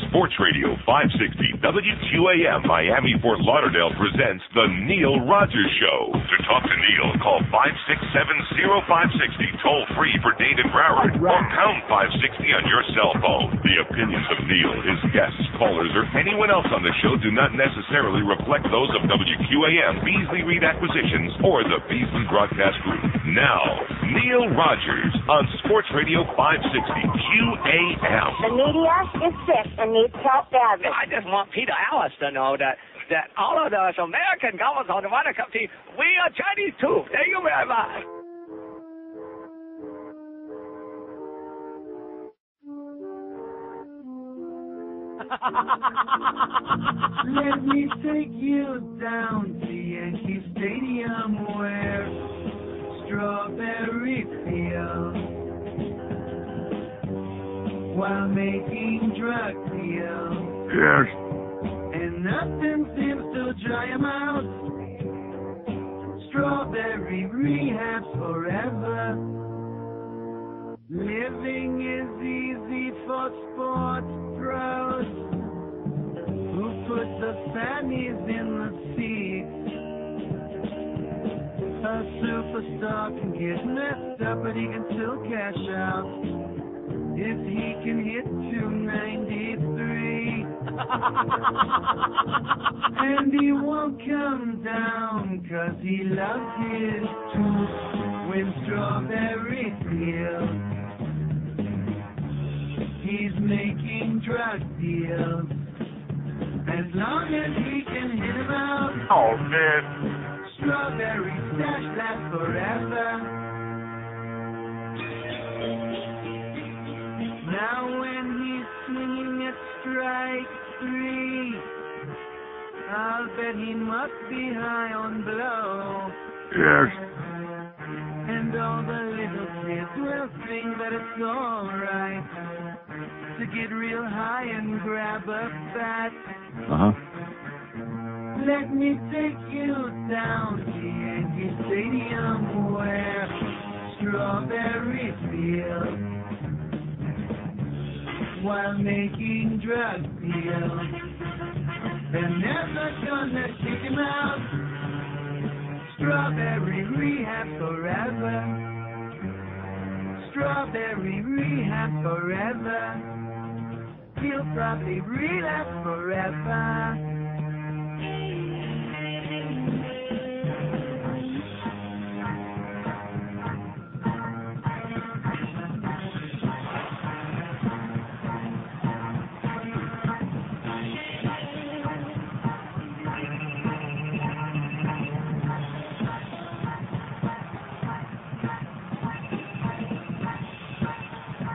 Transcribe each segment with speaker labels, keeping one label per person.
Speaker 1: Sports Radio 560 WQAM Miami Fort Lauderdale presents The Neil Rogers Show. To talk to Neil, call 567-0560 toll free for Dade and Broward, or pound 560 on your cell phone. The opinions of Neil, his guests, callers, or anyone else on the show do not necessarily reflect those of WQAM, Beasley Reed Acquisitions, or the Beasley Broadcast Group. Now, Neil Rogers on Sports Radio 560 QAM.
Speaker 2: The media is sick and needs help badly.
Speaker 3: I just want Peter Alice to know that all of us American governments on the water company, we are Chinese too. Thank you very much.
Speaker 4: Let me take you down to Yankee Stadium where strawberry fields while making drug deals.
Speaker 5: Yes.
Speaker 4: And nothing seems to dry 'em out. Strawberry rehabs forever. Living is easy for sports pros who put the fannies in the seats. A superstar can get messed up, but he can still cash out if he can hit 293. And he won't come down 'cause he loves his tooth when strawberry fields. He's making drug deals as long as he can hit him out.
Speaker 5: Oh, man.
Speaker 4: Strawberry stash lasts forever. Now when he's swinging at strike 3, I'll bet he must be high on blow.
Speaker 5: Yes.
Speaker 4: And all the little kids will think that it's alright to get real high and grab a bat. Let me take you down to Yankee Stadium where strawberry fields while making drug deals. They're never gonna kick him out. Strawberry rehab forever. Strawberry rehab forever. He'll probably relapse forever.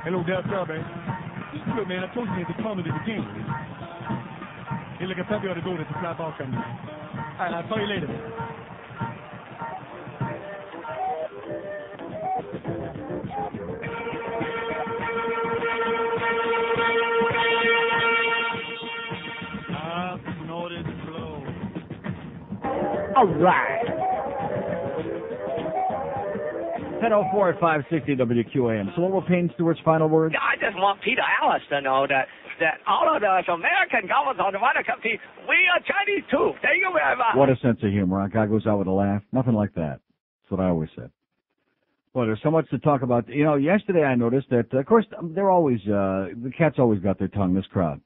Speaker 6: Hello, Del Strawberry. Look, man, I told you to call me to the game. Hey, look, I probably ought to go to the fly ball company. All right, I'll call you later. I've snorted slow.
Speaker 7: All right. 10:04 at 560 WQAM. So what were Payne Stewart's final words?
Speaker 3: I just want Peter Alice to know that all of us American governments on the water company, we are Chinese too. Thank you very much.
Speaker 7: What a sense of humor. A guy goes out with a laugh. Nothing like that. That's what I always said. Well, there's so much to talk about. You know, yesterday I noticed that, of course, they're always, the cat's always got their tongue, this crowd.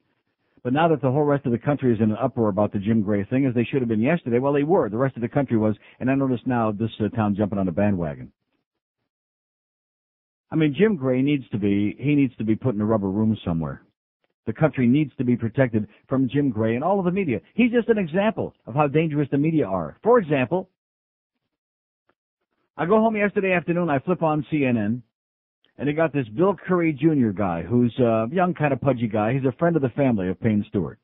Speaker 7: But now that the whole rest of the country is in an uproar about the Jim Gray thing, as they should have been yesterday, well, they were. The rest of the country was. And I noticed now this town jumping on the bandwagon. I mean, Jim Gray needs to be put in a rubber room somewhere. The country needs to be protected from Jim Gray and all of the media. He's just an example of how dangerous the media are. For example, I go home yesterday afternoon, I flip on CNN, and they got this Bill Curry Jr. guy who's a young, kind of pudgy guy. He's a friend of the family of Payne Stewart.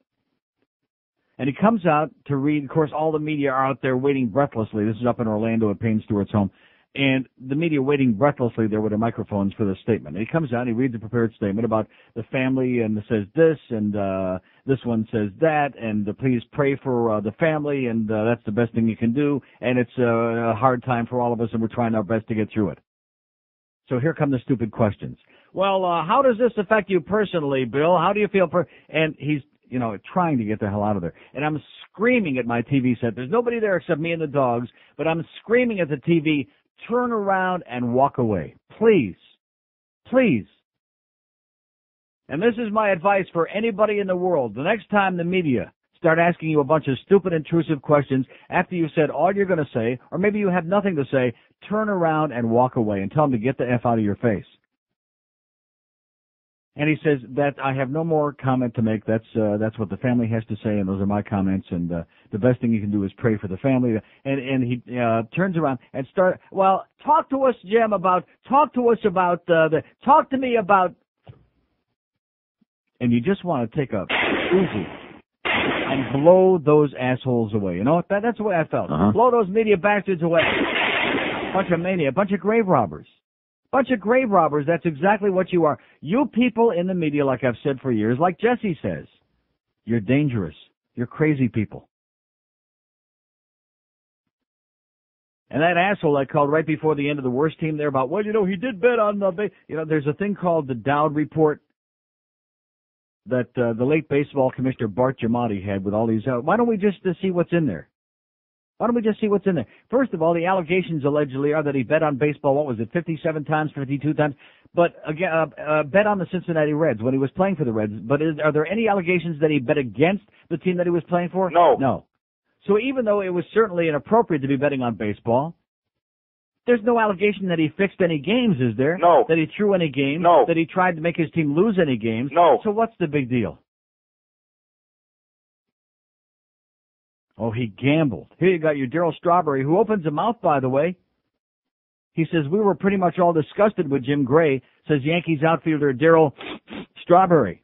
Speaker 7: And he comes out to read. Of course, all the media are out there waiting breathlessly. This is up in Orlando at Payne Stewart's home. And the media waiting breathlessly there with their microphones for the statement. And he comes out and he reads a prepared statement about the family and says this and this one says that and please pray for the family and that's the best thing you can do. And it's a hard time for all of us and we're trying our best to get through it. So here come the stupid questions. Well, how does this affect you personally, Bill? How do you feel? And he's, trying to get the hell out of there. And I'm screaming at my TV set. There's nobody there except me and the dogs, but I'm screaming at the TV, turn around and walk away. Please. Please. And this is my advice for anybody in the world. The next time the media start asking you a bunch of stupid, intrusive questions after you said all you're going to say, or maybe you have nothing to say, turn around and walk away and tell them to get the F out of your face. And he says that I have no more comment to make. That's what the family has to say, and those are my comments. And the best thing you can do is pray for the family. And he turns around and talk to us, Jim, talk to me about. And you just want to take a Uzi and blow those assholes away. You know what? That's the way I felt. Uh-huh. Blow those media bastards away. Bunch of mania, bunch of grave robbers. Bunch of grave robbers, that's exactly what you are. You people in the media, like I've said for years, like Jesse says, you're dangerous. You're crazy people. And that asshole that called right before the end of the worst team there about, he did bet on the, there's a thing called the Dowd Report that the late baseball commissioner Bart Giamatti had with all these. Why don't we just see what's in there? Why don't we just see what's in there? First of all, the allegations allegedly are that he bet on baseball, 57 times, 52 times, but again, bet on the Cincinnati Reds when he was playing for the Reds. But are there any allegations that he bet against the team that he was playing for?
Speaker 5: No.
Speaker 7: No. So even though it was certainly inappropriate to be betting on baseball, there's no allegation that he fixed any games, is there?
Speaker 5: No.
Speaker 7: That he threw any games?
Speaker 5: No.
Speaker 7: That he tried to make his team lose any games?
Speaker 5: No.
Speaker 7: So what's the big deal? Oh, he gambled. Here you got your Darryl Strawberry, who opens a mouth, by the way. He says, we were pretty much all disgusted with Jim Gray, says Yankees outfielder Darryl Strawberry.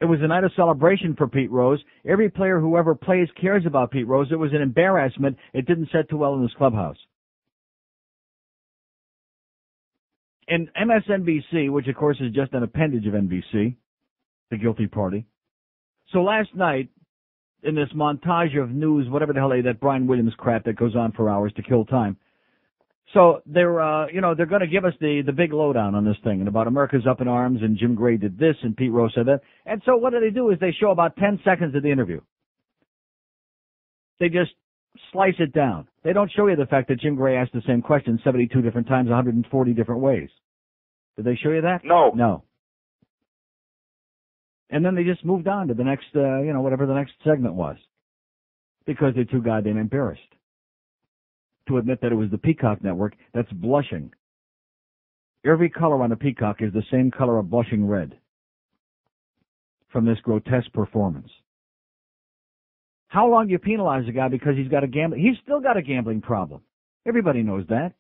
Speaker 7: It was a night of celebration for Pete Rose. Every player who ever plays cares about Pete Rose. It was an embarrassment. It didn't set too well in his clubhouse. And MSNBC, which of course is just an appendage of NBC, the guilty party. So last night, in this montage of news, whatever the hell that Brian Williams crap that goes on for hours to kill time. So they're going to give us the big lowdown on this thing and about America's up in arms and Jim Gray did this and Pete Rose said that. And so what do is they show about 10 seconds of the interview. They just slice it down. They don't show you the fact that Jim Gray asked the same question 72 different times, 140 different ways. Did they show you that?
Speaker 5: No.
Speaker 7: No. And then they just moved on to the next, whatever the next segment was. Because they're too goddamn embarrassed to admit that it was the Peacock Network that's blushing. Every color on the Peacock is the same color of blushing red from this grotesque performance. How long do you penalize a guy because he's got a gambling? He's still got a gambling problem. Everybody knows that.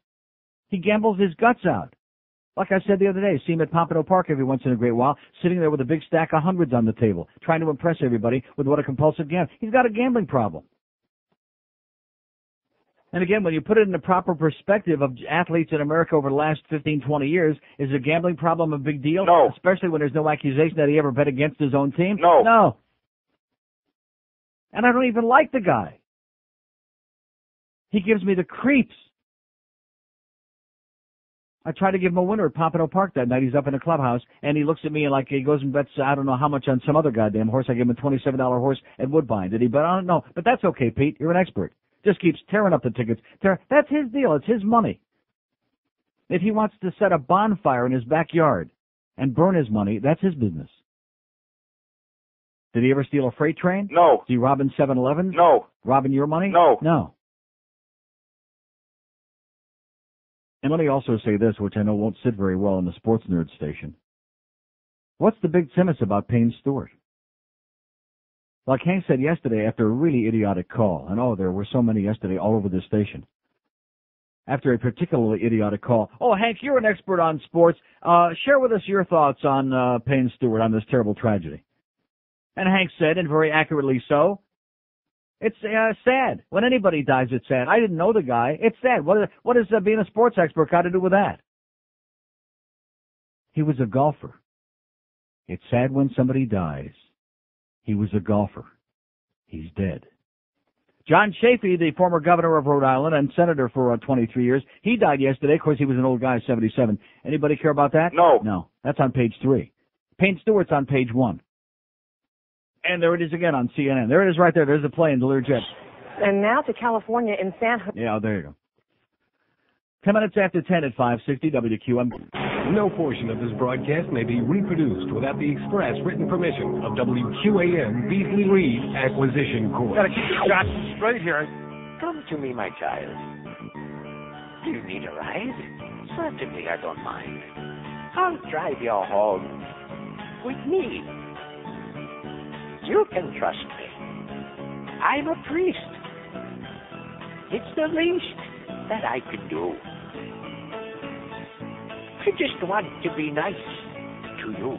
Speaker 7: He gambles his guts out. Like I said the other day, see him at Pompano Park every once in a great while, sitting there with a big stack of hundreds on the table, trying to impress everybody with what a compulsive gambler. He's got a gambling problem. And again, when you put it in the proper perspective of athletes in America over the last 15, 20 years, is a gambling problem a big deal?
Speaker 5: No.
Speaker 7: Especially when there's no accusation that he ever bet against his own team?
Speaker 5: No.
Speaker 7: No. And I don't even like the guy. He gives me the creeps. I tried to give him a winner at Pompano Park that night. He's up in the clubhouse, and he looks at me like he goes and bets, I don't know how much on some other goddamn horse. I gave him a $27 horse at Woodbine. Did he bet on it? No. But that's okay, Pete. You're an expert. Just keeps tearing up the tickets. That's his deal. It's his money. If he wants to set a bonfire in his backyard and burn his money, that's his business. Did he ever steal a freight train?
Speaker 5: No.
Speaker 7: Is he robbing 7-Eleven?
Speaker 5: No.
Speaker 7: Robbing your money?
Speaker 5: No.
Speaker 7: No. And let me also say this, which I know won't sit very well in the sports nerd station. What's the big simus about Payne Stewart? Like Hank said yesterday after a really idiotic call, and there were so many yesterday all over the station. After a particularly idiotic call, Hank, you're an expert on sports. Share with us your thoughts on Payne Stewart, on this terrible tragedy. And Hank said, and very accurately so, it's sad. When anybody dies, it's sad. I didn't know the guy. It's sad. What does being a sports expert got to do with that? He was a golfer. It's sad when somebody dies. He was a golfer. He's dead. John Chafee, the former governor of Rhode Island and senator for 23 years, he died yesterday. Of course, he was an old guy, 77. Anybody care about that?
Speaker 5: No.
Speaker 7: No. That's on page 3. Payne Stewart's on page 1. And there it is again on CNN. There it is right there. There's the plane, the Learjet.
Speaker 2: And now to California in San Jose.
Speaker 7: Yeah, there you go. 10 minutes after 10 at 560 WQAM.
Speaker 8: No portion of this broadcast may be reproduced without the express written permission of WQAM Beasley Reed Acquisition Corp.
Speaker 3: Gotta keep your shots straight here.
Speaker 9: Come to me, my child. Do you need a ride? Certainly, I don't mind. I'll drive you home with me. You can trust me. I'm a priest. It's the least that I can do. I just want to be nice to you.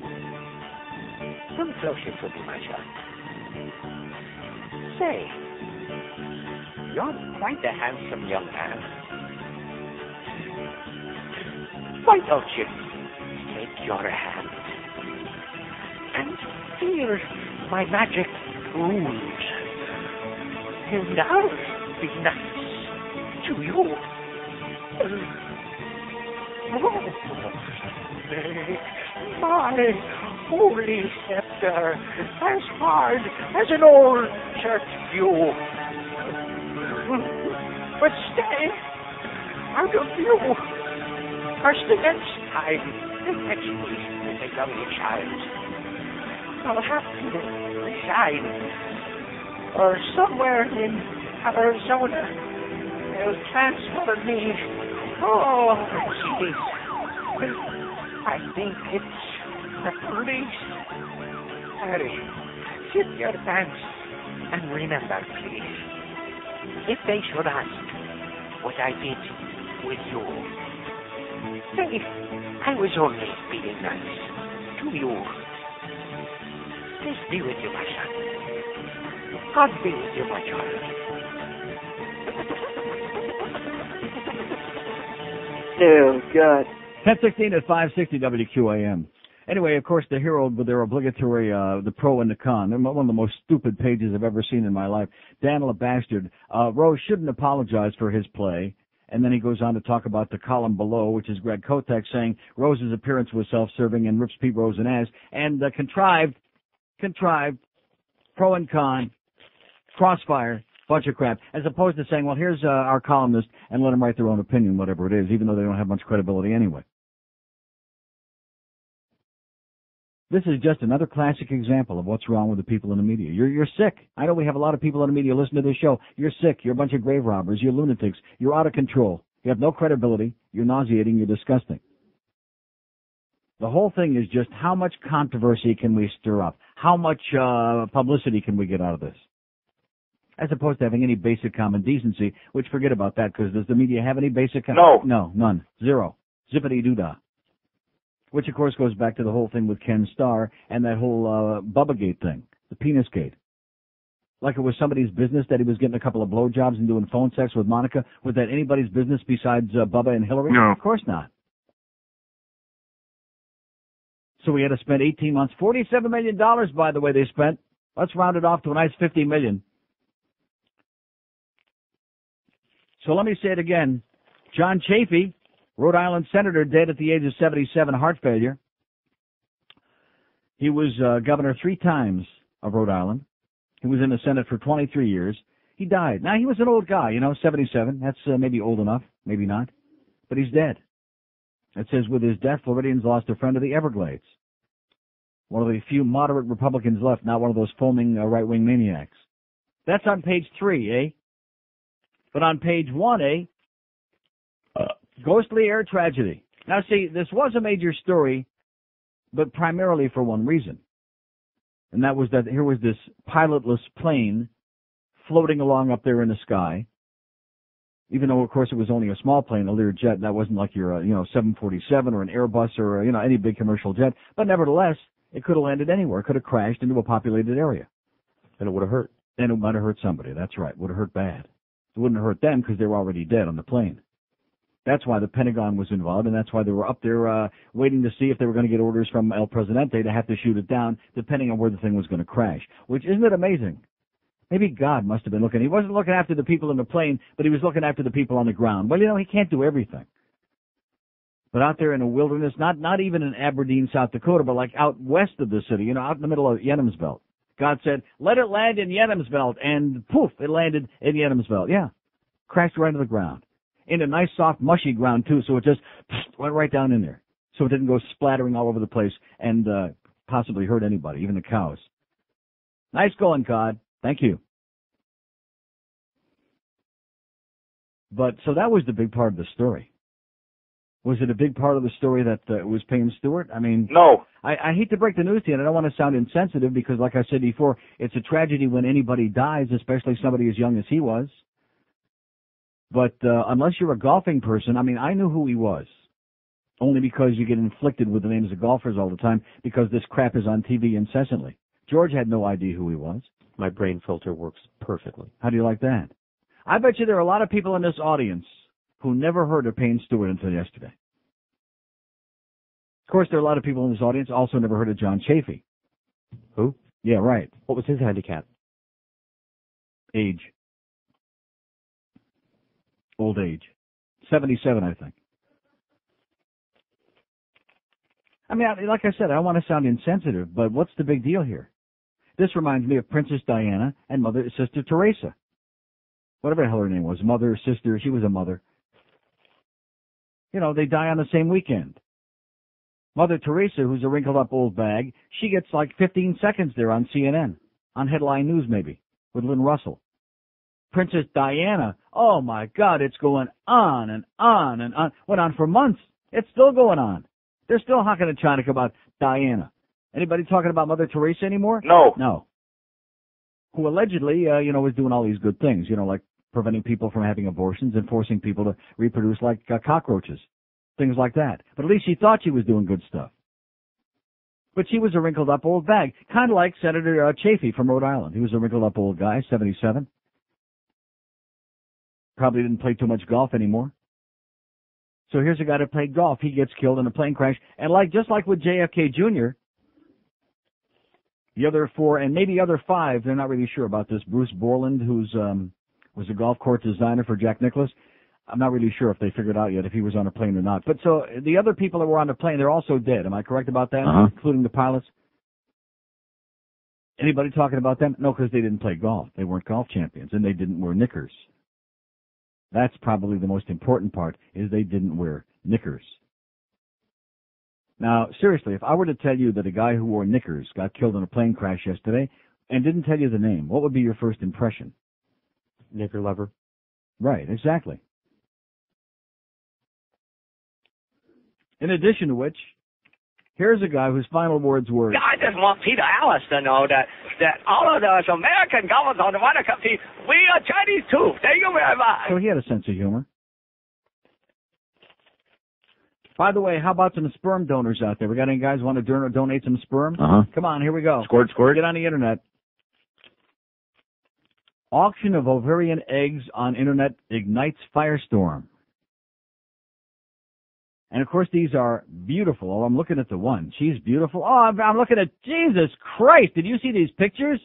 Speaker 9: Come closer to me, my son. Say, you're quite a handsome young man. Why don't you take your hand and feel my magic rules? And I'll be nice to you. My holy scepter, as hard as an old church pew. But stay out of view. First the next time, the next week, with a young child, I'll have to reside. Or somewhere in Arizona, they'll transfer me. Oh, geez. I think it's the police. Harry, sit your pants and remember, please, if they should ask what I did with you, say I was only being nice to you. Peace be with you, my son. God be with you, my child.
Speaker 2: Oh, God.
Speaker 7: 10:16 at 560 WQAM. Anyway, of course, the hero with their obligatory, the pro and the con. They're one of the most stupid pages I've ever seen in my life. Daniel, a bastard. Rose shouldn't apologize for his play. And then he goes on to talk about the column below, which is Greg Kotek saying Rose's appearance was self-serving and rips Pete Rose an ass. And contrived, pro and con, crossfire, bunch of crap, as opposed to saying, well, here's our columnist, and let them write their own opinion, whatever it is, even though they don't have much credibility anyway. This is just another classic example of what's wrong with the people in the media. You're sick. I know we have a lot of people in the media listen to this show. You're sick. You're a bunch of grave robbers. You're lunatics. You're out of control. You have no credibility. You're nauseating. You're disgusting. The whole thing is just how much controversy can we stir up? How much publicity can we get out of this? As opposed to having any basic common decency, which forget about that, because does the media have any basic
Speaker 5: No.
Speaker 7: No, none. Zero. Zippity-doo-dah. Which, of course, goes back to the whole thing with Ken Starr and that whole Bubba-gate thing, the penis-gate. Like it was somebody's business that he was getting a couple of blowjobs and doing phone sex with Monica. Was that anybody's business besides Bubba and Hillary?
Speaker 5: No.
Speaker 7: Of course not. So we had to spend 18 months, $47 million, by the way, they spent. Let's round it off to a nice $50 million. So let me say it again. John Chafee, Rhode Island senator, dead at the age of 77, heart failure. He was governor 3 times of Rhode Island. He was in the Senate for 23 years. He died. Now, he was an old guy, 77. That's maybe old enough, maybe not. But he's dead. It says, with his death, Floridians lost a friend of the Everglades. One of the few moderate Republicans left, not one of those foaming right-wing maniacs. That's on page 3, eh? But on page 1, ghostly air tragedy. Now, see, this was a major story, but primarily for one reason. And that was that here was this pilotless plane floating along up there in the sky. Even though, of course, it was only a small plane, a Learjet. That wasn't like your, 747 or an Airbus or, any big commercial jet. But nevertheless, it could have landed anywhere. It could have crashed into a populated area.
Speaker 5: And it would have hurt.
Speaker 7: And it might have hurt somebody. That's right. Would have hurt bad. It wouldn't have hurt them because they were already dead on the plane. That's why the Pentagon was involved, and that's why they were up there waiting to see if they were going to get orders from El Presidente to have to shoot it down, depending on where the thing was going to crash. Which, isn't it amazing Maybe God must have been looking. He wasn't looking after the people in the plane, but he was looking after the people on the ground. Well, he can't do everything. But out there in the wilderness, not even in Aberdeen, South Dakota, but like out west of the city, out in the middle of Yenamsbelt. God said, let it land in Yenamsbelt, and poof, it landed in Yenamsbelt. Yeah. Crashed right into the ground. In a nice, soft, mushy ground, too, so it just went right down in there. So it didn't go splattering all over the place and possibly hurt anybody, even the cows. Nice going, God. Thank you. But, so that was the big part of the story. Was it a big part of the story that it was Payne Stewart? I mean,
Speaker 9: no.
Speaker 7: I hate to break the news to you, and I don't want to sound insensitive because, like I said before, it's a tragedy when anybody dies, especially somebody as young as he was. But unless you're a golfing person, I mean, I knew who he was, only because you get inflicted with the names of golfers all the time because this crap is on TV incessantly. George had no idea who he was.
Speaker 5: My brain filter works perfectly.
Speaker 7: How do you like that? I bet you there are a lot of people in this audience who never heard of Payne Stewart until yesterday. Of course, there are a lot of people in this audience also never heard of John Chafee.
Speaker 5: Who?
Speaker 7: Yeah, right.
Speaker 5: What was his handicap?
Speaker 7: Age. Old age. 77, I think. I mean, like I said, I don't want to sound insensitive, but what's the big deal here? This reminds me of Princess Diana and Sister Teresa. Whatever the hell her name was, mother, sister, she was a mother. They die on the same weekend. Mother Teresa, who's a wrinkled-up old bag, she gets like 15 seconds there on CNN, on headline news maybe, with Lynn Russell. Princess Diana, oh my God, it's going on and on and on. Went on for months. It's still going on. They're still hawking a China about Diana. Anybody talking about Mother Teresa anymore?
Speaker 9: No.
Speaker 7: No. Who allegedly, was doing all these good things, like preventing people from having abortions and forcing people to reproduce like cockroaches, things like that. But at least she thought she was doing good stuff. But she was a wrinkled-up old bag, kind of like Senator Chafee from Rhode Island. He was a wrinkled-up old guy, 77. Probably didn't play too much golf anymore. So here's a guy that played golf. He gets killed in a plane crash. And just like with JFK Jr., the other 4 and maybe other 5, they're not really sure about this. Bruce Borland, who's was a golf course designer for Jack Nicklaus. I'm not really sure if they figured out yet if he was on a plane or not. But so the other people that were on the plane, they're also dead. Am I correct about that?
Speaker 5: Uh-huh.
Speaker 7: Including the pilots? Anybody talking about them? No, because they didn't play golf. They weren't golf champions, and they didn't wear knickers. That's probably the most important part, is they didn't wear knickers. Now, seriously, if I were to tell you that a guy who wore knickers got killed in a plane crash yesterday and didn't tell you the name, what would be your first impression?
Speaker 5: Knicker lover.
Speaker 7: Right, exactly. In addition to which, here's a guy whose final words were...
Speaker 3: I just want Peter Alice to know that all of us American governments on the water company, we are Chinese too. Thank you very much.
Speaker 7: So he had a sense of humor. By the way, how about some sperm donors out there? We got any guys want to donate some sperm?
Speaker 5: Uh-huh.
Speaker 7: Come on, here we go.
Speaker 5: Squirt.
Speaker 7: Get on the internet. Auction of ovarian eggs on internet ignites firestorm. And, of course, these are beautiful. Oh, I'm looking at the one. She's beautiful. Oh, I'm looking at... Jesus Christ. Did you see these pictures?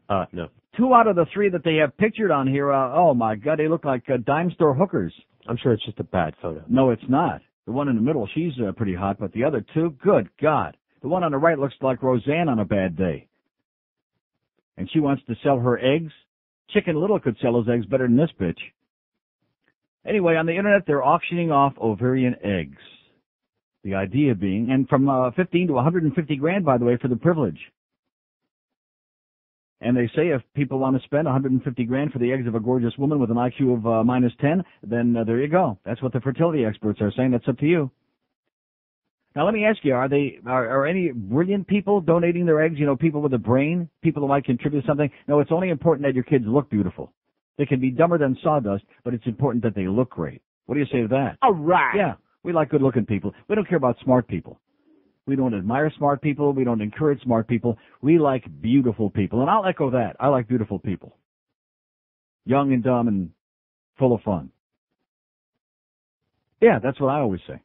Speaker 5: No.
Speaker 7: 2 out of the 3 that they have pictured on here, oh, my God, they look like dime store hookers.
Speaker 5: I'm sure it's just a bad photo.
Speaker 7: No, it's not. The one in the middle, she's pretty hot, but the other 2, good God. The one on the right looks like Roseanne on a bad day. And she wants to sell her eggs. Chicken Little could sell his eggs better than this bitch. Anyway, on the internet, they're auctioning off ovarian eggs. The idea being, and from 15 to 150 grand, by the way, for the privilege. And they say if people want to spend 150 grand for the eggs of a gorgeous woman with an IQ of minus 10, then there you go. That's what the fertility experts are saying. That's up to you. Now, let me ask you, are any brilliant people donating their eggs? People with a brain, people who might contribute something? No, it's only important that your kids look beautiful. They can be dumber than sawdust, but it's important that they look great. What do you say to that?
Speaker 3: All right.
Speaker 7: Yeah, we like good-looking people. We don't care about smart people. We don't admire smart people. We don't encourage smart people. We like beautiful people. And I'll echo that. I like beautiful people. Young and dumb and full of fun. Yeah, that's what I always say.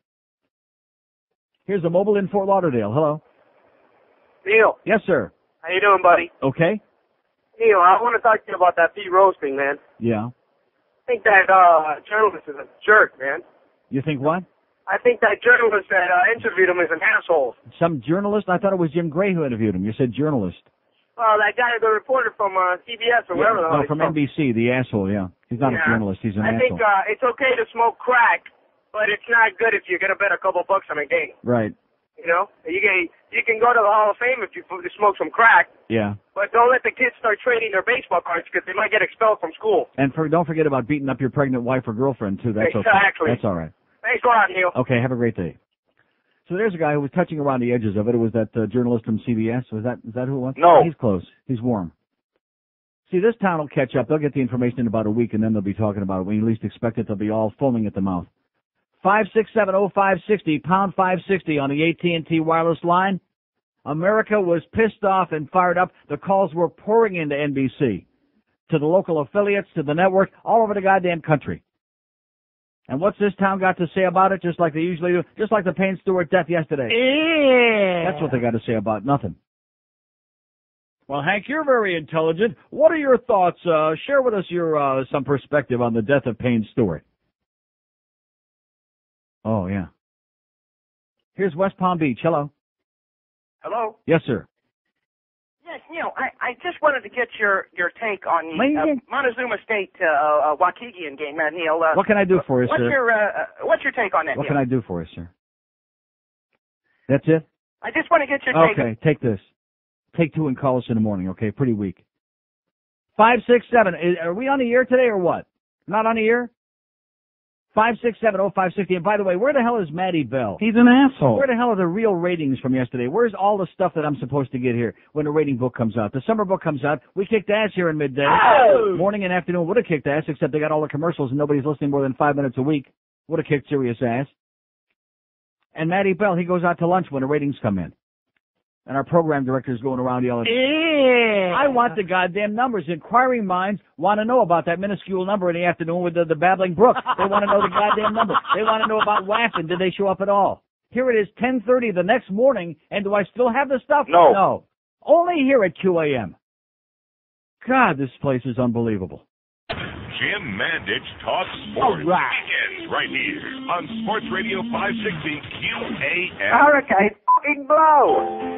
Speaker 7: Here's a mobile in Fort Lauderdale. Hello.
Speaker 9: Neil.
Speaker 7: Yes, sir.
Speaker 9: How you doing, buddy?
Speaker 7: Okay.
Speaker 10: Neil, I want to talk to you about that Pete Rose thing, man.
Speaker 7: Yeah.
Speaker 10: I think that journalist is a jerk, man.
Speaker 7: You think what?
Speaker 10: I think that journalist that interviewed him is an asshole.
Speaker 7: Some journalist? I thought it was Jim Gray who interviewed him. You said journalist.
Speaker 10: Well, that guy, the reporter from CBS or wherever.
Speaker 7: No, from NBC, the asshole, yeah. He's not a journalist, he's an asshole.
Speaker 10: I think it's okay to smoke crack, but it's not good if you're going to bet a couple bucks on a game.
Speaker 7: Right.
Speaker 10: You know? You can go to the Hall of Fame if you smoke some crack.
Speaker 7: Yeah.
Speaker 10: But don't let the kids start trading their baseball cards because they might get expelled from school.
Speaker 7: And don't forget about beating up your pregnant wife or girlfriend, too. That's
Speaker 10: exactly.
Speaker 7: Okay. That's all right.
Speaker 10: Thanks a lot, Neil.
Speaker 7: Okay, have a great day. So there's a guy who was touching around the edges of it. It was that journalist from CBS. Is that who it was?
Speaker 10: No.
Speaker 7: He's close. He's warm. See, this town will catch up. They'll get the information in about a week, and then they'll be talking about it. When you least expect it, they'll be all foaming at the mouth. 5670560, pound 560 on the AT&T wireless line. America was pissed off and fired up. The calls were pouring into NBC, to the local affiliates, to the network, all over the goddamn country. And what's this town got to say about it? Just like they usually do, just like the Payne Stewart death yesterday. Yeah. That's what they got to say about nothing. Well, Hank, you're very intelligent. What are your thoughts? Share with us your some perspective on the death of Payne Stewart. Oh, yeah. Here's West Palm Beach. Hello.
Speaker 11: Hello?
Speaker 7: Yes, sir.
Speaker 11: Yes, Neil, I just wanted to get your take on the Montezuma State Waukegan game, Neil.
Speaker 7: What can I do for you, sir?
Speaker 11: What's your take on that,
Speaker 7: What
Speaker 11: Neil?
Speaker 7: can I do for you, sir? That's it?
Speaker 11: I just want to get your take.
Speaker 7: Okay, take this. Take two and call us in the morning, okay? Pretty weak. 567. Are we on the air today or what? Not on the air? 5670560. And by the way, where the hell is Maddie Bell?
Speaker 12: He's an asshole.
Speaker 7: Where the hell are the real ratings from yesterday? Where's all the stuff that I'm supposed to get here when the rating book comes out? The summer book comes out. We kicked ass here in midday. Oh! Morning and afternoon would have kicked ass, except they got all the commercials and nobody's listening more than 5 minutes a week. Would have kicked serious ass. And Maddie Bell, he goes out to lunch when the ratings come in. And our program director's going around yelling, I want the goddamn numbers. Inquiring minds want to know about that minuscule number in the afternoon with the babbling brook. They want to know the goddamn number. They want to know about WAFN. Did they show up at all? Here it is, 10:30 the next morning, and do I still have the stuff?
Speaker 10: No.
Speaker 7: No. Only here at QAM. God, this place is unbelievable.
Speaker 1: Jim Mandich Talks Sports. Begins right here on Sports Radio 560 QAM.
Speaker 9: Hurricane fucking blow.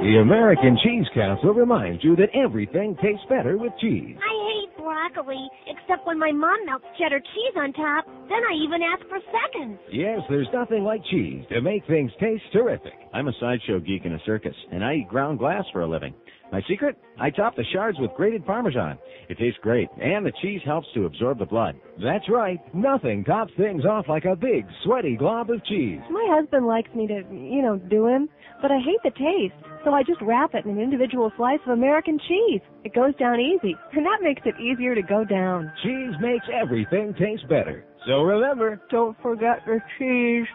Speaker 8: The American Cheese Council reminds you that everything tastes better with cheese.
Speaker 13: I hate broccoli, except when my mom melts cheddar cheese on top. Then I even ask for seconds.
Speaker 8: Yes, there's nothing like cheese to make things taste terrific.
Speaker 14: I'm a sideshow geek in a circus, and I eat ground glass for a living. My secret? I top the shards with grated Parmesan. It tastes great, and the cheese helps to absorb the blood.
Speaker 8: That's right. Nothing tops things off like a big, sweaty glob of cheese.
Speaker 15: My husband likes me to, do him, but I hate the taste, so I just wrap it in an individual slice of American cheese. It goes down easy, and that makes it easier to go down.
Speaker 8: Cheese makes everything taste better. So remember,
Speaker 15: don't forget the cheese.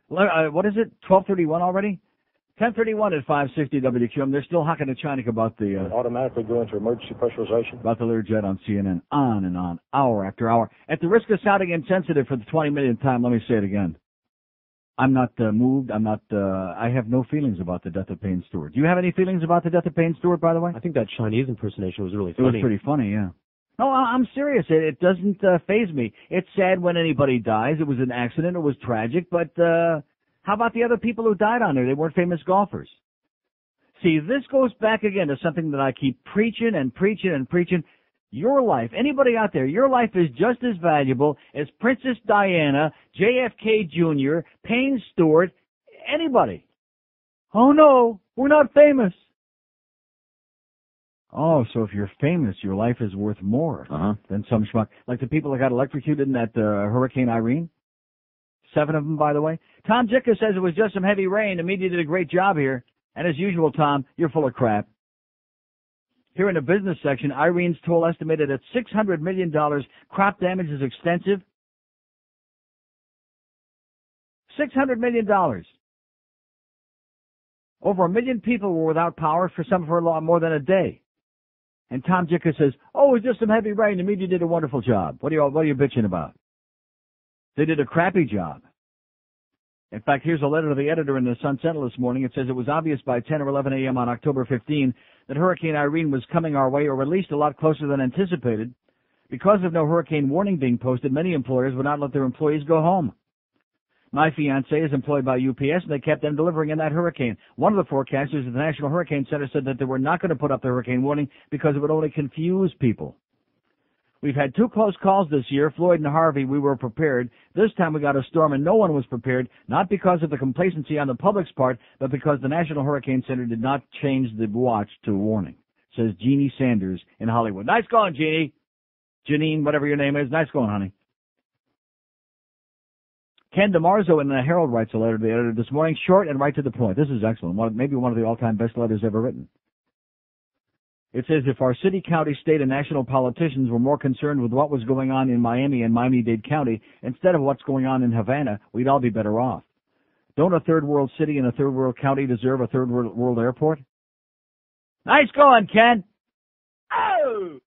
Speaker 7: What is it, 12:31 already? 10:31 at 560 WQAM. They're still hocking the Chinik about the
Speaker 16: automatically go into emergency pressurization.
Speaker 7: About the Learjet on CNN, on and on, hour after hour. At the risk of sounding insensitive for the 20 millionth time, let me say it again. I'm not moved. I have no feelings about the death of Payne Stewart. Do you have any feelings about the death of Payne Stewart, by the way?
Speaker 5: I think that Chinese impersonation was really funny.
Speaker 7: It was pretty funny, yeah. No, I'm serious. It doesn't faze me. It's sad when anybody dies. It was an accident. It was tragic, but how about the other people who died on there? They weren't famous golfers. See, this goes back again to something that I keep preaching and preaching and preaching. Your life, anybody out there, your life is just as valuable as Princess Diana, JFK Jr., Payne Stewart, anybody. Oh no, we're not famous. Oh, so if you're famous, your life is worth more than some schmuck. Like the people that got electrocuted in that Hurricane Irene. 7 of them, by the way. Tom Jitka says it was just some heavy rain. The media did a great job here. And as usual, Tom, you're full of crap. Here in the business section, Irene's toll estimated at $600 million. Crop damage is extensive. $600 million. Over 1 million people were without power for some for more than a day. And Tom Jitka says, oh, it was just some heavy rain. The media did a wonderful job. What are you bitching about? They did a crappy job. In fact, here's a letter to the editor in the Sun Sentinel this morning. It says it was obvious by 10 or 11 a.m. on October 15 that Hurricane Irene was coming our way, or at least a lot closer than anticipated. Because of no hurricane warning being posted, many employers would not let their employees go home. My fiancée is employed by UPS, and they kept them delivering in that hurricane. One of the forecasters at the National Hurricane Center said that they were not going to put up the hurricane warning because it would only confuse people. We've had 2 close calls this year, Floyd and Harvey. We were prepared. This time we got a storm and no one was prepared, not because of the complacency on the public's part, but because the National Hurricane Center did not change the watch to warning, says Jeannie Sanders in Hollywood. Nice going, Jeannie. Janine, whatever your name is. Nice going, honey. Ken DeMarzo in the Herald writes a letter to the editor this morning, short and right to the point. This is excellent. Maybe one of the all-time best letters ever written. It says, if our city, county, state, and national politicians were more concerned with what was going on in Miami and Miami-Dade County instead of what's going on in Havana, we'd all be better off. Don't a third world city and a third world county deserve a third world airport? Nice going, Ken. Oh!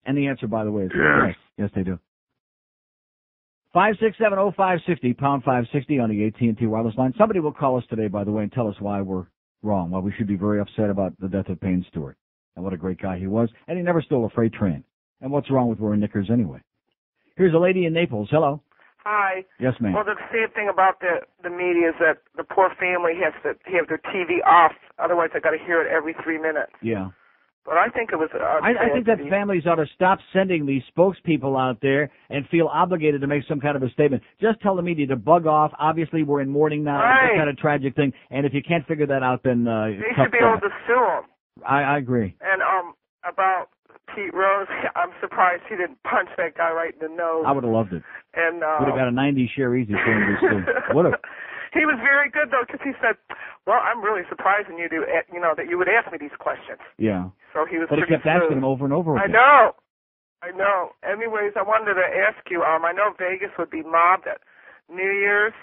Speaker 7: And the answer, by the way, is yes. Yes, they do. 5670560, pound 560 on the AT&T wireless line. Somebody will call us today, by the way, and tell us why we're wrong, why we should be very upset about the death of Payne Stewart, and what a great guy he was, and he never stole a freight train. And what's wrong with wearing knickers anyway? Here's a lady in Naples. Hello.
Speaker 12: Hi.
Speaker 7: Yes, ma'am.
Speaker 12: Well, the sad thing about the media is that the poor family has to have their TV off, otherwise they got to hear it every 3 minutes.
Speaker 7: Yeah.
Speaker 12: But I think it was
Speaker 7: I think that families ought to stop sending these spokespeople out there and feel obligated to make some kind of a statement. Just tell the media to bug off. Obviously, we're in mourning now.
Speaker 12: Right.
Speaker 7: It's a kind of tragic thing. And if you can't figure that out, then
Speaker 12: they should be able to sue them.
Speaker 7: I agree.
Speaker 12: And about Pete Rose, I'm surprised he didn't punch that guy right in the nose.
Speaker 7: I would have loved it.
Speaker 12: And
Speaker 7: would have got a 90 share easy for him to sue. Would have.
Speaker 12: He was very good, though, because he said, well, I'm really surprising you that you would ask me these questions.
Speaker 7: Yeah.
Speaker 12: So he was
Speaker 7: But he kept asking him over and over again.
Speaker 12: I know. Anyways, I wanted to ask you, I know Vegas would be mobbed at New Year's,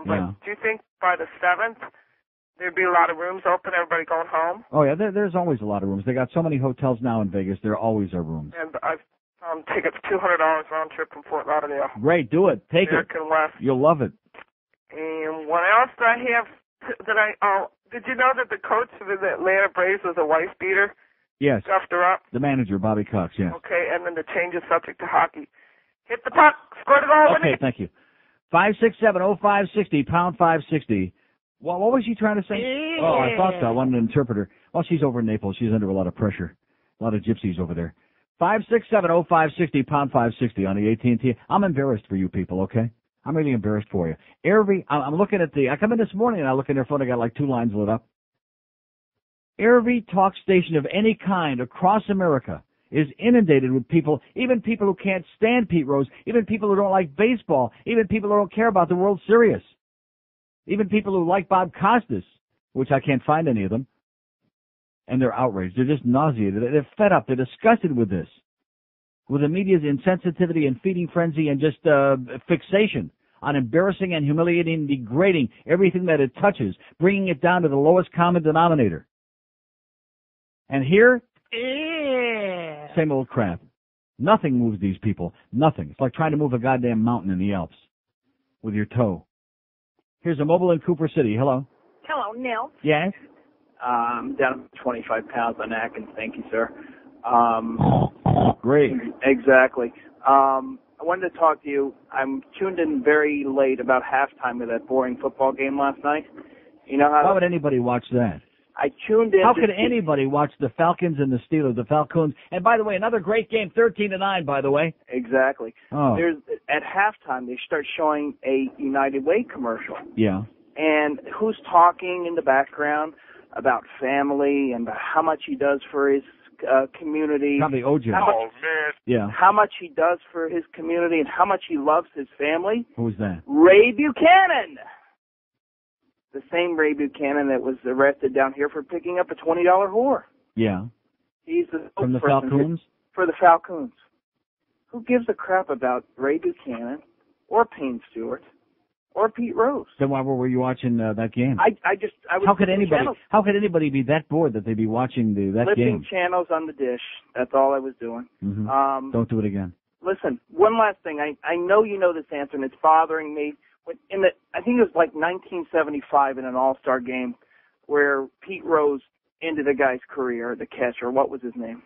Speaker 12: but do you think by the 7th there'd be a lot of rooms open, everybody going home?
Speaker 7: Oh, yeah, there's always a lot of rooms. They got so many hotels now in Vegas, there always are rooms.
Speaker 12: And I've found tickets $200 round trip from Fort Lauderdale.
Speaker 7: Great, do it. Take
Speaker 12: American West.
Speaker 7: You'll love it.
Speaker 12: And what else did I have did you know that the coach of the Atlanta Braves was a wife beater?
Speaker 7: Yes.
Speaker 12: Stuffed her up?
Speaker 7: The manager, Bobby Cox, yes.
Speaker 12: Okay, and then to change the subject to hockey. Hit the puck, score the goal.
Speaker 7: Okay, thank you. 5670560, pound 560. Well, what was she trying to say?
Speaker 12: Yeah.
Speaker 7: Oh, I thought so. I wanted an interpreter. Well, she's over in Naples. She's under a lot of pressure. A lot of gypsies over there. 5670560, pound 560 on the AT&T. I'm embarrassed for you people, okay? I'm really embarrassed for you. I'm looking at I come in this morning and I look in their phone, I got like 2 lines lit up. Every talk station of any kind across America is inundated with people, even people who can't stand Pete Rose, even people who don't like baseball, even people who don't care about the World Series, even people who like Bob Costas, which I can't find any of them, and they're outraged. They're just nauseated. They're fed up. They're disgusted with this, with the media's insensitivity and feeding frenzy and just fixation on embarrassing and humiliating and degrading everything that it touches, bringing it down to the lowest common denominator. And here, same old crap. Nothing moves these people. Nothing. It's like trying to move a goddamn mountain in the Alps with your toe. Here's a mobile in Cooper City. Hello.
Speaker 17: Hello, Neil.
Speaker 7: Yes?
Speaker 17: Down 25 pounds on Atkins. Thank you, sir.
Speaker 7: Great.
Speaker 17: Exactly. I wanted to talk to you. I'm tuned in very late, about halftime of that boring football game last night. You know how?
Speaker 7: Why would anybody watch that?
Speaker 17: I tuned in.
Speaker 7: How could anybody watch the Falcons and the Steelers, the Falcons? And by the way, another great game, 13-9, by the way.
Speaker 17: Exactly.
Speaker 7: Oh.
Speaker 17: At halftime, they start showing a United Way commercial.
Speaker 7: Yeah.
Speaker 17: And who's talking in the background about family and how much he does for his community.
Speaker 7: Probably OJ.
Speaker 17: Man.
Speaker 7: Yeah.
Speaker 17: How much he does for his community and how much he loves his family.
Speaker 7: Who's that?
Speaker 17: Ray Buchanan. The same Ray Buchanan that was arrested down here for picking up a $20 whore.
Speaker 7: Yeah.
Speaker 17: He's the
Speaker 7: From the Falcons?
Speaker 17: For the Falcons. Who gives a crap about Ray Buchanan or Payne Stewart or Pete Rose?
Speaker 7: Then why were you watching that game?
Speaker 17: I was
Speaker 7: How could
Speaker 17: channels.
Speaker 7: anybody be that bored that they'd be watching that
Speaker 17: Flipping
Speaker 7: game?
Speaker 17: channels on the dish. That's all I was doing.
Speaker 7: Mm-hmm. Don't do it again.
Speaker 17: Listen, one last thing. I know you know this answer, and it's bothering me. I think it was like 1975 in an All-Star game where Pete Rose ended a guy's career, the catcher. What was his name?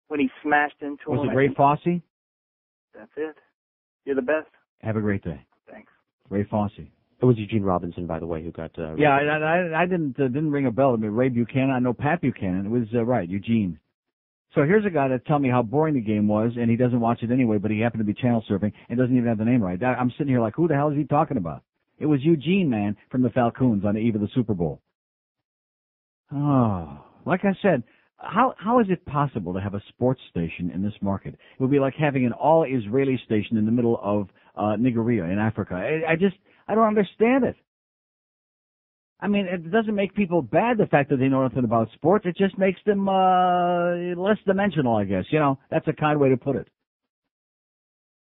Speaker 17: When he smashed into him.
Speaker 7: Was it Ray Fosse?
Speaker 17: That's it. You're the best.
Speaker 7: Have a great day.
Speaker 17: Thanks.
Speaker 7: Ray Fosse.
Speaker 5: It was Eugene Robinson, by the way, who got.
Speaker 7: Yeah, I didn't ring a bell. I mean, Ray Buchanan. I know Pat Buchanan. It was right, Eugene. So here's a guy that tell me how boring the game was, and he doesn't watch it anyway, but he happened to be channel surfing and doesn't even have the name right. I'm sitting here like, who the hell is he talking about? It was Eugene, man, from the Falcons on the eve of the Super Bowl. Oh, like I said, how is it possible to have a sports station in this market? It would be like having an all-Israeli station in the middle of Nigeria in Africa. I don't understand it. I mean, it doesn't make people bad, the fact that they know nothing about sports. It just makes them less dimensional, I guess. You know, that's a kind way to put it.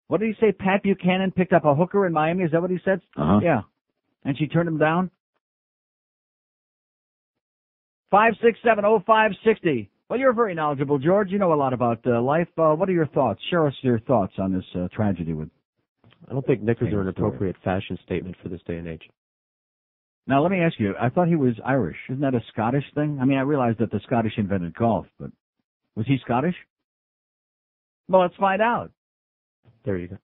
Speaker 7: What did he say? Pat Buchanan picked up a hooker in Miami? Is that what he said?
Speaker 5: Uh-huh.
Speaker 7: Yeah. And she turned him down? 5670560. Well, you're very knowledgeable, George. You know a lot about life. What are your thoughts? Share us your thoughts on this tragedy with.
Speaker 5: I don't think knickers are an appropriate fashion statement for this day and age.
Speaker 7: Now, let me ask you, I thought he was Irish. Isn't that a Scottish thing? I mean, I realized that the Scottish invented golf, but was he Scottish? Well, let's find out.
Speaker 5: There you go.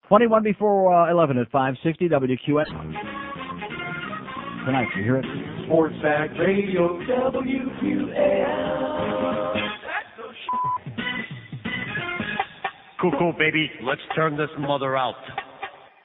Speaker 7: 21 before 11 at 560 WQAM. Tonight, you hear it?
Speaker 4: Sports Back Radio, WQAM.
Speaker 18: Cool, baby. Let's turn this mother out.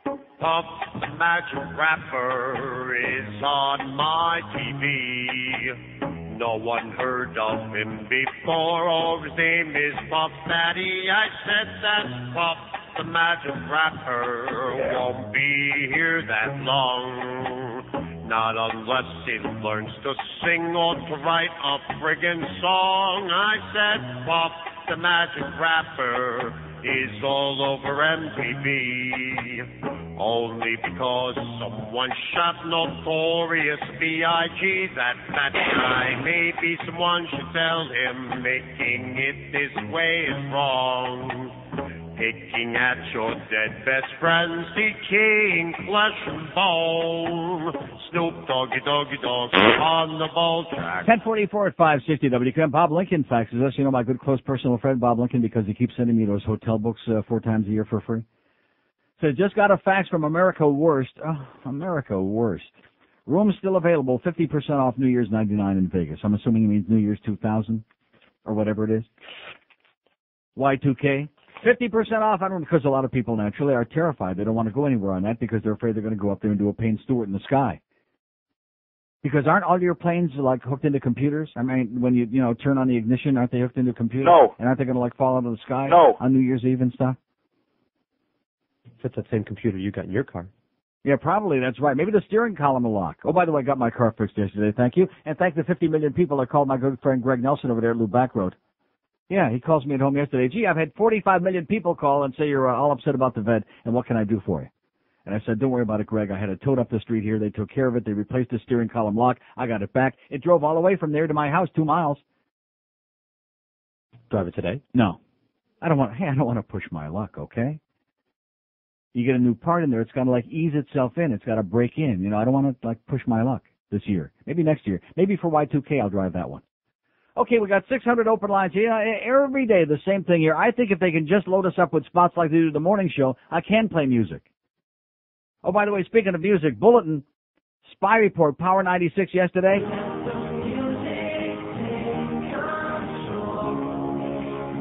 Speaker 18: Puff the Magic Rapper is on my TV. No one heard of him before, or his name is Puff Daddy. I said that Puff the Magic Rapper won't be here that long. Not unless he learns to sing or to write a friggin' song. I said Puff the Magic Rapper is all over MTV. Only because someone shot Notorious B.I.G. That guy. Maybe someone should tell him making it this way is wrong. Picking at your dead best friend, seeking flesh and bone. Snoop Doggy Dogg on the ball track.
Speaker 7: 1044 at 560 WQAM. Bob Lincoln faxes us. You know my good close personal friend Bob Lincoln, because he keeps sending me those hotel books 4 times a year for free. So just got a fax from America Worst. Oh, America Worst. Rooms still available, 50% off New Year's 99 in Vegas. I'm assuming he means New Year's 2000 or whatever it is. Y2K. 50% off. I don't know, because a lot of people naturally are terrified. They don't want to go anywhere on that because they're afraid they're going to go up there and do a Payne Stewart in the sky. Because aren't all your planes like hooked into computers? I mean, when you turn on the ignition, aren't they hooked into computers?
Speaker 16: No.
Speaker 7: And aren't they going to like fall out of the sky?
Speaker 16: No.
Speaker 7: On New Year's Eve and stuff?
Speaker 5: If it's that same computer you got in your car.
Speaker 7: Yeah, probably. That's right. Maybe the steering column will lock. Oh, by the way, I got my car fixed yesterday. Thank you. And thank the 50 million people that called my good friend Greg Nelson over there at Lubac Road. Yeah, he calls me at home yesterday. Gee, I've had 45 million people call and say you're all upset about the vet, and what can I do for you? And I said, don't worry about it, Greg. I had it towed up the street here. They took care of it. They replaced the steering column lock. I got it back. It drove all the way from there to my house, 2 miles.
Speaker 5: Drive it today?
Speaker 7: No. I don't want to push my luck, okay? You get a new part in there, it's got to like ease itself in. It's got to break in. You know, I don't want to like push my luck this year. Maybe next year. Maybe for Y2K I'll drive that one. Okay, we got 600 open lines here. Every day the same thing here. I think if they can just load us up with spots like they do the morning show, I can play music. Oh, by the way, speaking of music, Bulletin, Spy Report, Power 96 yesterday.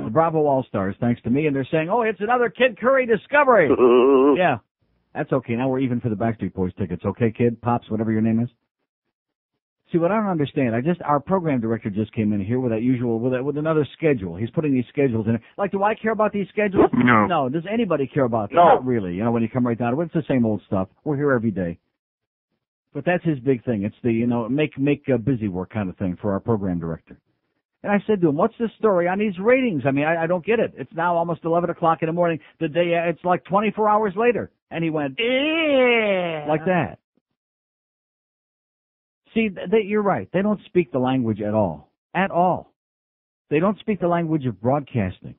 Speaker 7: The Bravo All-Stars, thanks to me, and they're saying, oh, it's another Kid Curry discovery. Yeah, that's okay. Now we're even for the Backstreet Boys tickets. Okay, Kid, Pops, whatever your name is. See, what I don't understand, our program director just came in here with another schedule. He's putting these schedules in. Like, do I care about these schedules?
Speaker 16: No.
Speaker 7: No. Does anybody care about them?
Speaker 16: No.
Speaker 7: Not really. You know, when you come right down to it, it's the same old stuff. We're here every day. But that's his big thing. It's the, make busy work kind of thing for our program director. And I said to him, what's the story on these ratings? I mean, I don't get it. It's now almost 11 o'clock in the morning. The day, it's like 24 hours later. And he went, like that. See, you're right. They don't speak the language at all. At all. They don't speak the language of broadcasting.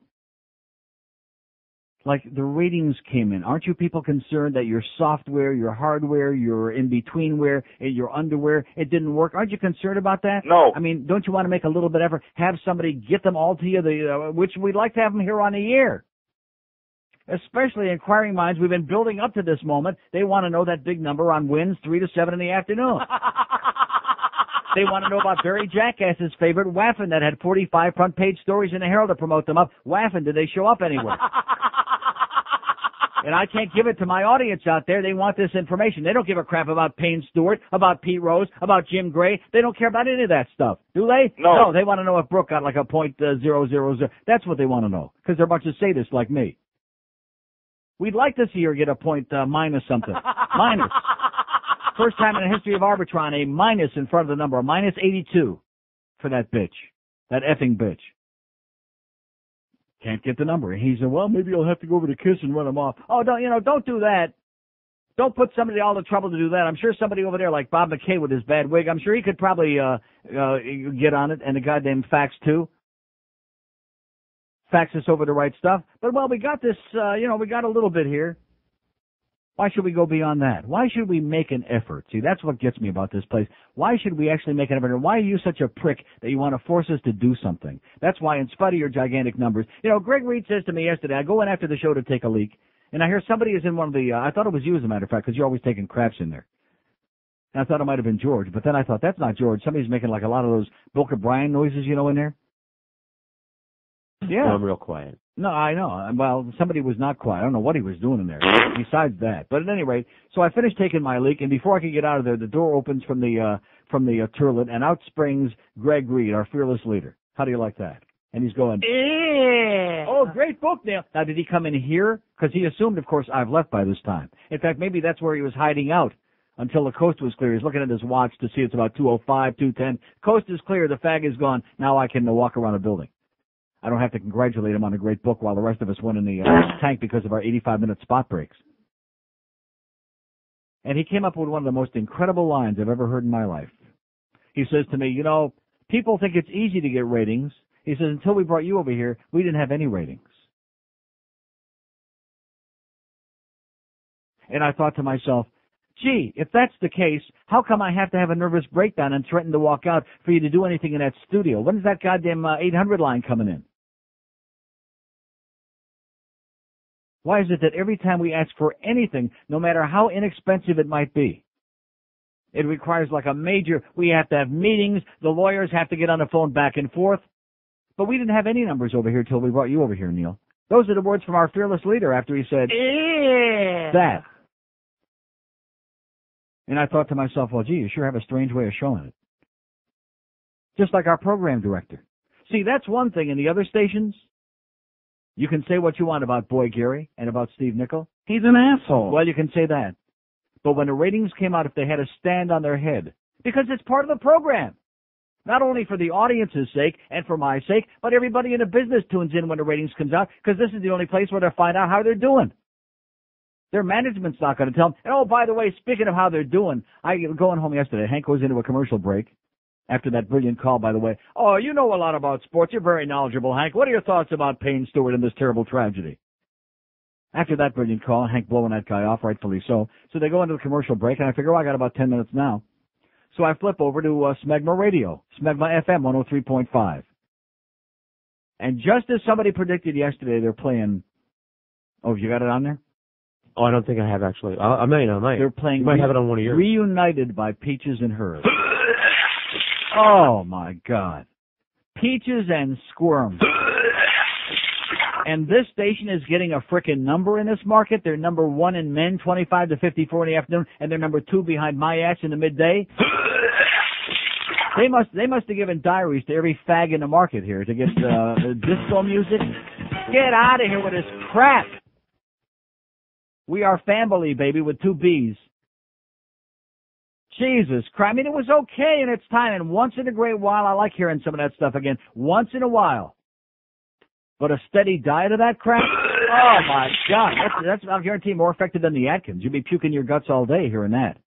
Speaker 7: Like the ratings came in. Aren't you people concerned that your software, your hardware, your in-between-wear, your underwear, it didn't work? Aren't you concerned about that?
Speaker 16: No.
Speaker 7: I mean, don't you want to make a little bit of effort, have somebody get them all to you, which we'd like to have them here on the air. Especially inquiring minds, we've been building up to this moment. They want to know that big number on wins 3 to 7 in the afternoon. They want to know about Barry Jackass's favorite WAFN that had 45 front-page stories in the Herald to promote them up. WAFN, did they show up anywhere? And I can't give it to my audience out there. They want this information. They don't give a crap about Payne Stewart, about Pete Rose, about Jim Gray. They don't care about any of that stuff. Do they?
Speaker 16: No.
Speaker 7: They want to know if Brooke got like a .000. That's what they want to know, because they're a bunch of sadists like me. We'd like to see her get a point minus something. Minus. First time in the history of Arbitron, a minus in front of the number, a minus 82 for that bitch, that effing bitch. Can't get the number. He said, well, maybe I'll have to go over to Kiss and run him off. Oh, don't do that. Don't put somebody all the trouble to do that. I'm sure somebody over there like Bob McKay with his bad wig, I'm sure he could probably get on it, and the goddamn fax too. Fax us over the right stuff. But, well, we got this, we got a little bit here. Why should we go beyond that? Why should we make an effort? See, that's what gets me about this place. Why should we actually make an effort? And why are you such a prick that you want to force us to do something? That's why, in spite of your gigantic numbers, Greg Reed says to me yesterday, I go in after the show to take a leak, and I hear somebody is in one of the, I thought it was you as a matter of fact, because you're always taking craps in there. And I thought it might have been George, but then I thought, that's not George. Somebody's making like a lot of those Boca Brian noises, in there. Yeah.
Speaker 5: No, I'm real quiet.
Speaker 7: No, I know. Well, somebody was not quiet. I don't know what he was doing in there besides that. But at any rate, so I finished taking my leak, and before I could get out of there, the door opens from the toilet, and out springs Greg Reed, our fearless leader. How do you like that? And he's going, oh, great book, Neil. Now, did he come in here? Because he assumed, of course, I've left by this time. In fact, maybe that's where he was hiding out until the coast was clear. He's looking at his watch to see it's about 2:05, 2:10. Coast is clear. The fag is gone. Now I can walk around the building. I don't have to congratulate him on a great book while the rest of us went in the tank because of our 85-minute spot breaks. And he came up with one of the most incredible lines I've ever heard in my life. He says to me, people think it's easy to get ratings. He says, until we brought you over here, we didn't have any ratings. And I thought to myself, gee, if that's the case, how come I have to have a nervous breakdown and threaten to walk out for you to do anything in that studio? When's that goddamn 800 line coming in? Why is it that every time we ask for anything, no matter how inexpensive it might be, it requires like a major, we have to have meetings, the lawyers have to get on the phone back and forth. But we didn't have any numbers over here till we brought you over here, Neil. Those are the words from our fearless leader after he said, that. And I thought to myself, well, gee, you sure have a strange way of showing it. Just like our program director. See, that's one thing in the other stations. You can say what you want about Boy Gary and about Steve Nickel.
Speaker 17: He's an asshole.
Speaker 7: Well, you can say that. But when the ratings came out, if they had to stand on their head, because it's part of the program, not only for the audience's sake and for my sake, but everybody in the business tunes in when the ratings comes out, because this is the only place where they'll find out how they're doing. Their management's not going to tell them. And, oh, by the way, speaking of how they're doing, going home yesterday, Hank goes into a commercial break after that brilliant call, by the way. Oh, you know a lot about sports. You're very knowledgeable, Hank. What are your thoughts about Payne Stewart and this terrible tragedy? After that brilliant call, Hank blowing that guy off, rightfully so. So they go into the commercial break, and I figure, I got about 10 minutes now. So I flip over to Smegma Radio, Smegma FM 103.5. And just as somebody predicted yesterday, they're playing... Oh, you got it on there?
Speaker 5: Oh, I don't think I have, actually. I might.
Speaker 7: They're playing...
Speaker 5: You might have it on one of yours.
Speaker 7: Reunited by Peaches and Hers. Oh, my God. Peaches and Squirm. And this station is getting a frickin' number in this market. They're number 1 in men, 25 to 54 in the afternoon, and they're number 2 behind my ass in the midday. They must have given diaries to every fag in the market here to get disco music. Get out of here with this crap. We are family, baby, with 2 B's. Jesus Christ. I mean, it was okay in its time, and once in a great while, I like hearing some of that stuff again. Once in a while. But a steady diet of that crap? Oh, my God. That's I'll guarantee, more effective than the Atkins. You'll be puking your guts all day hearing that.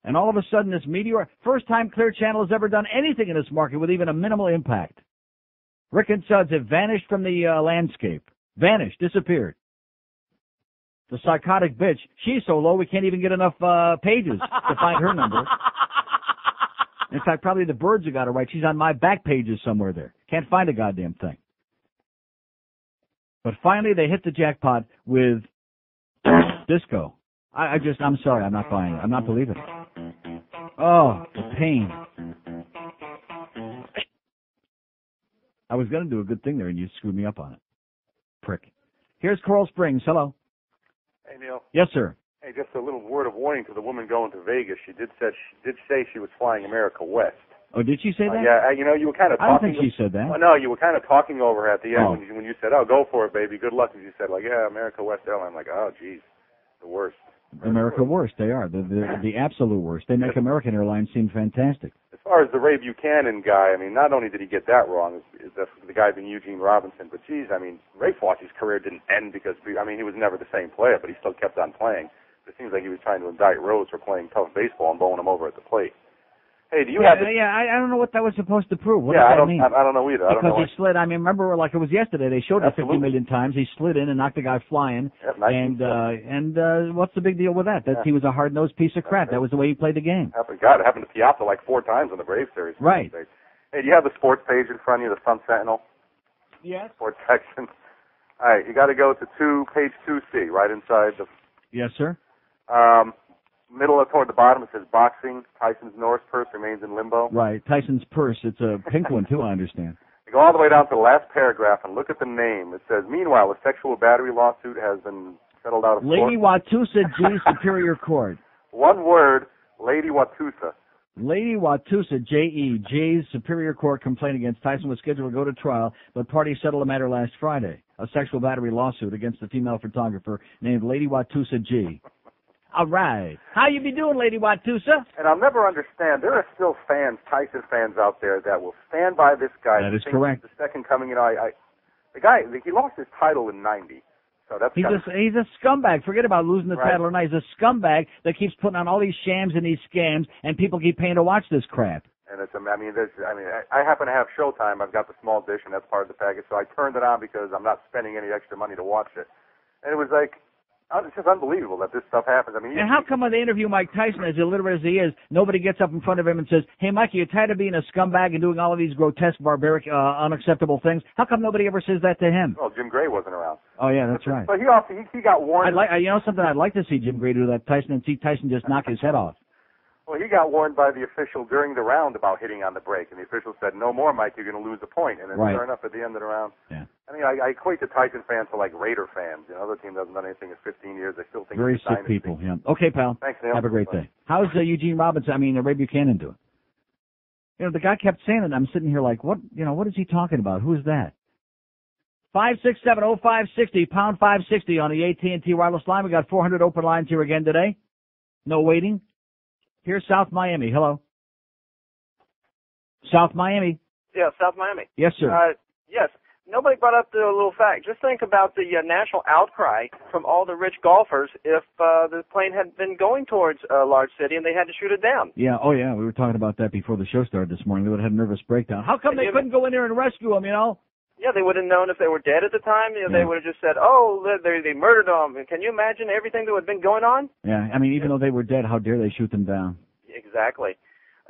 Speaker 7: And all of a sudden, this meteor, first time Clear Channel has ever done anything in this market with even a minimal impact. Rick and Suds have vanished from the landscape. Vanished, disappeared. The psychotic bitch, she's so low we can't even get enough pages to find her number. In fact, probably the birds have got her right. She's on my back pages somewhere there. Can't find a goddamn thing. But finally they hit the jackpot with disco. I'm sorry, I'm not buying it. I'm not believing it. Oh, the pain. I was going to do a good thing there and you screwed me up on it. Prick. Here's Coral Springs. Hello.
Speaker 19: Hey, Neil.
Speaker 7: Yes, sir.
Speaker 19: Hey, just a little word of warning to the woman going to Vegas. She did say she was flying America West.
Speaker 7: Oh, did she say that?
Speaker 19: Yeah, you were kind of talking.
Speaker 7: I don't think she said that.
Speaker 19: Well, no, you were kind of talking over her at the end when you said, "Oh, go for it, baby. Good luck." And you said, like, "Yeah, America West Airline." I'm like, "Oh, geez, the worst."
Speaker 7: America worst. They are the absolute worst. They make American Airlines seem fantastic.
Speaker 19: As far as the Ray Buchanan guy, I mean, not only did he get that wrong, is the guy being Eugene Robinson, but geez, I mean, Ray Foster's career didn't end because he was never the same player, but he still kept on playing. It seems like he was trying to indict Rose for playing tough baseball and bowling him over at the plate. Hey, do you have?
Speaker 7: I don't know what that was supposed to prove. What
Speaker 19: does
Speaker 7: that mean?
Speaker 19: I don't know either.
Speaker 7: Because he slid. I mean, remember, like it was yesterday. They showed it 50 million times. He slid in and knocked the guy flying.
Speaker 19: Yeah, nice.
Speaker 7: What's the big deal with that? He was a hard-nosed piece of crap. That was the way he played the game.
Speaker 19: It happened to Piazza like 4 times in the Braves series.
Speaker 7: Right.
Speaker 19: Hey, do you have the sports page in front of you, the Sun Sentinel?
Speaker 7: Yes.
Speaker 19: Sports section. All right, you got to go to page 2C, right inside the.
Speaker 7: Yes, sir.
Speaker 19: Middle toward the bottom, it says boxing. Tyson's Norris purse remains in limbo.
Speaker 7: Right, Tyson's purse. It's a pink one, too, I understand.
Speaker 19: You go all the way down to the last paragraph and look at the name. It says, meanwhile, a sexual battery lawsuit has been settled out of court.
Speaker 7: Lady Watusa G. Superior Court.
Speaker 19: One word, Lady Watusa.
Speaker 7: Lady Watusa J.E. J's Superior Court complaint against Tyson was scheduled to go to trial, but parties settled the matter last Friday. A sexual battery lawsuit against the female photographer named Lady Watusa G. All right. How you be doing, Lady Watusa?
Speaker 19: And I'll never understand. There are still fans, Tyson fans out there that will stand by this guy.
Speaker 7: That is correct.
Speaker 19: The second coming, the guy, he lost his title in 90. So that's
Speaker 7: he's a scumbag. Forget about losing the title or not. He's a scumbag that keeps putting on all these shams and these scams, and people keep paying to watch this crap.
Speaker 19: And I happen to have Showtime. I've got the small dish, and that's part of the package. So I turned it on because I'm not spending any extra money to watch it. And it was like, it's just unbelievable that this stuff happens. I mean,
Speaker 7: and how come when they interview Mike Tyson, as illiterate as he is, nobody gets up in front of him and says, "Hey, Mike, you're tired of being a scumbag and doing all of these grotesque, barbaric, unacceptable things"? How come nobody ever says that to him?
Speaker 19: Well, Jim Gray wasn't around.
Speaker 7: Oh yeah, that's right.
Speaker 19: But he got warned.
Speaker 7: I'd like to see Jim Gray do that Tyson and see Tyson just knock his head off.
Speaker 19: Well, he got warned by the official during the round about hitting on the break, and the official said, "No more, Mike. You're going to lose a point." And then sure enough, at the end of the round.
Speaker 7: Yeah.
Speaker 19: I mean, I equate the Tyson fans to like Raider fans. You know, the team hasn't done anything in 15 years. They still think
Speaker 7: very
Speaker 19: it's
Speaker 7: sick
Speaker 19: dynasty.
Speaker 7: people. Yeah. Okay, pal.
Speaker 19: Thanks, Neil.
Speaker 7: Have a great day. How's Eugene Robinson? Ray Buchanan doing? The guy kept saying it. I'm sitting here like, what? What is he talking about? Who's that? 567-0560, pound 560 on the AT&T wireless line. We got 400 open lines here again today. No waiting. Here's South Miami. Hello. South Miami.
Speaker 11: Yeah, South Miami.
Speaker 7: Yes, sir.
Speaker 11: Yes. Nobody brought up the little fact. Just think about the national outcry from all the rich golfers if the plane had been going towards a large city and they had to shoot it down.
Speaker 7: Yeah. Oh, yeah. We were talking about that before the show started this morning. We would have had a nervous breakdown. How come they couldn't go in there and rescue them,
Speaker 11: Yeah, they would have known if they were dead at the time. They would have just said, "Oh, they murdered them." Can you imagine everything that would have been going on?
Speaker 7: Yeah, even though they were dead, how dare they shoot them down?
Speaker 11: Exactly.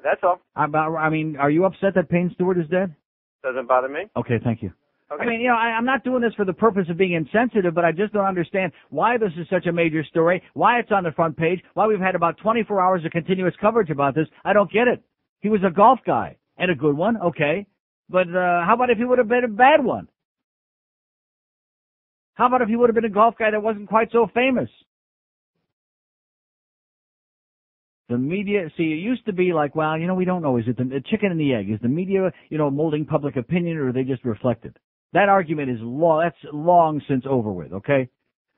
Speaker 11: That's all.
Speaker 7: Are you upset that Payne Stewart is dead?
Speaker 11: Doesn't bother me.
Speaker 7: Okay, thank you.
Speaker 11: Okay.
Speaker 7: I'm not doing this for the purpose of being insensitive, but I just don't understand why this is such a major story, why it's on the front page, why we've had about 24 hours of continuous coverage about this. I don't get it. He was a golf guy, and a good one, okay. But how about if he would have been a bad one? How about if he would have been a golf guy that wasn't quite so famous? The media, it used to be like, well, we don't know. Is it the chicken and the egg? Is the media, molding public opinion, or are they just reflected? That argument is that's long since over with, okay?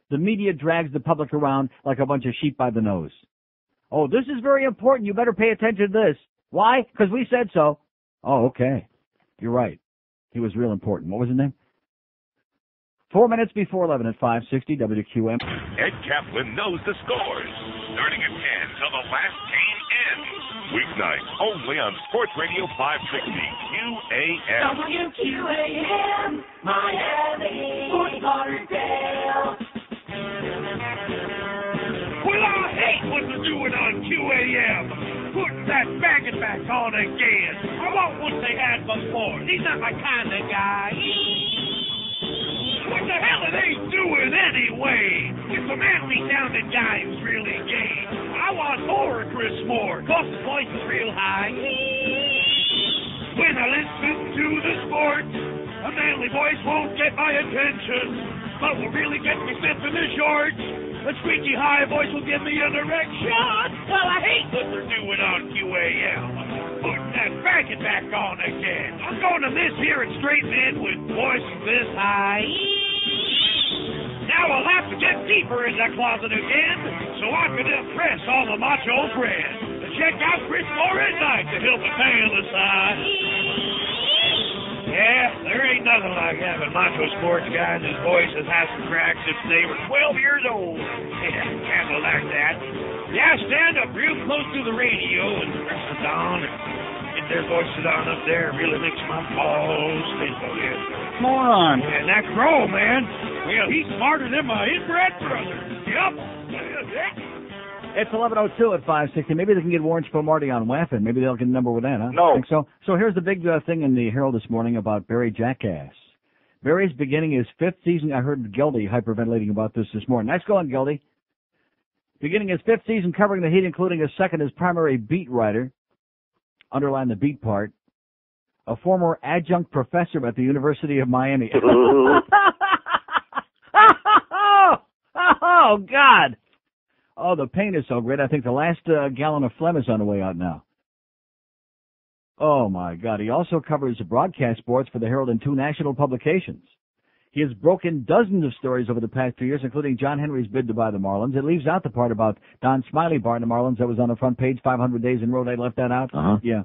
Speaker 7: The media drags the public around like a bunch of sheep by the nose. Oh, this is very important. You better pay attention to this. Why? Because we said so. Oh, okay. You're right. He was real important. What was his name? 4 minutes before 11 at 560 WQAM.
Speaker 1: Ed Kaplan knows the scores. Starting at 10 till the last game ends. Weeknights only on Sports Radio 560 QAM.
Speaker 4: WQAM, Miami. Sports Bar
Speaker 20: WQAM. Putting that faggot back on again. I want what they had before. He's not my kind of guy. What the hell are they doing anyway? It's a manly sounding guy who's really gay. I want more Chris Moore, cause his voice is real high. When I listen to the sports, a manly voice won't get my attention. But will really get me slipping the shorts. A squeaky high voice will give me an erection. Well, I hate what they're doing on QAM. Putting that faggot back on again. I'm going to miss hearing straight men with voices this high. Now I'll have to get deeper in that closet again so I can impress all the macho friends. Check out Chris Moore at night to help me fantasize. Yeah, there ain't nothing like having macho sports guys whose voices hasn't cracked since they were 12 years old. Yeah, can't go like that. Yeah, stand up real close to the radio and listen on and get their voices on up there. It really makes my balls tingle. Yeah.
Speaker 7: Moron.
Speaker 20: Yeah, and that Crow, man, well, he's smarter than my inbred brother. Yup.
Speaker 7: It's 11:02 at 560. Maybe they can get Warren Marty on WAFN. Maybe they'll get a number with that, huh?
Speaker 19: No.
Speaker 7: Think so? So here's the big thing in the Herald this morning about Barry Jackass. Barry's beginning his 5th season. I heard Geldy hyperventilating about this morning. Nice going, Geldy. Beginning his 5th season covering the Heat, including his second as primary beat writer. Underline the beat part. A former adjunct professor at the University of Miami. Oh, God. Oh, the pain is so great. I think the last gallon of phlegm is on the way out now. Oh, my God. He also covers broadcast sports for the Herald and 2 national publications. He has broken dozens of stories over the past 2 years, including John Henry's bid to buy the Marlins. It leaves out the part about Don Smiley Bar and the Marlins that was on the front page 500 days in a row. They left that out?
Speaker 5: Uh-huh.
Speaker 7: Yeah.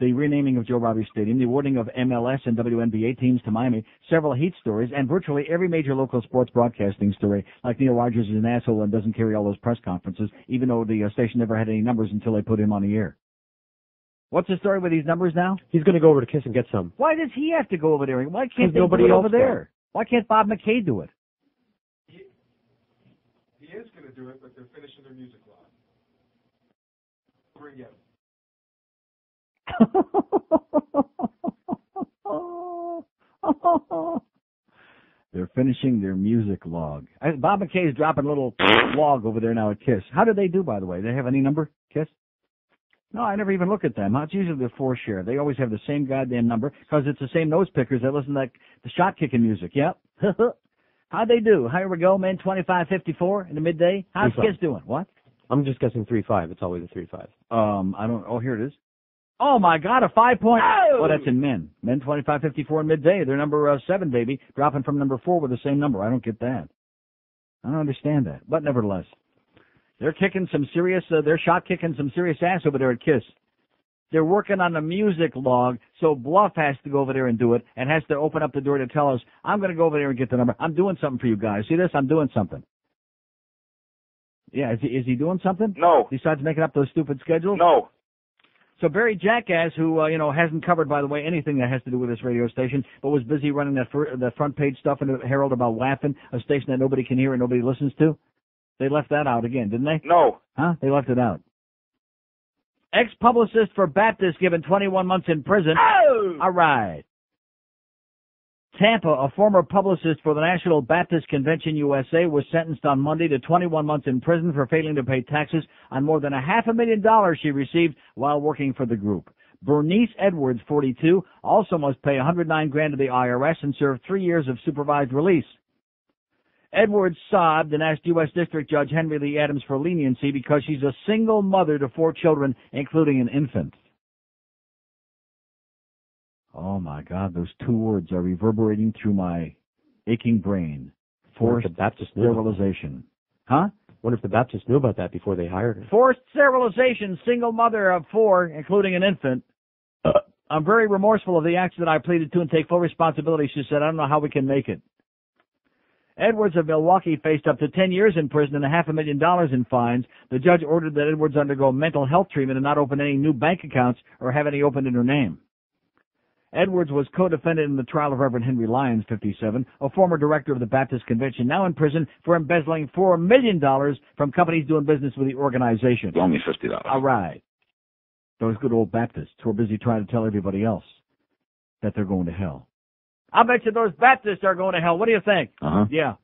Speaker 7: The renaming of Joe Robbie Stadium, the awarding of MLS and WNBA teams to Miami, several Heat stories, and virtually every major local sports broadcasting story, like Neil Rogers is an asshole and doesn't carry all those press conferences, even though the station never had any numbers until they put him on the air. What's the story with these numbers now?
Speaker 5: He's going to go over to Kiss and get some.
Speaker 7: Why does he have to go over there? Why can't
Speaker 5: nobody
Speaker 7: do it
Speaker 5: else
Speaker 7: over there? Why can't Bob McKay do it?
Speaker 6: He is going to do it, but they're finishing their music log. Bring it.
Speaker 7: They're finishing their music log. Bob McKay is dropping a little log over there now at KISS. How did they do, by the way? They have any number, KISS? No, I never even look at them. It's usually the 4 share. They always have the same goddamn number because it's the same nose pickers that listen to the shot kicking music. Yep. How'd they do? Here we go, men 25-54 in the midday. How's KISS doing? What?
Speaker 5: I'm just guessing 3-5. It's always a 3-5.
Speaker 7: I don't. Oh, here it is. Oh, my God, a 5-point. Oh, that's in men. Men 25-54 in midday. They're number 7, baby, dropping from number 4 with the same number. I don't get that. I don't understand that. But nevertheless, they're kicking some serious, they're shot kicking some serious ass over there at KISS. They're working on the music log, so Bluff has to go over there and do it and has to open up the door to tell us, I'm going to go over there and get the number. I'm doing something for you guys. See this? I'm doing something. Yeah, is he doing something?
Speaker 19: No.
Speaker 7: Besides making up those stupid schedules?
Speaker 19: No.
Speaker 7: So Barry Jackass, who, hasn't covered, by the way, anything that has to do with this radio station, but was busy running that front page stuff in the Herald about WAFN, a station that nobody can hear and nobody listens to. They left that out again, didn't they?
Speaker 19: No.
Speaker 7: Huh? They left it out. Ex-publicist for Baptist given 21 months in prison.
Speaker 19: Oh!
Speaker 7: All right. Tampa, a former publicist for the National Baptist Convention USA, was sentenced on Monday to 21 months in prison for failing to pay taxes on more than $500,000 she received while working for the group. Bernice Edwards, 42, also must pay $109,000 to the IRS and serve 3 years of supervised release. Edwards sobbed and asked U.S. District Judge Henry Lee Adams for leniency because she's a single mother to 4 children, including an infant. Oh, my God, those 2 words are reverberating through my aching brain. Forced sterilization. Huh?
Speaker 5: Wonder if the Baptists knew about that before they hired her.
Speaker 7: Forced sterilization, single mother of 4, including an infant. I'm very remorseful of the acts that I pleaded to and take full responsibility, she said. I don't know how we can make it. Edwards of Milwaukee faced up to 10 years in prison and $500,000 in fines. The judge ordered that Edwards undergo mental health treatment and not open any new bank accounts or have any opened in her name. Edwards was co-defendant in the trial of Reverend Henry Lyons, 57, a former director of the Baptist Convention, now in prison for embezzling $4 million from companies doing business with the organization.
Speaker 21: Only $50.
Speaker 7: All right. Those good old Baptists who are busy trying to tell everybody else that they're going to hell. I bet you those Baptists are going to hell. What do you think?
Speaker 21: Uh-huh.
Speaker 7: Yeah.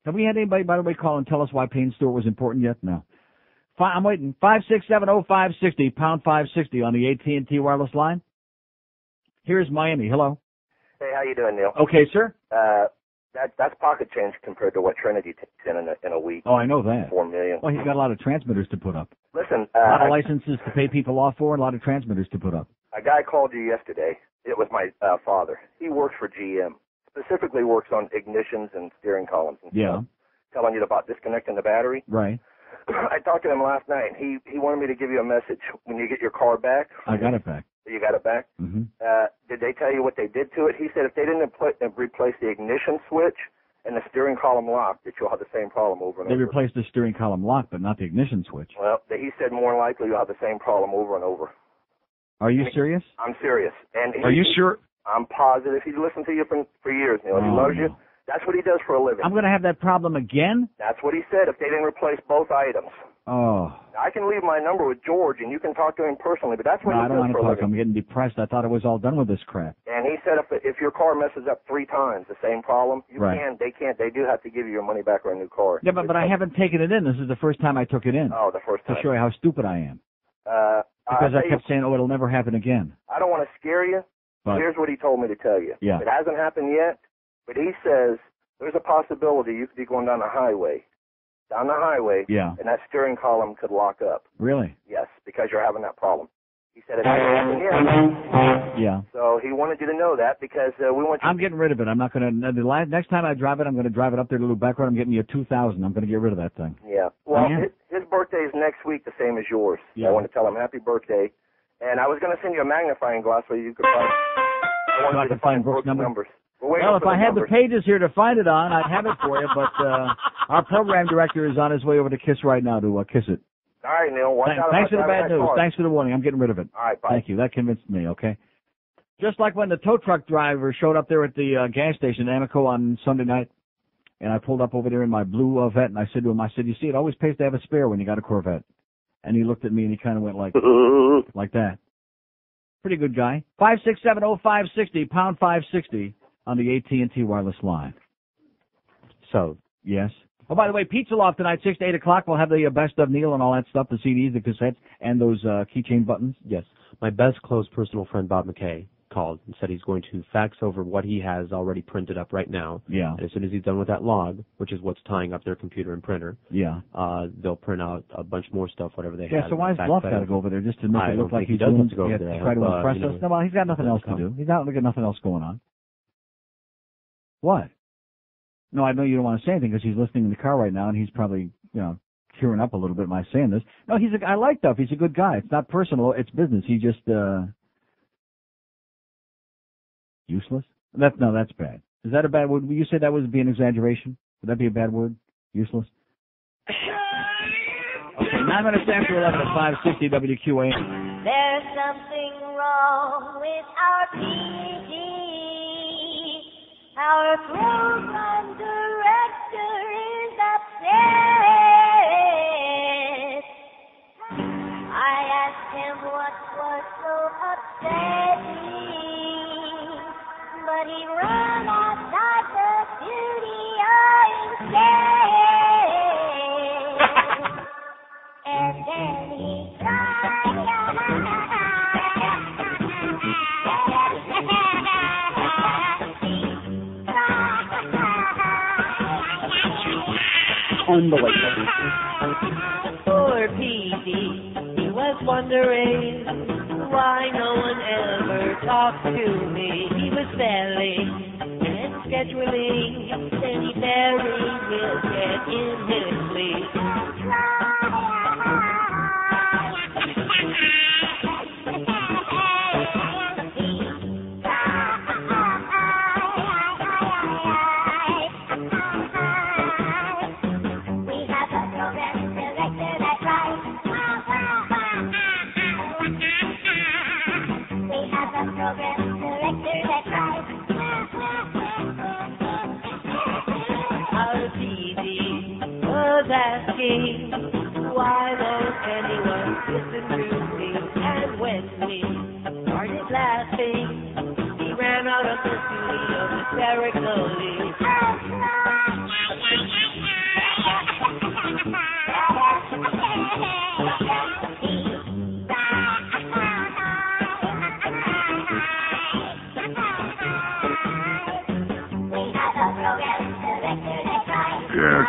Speaker 7: Have we had anybody, by the way, call and tell us why Payne Stewart was important yet? No. I'm waiting. 5670560, pound 560 on the AT&T wireless line. Here's Miami. Hello.
Speaker 22: Hey, how you doing, Neil?
Speaker 7: Okay, sir.
Speaker 22: That's pocket change compared to what Trinity takes in a week.
Speaker 7: Oh, I know that.
Speaker 22: $4 million.
Speaker 7: Well, he's got a lot of transmitters to put up.
Speaker 22: Listen,
Speaker 7: a lot of licenses to pay people off for, and a lot of transmitters to put up.
Speaker 22: A guy called you yesterday. It was my father. He works for GM. Specifically works on ignitions and steering columns and stuff. Telling you about disconnecting the battery.
Speaker 7: Right.
Speaker 22: I talked to him last night. He wanted me to give you a message when you get your car back.
Speaker 7: I got it back.
Speaker 22: You got it back?
Speaker 7: Mm-hmm.
Speaker 22: Did they tell you what they did to it? He said if they didn't replace the ignition switch and the steering column lock, that you'll have the same problem over and
Speaker 7: They
Speaker 22: over.
Speaker 7: replaced the steering column lock, but not the ignition switch.
Speaker 22: Well, he said more likely you'll have the same problem over and over.
Speaker 7: Are you serious?
Speaker 22: I'm serious. And
Speaker 7: Are you sure?
Speaker 22: I'm positive. He's listened to you for years, Neil. He loves you. That's what he does for a living.
Speaker 7: I'm going to have that problem again?
Speaker 22: That's what he said, if they didn't replace both items.
Speaker 7: Oh.
Speaker 22: I can leave my number with George, and you can talk to him personally, but that's what
Speaker 7: No,
Speaker 22: he
Speaker 7: I don't
Speaker 22: does
Speaker 7: want to
Speaker 22: for a
Speaker 7: talk.
Speaker 22: living.
Speaker 7: I'm getting depressed. I thought it was all done with this crap.
Speaker 22: And he said if your car messes up 3 times, the same problem, they do have to give you your money back or a new car.
Speaker 7: Yeah, but I haven't taken it in. This is the first time I took it in.
Speaker 22: Oh, the first time.
Speaker 7: To show you how stupid I am. Because I kept saying, it'll never happen again.
Speaker 22: I don't want to scare you, but here's what he told me to tell you.
Speaker 7: Yeah.
Speaker 22: It hasn't happened yet, but he says there's a possibility you could be going down the highway,
Speaker 7: Yeah.
Speaker 22: and that steering column could lock up.
Speaker 7: Really?
Speaker 22: Yes, because you're having that problem. He said it hasn't happened yet.
Speaker 7: Yeah.
Speaker 22: So he wanted you to know that because we want you.
Speaker 7: I'm getting rid of it. I'm not going to. Next time I drive it, I'm going to drive it up there to Little Back Road. I'm getting you a 2000. I'm going to get rid of that thing.
Speaker 22: Yeah. Well, his birthday is next week, the same as yours.
Speaker 7: Yeah.
Speaker 22: I want to tell him happy birthday. And I was going to send you a magnifying glass so you could find. I wanted you to find Brooks' numbers.
Speaker 7: Well, if I had the pages here to find it on, I'd have it for you. But our program director is on his way over to KISS right now to kiss it.
Speaker 22: All right, Neil.
Speaker 7: Thanks for the bad news. Thanks for the warning. I'm getting rid of it.
Speaker 22: All right, bye.
Speaker 7: Thank you. That convinced me, okay? Just like when the tow truck driver showed up there at the gas station, Amoco, on Sunday night, and I pulled up over there in my blue Vette, and I said to him, you see, it always pays to have a spare when you got a Corvette. And he looked at me, and he kind of went like that. Pretty good guy. 5670560, pound 560 on the AT&T wireless line. So, yes. Oh, by the way, Pizza Loft tonight, 6 to 8 o'clock. We'll have the best of Neil and all that stuff, the CDs, the cassettes, and those keychain buttons.
Speaker 5: Yes. My best close personal friend, Bob McKay, called and said he's going to fax over what he has already printed up right now.
Speaker 7: Yeah.
Speaker 5: And as soon as he's done with that log, which is what's tying up their computer and printer,
Speaker 7: yeah,
Speaker 5: they'll print out a bunch more stuff, whatever they have.
Speaker 7: Yeah, so why has Bluff got to go over there just to make it look like he doesn't have to go over there? Try to impress us? No, well, he's got nothing else to do. He's got nothing else going on. What? No, I know you don't want to say anything because he's listening in the car right now, and he's probably, tearing up a little bit by saying this. No, I like Duff. He's a good guy. It's not personal. It's business. He just, useless? That's bad. Is that a bad word? Would you say that would be an exaggeration? Would that be a bad word? Useless? Okay, 9 minutes after 11 at 560 WQAM.
Speaker 23: There's something wrong with our PD. Our program director is upset. I asked him what was so upsetting, but he ran outside the studio instead. And then he cried. Unbelievable. Poor PD, he was wondering why no one ever talked to me. He was selling and scheduling, then he very will get in his sleep. Program director was asking, why won't anyone listen to me? And when we started laughing, he ran out of the studio hysterically.
Speaker 1: Yes.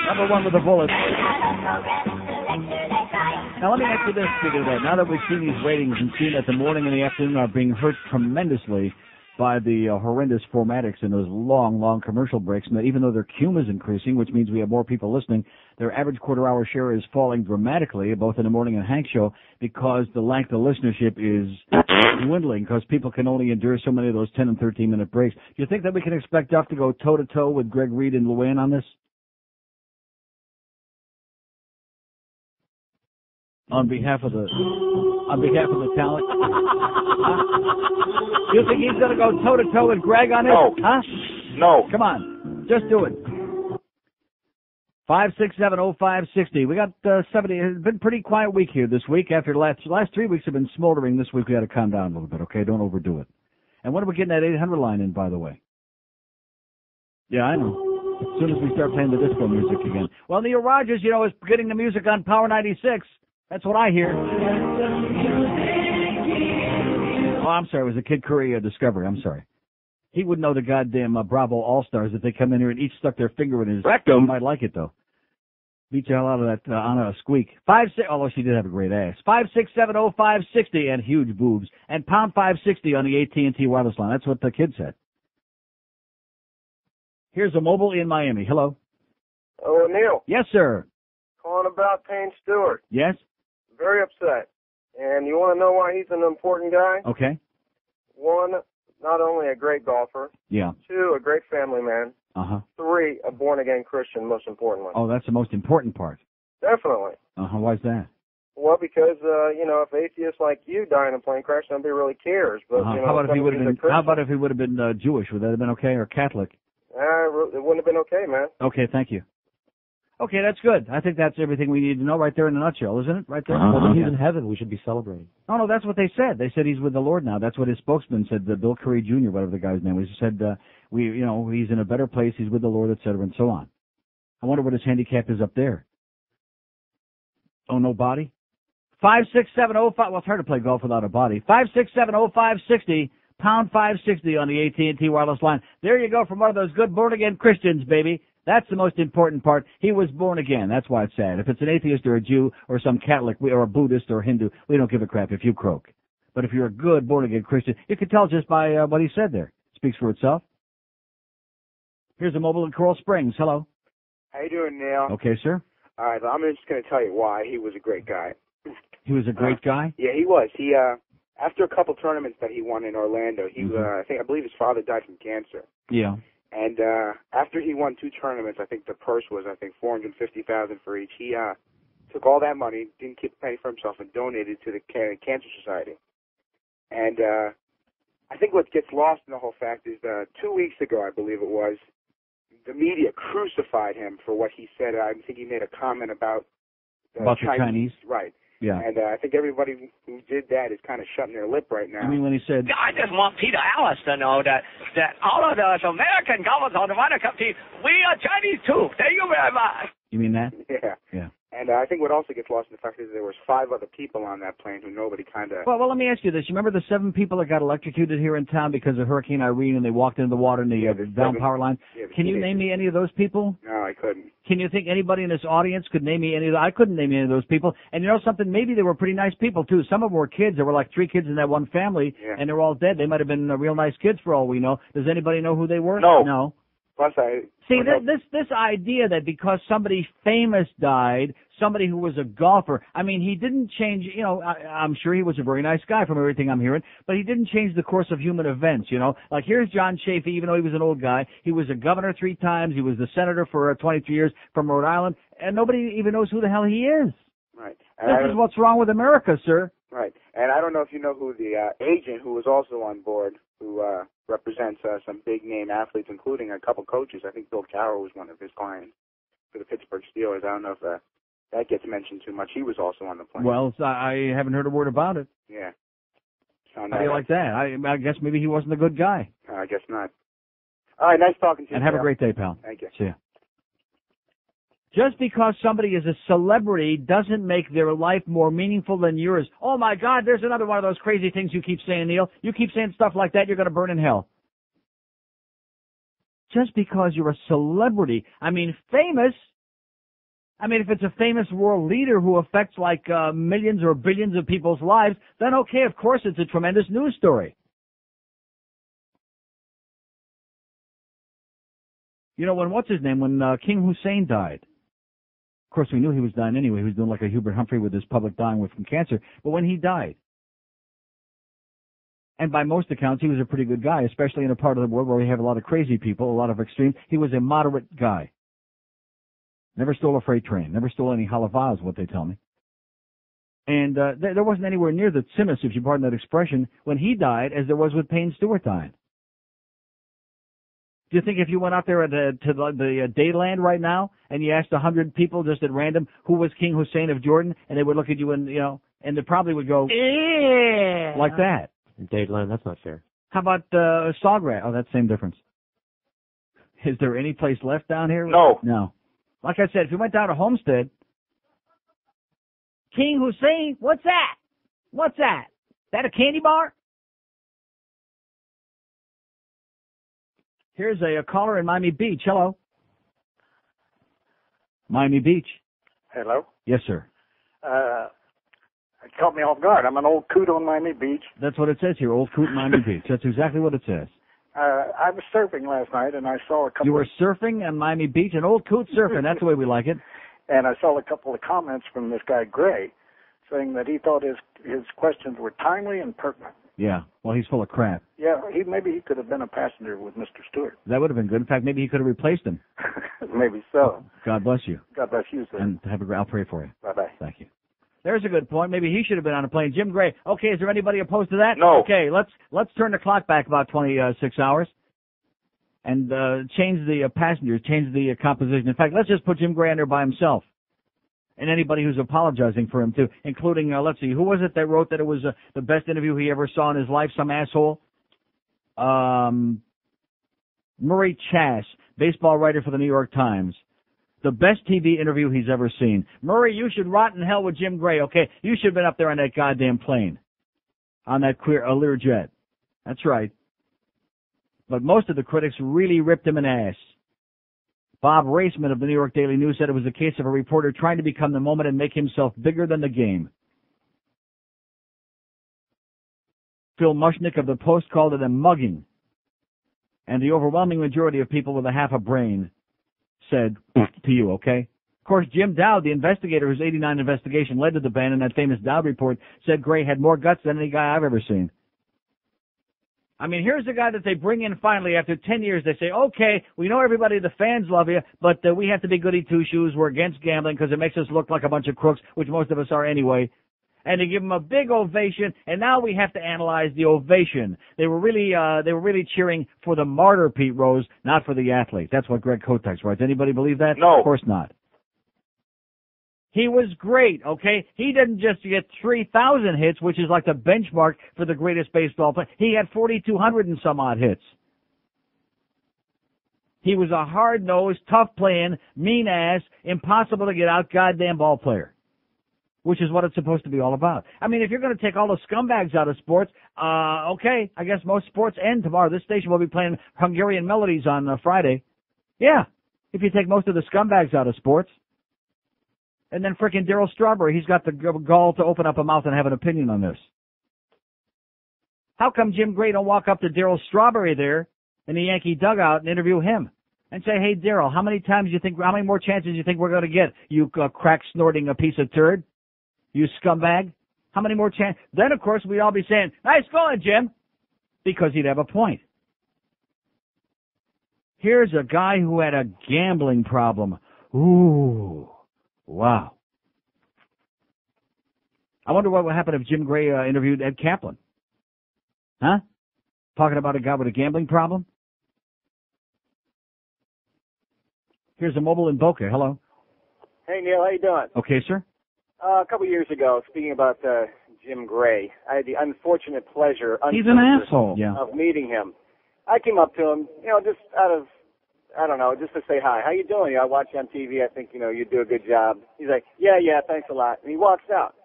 Speaker 7: Number one with a bullet. Now let me ask you this, speaking of that. Now that we've seen these ratings and seen that the morning and the afternoon are being hurt tremendously by the horrendous formatics and those long commercial breaks, and that even though their cume is increasing, which means we have more people listening, their average quarter-hour share is falling dramatically, both in the morning and Hank show, because the length of listenership is dwindling, because people can only endure so many of those 10 and 13-minute breaks. Do you think that we can expect Duff to go toe-to-toe with Greg Reed and Luann on this? On behalf of the talent? You think he's going to go toe-to-toe with Greg on it?
Speaker 22: No.
Speaker 7: Huh?
Speaker 22: No.
Speaker 7: Come on. Just do it. 5670560. We got 70. It's been a pretty quiet week here this week. After the last 3 weeks have been smoldering. This week we got to calm down a little bit, okay? Don't overdo it. And when are we getting that 800 line in, by the way? Yeah, I know. As soon as we start playing the disco music again. Well, Neil Rogers, is getting the music on Power 96. That's what I hear. Oh, I'm sorry. It was a Kid Curry Discovery. I'm sorry. He would know the goddamn Bravo All-Stars if they come in here and each stuck their finger in his rectum. Might like it, though. Beat the hell out of that Anna Squeak. Although she did have a great ass. 5670560 and huge boobs. And pound 560 on the AT&T wireless line. That's what the kid said. Here's a mobile in Miami. Hello.
Speaker 2: Oh, Neil.
Speaker 7: Yes, sir.
Speaker 2: Calling about Payne Stewart.
Speaker 7: Yes?
Speaker 2: Very upset. And you want to know why he's an important guy?
Speaker 7: Okay.
Speaker 2: One, not only a great golfer.
Speaker 7: Yeah.
Speaker 2: Two, a great family man.
Speaker 7: Uh-huh.
Speaker 2: Three, a born-again Christian, most importantly.
Speaker 7: Oh, that's the most important part.
Speaker 2: Definitely.
Speaker 7: Uh-huh. Why's that?
Speaker 2: Well, because, if atheists like you die in a plane crash, nobody really cares. But,
Speaker 7: How about if he would have been Jewish? Would that have been okay, or Catholic?
Speaker 2: It wouldn't have been okay, man.
Speaker 7: Okay, thank you. Okay, that's good. I think that's everything we need to know right there in a nutshell, isn't it? Right there.
Speaker 5: Well, he's in heaven. We should be celebrating.
Speaker 7: Oh, no, that's what they said. They said he's with the Lord now. That's what his spokesman said, Bill Curry Jr., whatever the guy's name was. He said, he's in a better place. He's with the Lord, et cetera, and so on. I wonder what his handicap is up there. Oh, no body? 56705. Well, it's hard to play golf without a body. 5670560, pound 560 on the AT&T wireless line. There you go from one of those good born-again Christians, baby. That's the most important part. He was born again. That's why it's sad. If it's an atheist or a Jew or some Catholic or a Buddhist or a Hindu, we don't give a crap if you croak. But if you're a good born-again Christian, you can tell just by what he said there. It speaks for itself. Here's a mobile in Coral Springs. Hello.
Speaker 3: How you doing, Neil?
Speaker 7: Okay, sir.
Speaker 3: All right, I'm just going to tell you why he was a great guy.
Speaker 7: He was a great guy?
Speaker 3: Yeah, he was. He after a couple tournaments that he won in Orlando, I believe his father died from cancer.
Speaker 7: Yeah.
Speaker 3: And after he won 2 tournaments, I think the purse was $450,000 for each. He took all that money, didn't keep a penny for himself, and donated to the Cancer Society. And I think what gets lost in the whole fact is 2 weeks ago, I believe it was, the media crucified him for what he said. I think he made a comment about
Speaker 7: the Chinese.
Speaker 3: Right.
Speaker 7: Yeah.
Speaker 3: And I think everybody who did that is kind of shutting their lip right now.
Speaker 7: I mean, when he said...
Speaker 21: I just want Peter Alice to know that all of us American governments on the Ryder Cup team, we are Chinese too. Thank you very much.
Speaker 7: You mean that?
Speaker 3: Yeah.
Speaker 7: Yeah.
Speaker 3: And I think what also gets lost in the fact is there was 5 other people on that plane who nobody kind of...
Speaker 7: Well, let me ask you this. You remember the 7 people that got electrocuted here in town because of Hurricane Irene and they walked into the water and they down power line?
Speaker 3: Yeah,
Speaker 7: Can you name me any of those people?
Speaker 3: No, I couldn't.
Speaker 7: Can you think anybody in this audience could name me any of those? I couldn't name any of those people. And you know something? Maybe they were pretty nice people, too. Some of them were kids. There were like 3 kids in that one family, and they're all dead. They might have been real nice kids for all we know. Does anybody know who they were?
Speaker 3: No.
Speaker 7: No.
Speaker 3: Plus,
Speaker 7: this idea that because somebody famous died, somebody who was a golfer, I mean, he didn't change, I'm sure he was a very nice guy from everything I'm hearing, but he didn't change the course of human events, Like, here's John Chafee, even though he was an old guy. He was a governor 3 times. He was the senator for 23 years from Rhode Island, and nobody even knows who the hell he is.
Speaker 3: Right.
Speaker 7: This is what's wrong with America, sir.
Speaker 3: Right. And I don't know if you know who the agent who was also on board, who represents some big-name athletes, including a couple coaches. I think Bill Cowher was one of his clients for the Pittsburgh Steelers. I don't know if that gets mentioned too much. He was also on the plane.
Speaker 7: Well, I haven't heard a word about it.
Speaker 3: Yeah.
Speaker 7: How do you like that? I guess maybe he wasn't a good guy.
Speaker 3: I guess not. All right, nice talking to you.
Speaker 7: And have a great day, pal.
Speaker 3: Thank you.
Speaker 7: See ya. Just because somebody is a celebrity doesn't make their life more meaningful than yours. Oh, my God, there's another one of those crazy things you keep saying, Neil. You keep saying stuff like that, you're going to burn in hell. Just because you're a celebrity, famous, if it's a famous world leader who affects like millions or billions of people's lives, then okay, of course it's a tremendous news story. You know, when King Hussein died, of course we knew he was dying anyway. He was doing like a Hubert Humphrey with his public dying from cancer. But when he died, and by most accounts he was a pretty good guy, especially in a part of the world where we have a lot of crazy people, a lot of extreme. He was a moderate guy. Never stole a freight train. Never stole any halava is what they tell me. And there wasn't anywhere near the simus, if you pardon that expression, when he died as there was with Payne Stewart dying. Do you think if you went out there to the Dayland right now and you asked 100 people just at random who was King Hussein of Jordan, and they would look at you and and they probably would go like that?
Speaker 5: Dayland, that's not fair.
Speaker 7: How about Sawgrass? Oh, that's the same difference. Is there any place left down here? No. Like I said, if you went down to Homestead, King Hussein, what's that? What's that? That a candy bar? Here's a caller in Miami Beach. Hello. Miami Beach.
Speaker 9: Hello.
Speaker 7: Yes, sir.
Speaker 9: It caught me off guard. I'm an old coot on Miami Beach.
Speaker 7: That's what it says here, old coot in Miami Beach. That's exactly what it says.
Speaker 9: I was surfing last night, and I saw a couple.
Speaker 7: You were surfing on Miami Beach, an old coot surfing. That's the way we like it.
Speaker 9: And I saw a couple of comments from this guy Gray, saying that he thought his questions were timely and pertinent.
Speaker 7: Yeah. Well, he's full of crap.
Speaker 9: Yeah, maybe he could have been a passenger with Mr. Stewart.
Speaker 7: That would have been good. In fact, maybe he could have replaced him.
Speaker 9: Maybe so.
Speaker 7: God bless you.
Speaker 9: God bless you, sir.
Speaker 7: And I'll pray for you.
Speaker 9: Bye-bye.
Speaker 7: Thank you. There's a good point. Maybe he should have been on a plane. Jim Gray. Okay, is there anybody opposed to that?
Speaker 19: No.
Speaker 7: Okay, let's turn the clock back about 26 hours and change the passengers, change the composition. In fact, let's just put Jim Gray on there by himself. And anybody who's apologizing for him, too, including, let's see, who was it that wrote that it was the best interview he ever saw in his life? Some asshole? Murray Chass, baseball writer for the New York Times. The best TV interview he's ever seen. Murray, you should rot in hell with Jim Gray, okay? You should have been up there on that goddamn plane. On that Learjet. That's right. But most of the critics really ripped him an ass. Bob Raceman of the New York Daily News said it was a case of a reporter trying to become the moment and make himself bigger than the game. Phil Mushnick of the Post called it a mugging. And the overwhelming majority of people with a half a brain said to you, okay? Of course, Jim Dowd, the investigator whose 89 investigation led to the ban in that famous Dowd report, said Gray had more guts than any guy I've ever seen. I mean, here's the guy that they bring in finally after 10 years. They say, okay, we know everybody, the fans love you, but we have to be goody two-shoes. We're against gambling because it makes us look like a bunch of crooks, which most of us are anyway. And they give him a big ovation, and now we have to analyze the ovation. They were really cheering for the martyr, Pete Rose, not for the athlete. That's what Greg Kotex writes. Anybody believe that?
Speaker 19: No.
Speaker 7: Of course not. He was great, okay? He didn't just get 3,000 hits, which is like the benchmark for the greatest baseball player. He had 4,200 and some odd hits. He was a hard-nosed, tough-playing, mean-ass, impossible-to-get-out goddamn ball player, which is what it's supposed to be all about. I mean, if you're going to take all the scumbags out of sports, okay, I guess most sports end tomorrow. This station will be playing Hungarian melodies on Friday. Yeah, if you take most of the scumbags out of sports. And then frickin' Darryl Strawberry, he's got the gall to open up a mouth and have an opinion on this. How come Jim Gray don't walk up to Darryl Strawberry there in the Yankee dugout and interview him and say, hey, Darryl, how many more chances do you think we're going to get, you crack-snorting a piece of turd? You scumbag? How many more chances? Then, of course, we'd all be saying, nice going, Jim, because he'd have a point. Here's a guy who had a gambling problem. Ooh. Wow. I wonder what would happen if Jim Gray interviewed Ed Kaplan. Huh? Talking about a guy with a gambling problem? Here's a mobile in Boca. Hello.
Speaker 10: Hey, Neil. How you doing?
Speaker 7: Okay, sir.
Speaker 10: A couple years ago, speaking about Jim Gray, I had the unfortunate pleasure
Speaker 7: He's an asshole.
Speaker 10: of meeting him. I came up to him, just out of, I don't know, just to say hi. How you doing? I watch you on TV. I think, you do a good job. He's like, yeah, thanks a lot. And he walks out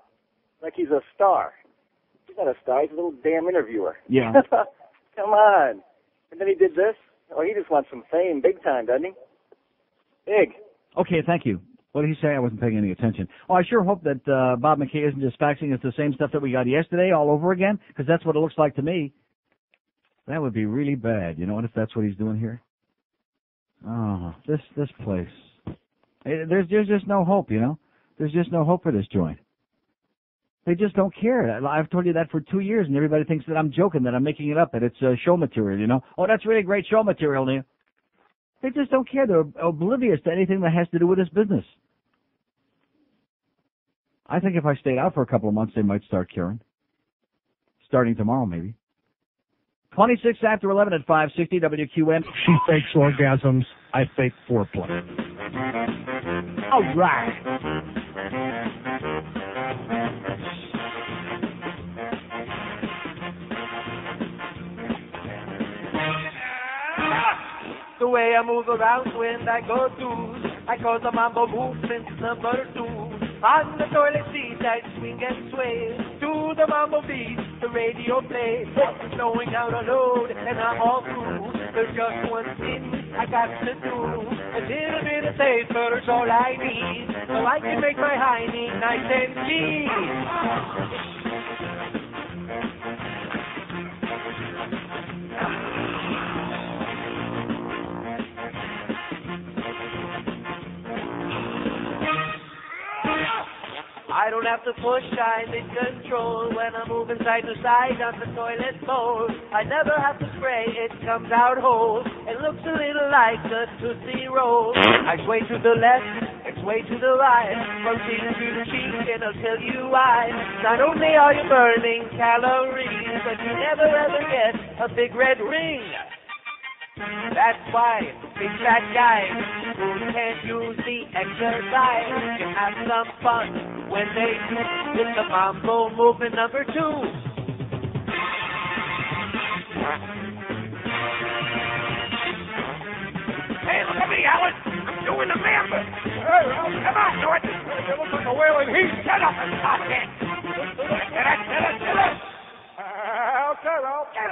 Speaker 10: like he's a star. He's not a star. He's a little damn interviewer.
Speaker 7: Yeah.
Speaker 10: Come on. And then he did this. Oh, he just wants some fame big time, doesn't he? Big.
Speaker 7: Okay, thank you. What did he say? I wasn't paying any attention. Oh, I sure hope that Bob McKay isn't just faxing us the same stuff that we got yesterday all over again, because that's what it looks like to me. That would be really bad. What if that's what he's doing here? Oh, this place. There's just no hope, There's just no hope for this joint. They just don't care. I've told you that for 2 years, and everybody thinks that I'm joking, that I'm making it up, that it's show material, Oh, that's really great show material, Neil. They just don't care. They're oblivious to anything that has to do with this business. I think if I stayed out for a couple of months, they might start caring. Starting tomorrow, maybe. 26 after 11 at 560 WQAM.
Speaker 16: She fakes orgasms. I fake foreplay.
Speaker 7: All right.
Speaker 4: The way I move around when I go to, I call the mambo movement number 2. On the toilet seat I swing and sway, to the mambo beat, the radio plays. It's knowing how to load, and I'm all through. There's just one thing I got to do, a little bit of safer's all I need, so I can make my hiney nice and clean. I don't have to push, I'm in control when I move inside to side on the toilet bowl. I never have to spray, it comes out whole. It looks a little like the Tootsie Roll. I sway to the left, and sway to the right, from cheek to cheek, and I'll tell you why. Not only are you burning calories, but you never ever get a big red ring. That's why big fat guys who can't use the exercise can have some fun when they do with the mambo movement number 2. Hey, look at me, Alan. I'm doing the mambo. Come on, do it. You look like a wailing heat. Shut up and stop it. Get it. Get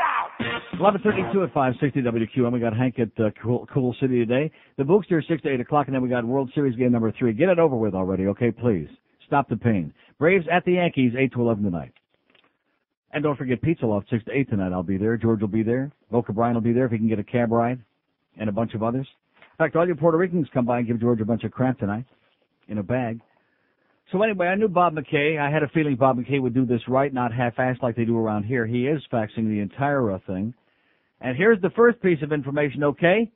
Speaker 4: out.
Speaker 7: 11:32 at 560 WQAM. We got Hank at Cool City today. The Bookster 6 to 8 o'clock, and then we got World Series game number 3. Get it over with already, okay? Please stop the pain. Braves at the Yankees 8 to 11 tonight. And don't forget Pizza Loft 6 to 8 tonight. I'll be there. George will be there. Boca Brian will be there if he can get a cab ride, and a bunch of others. In fact, all you Puerto Ricans come by and give George a bunch of crap tonight in a bag. So anyway, I knew Bob McKay. I had a feeling Bob McKay would do this right, not half-assed like they do around here. He is faxing the entire thing. And here's the first piece of information, okay?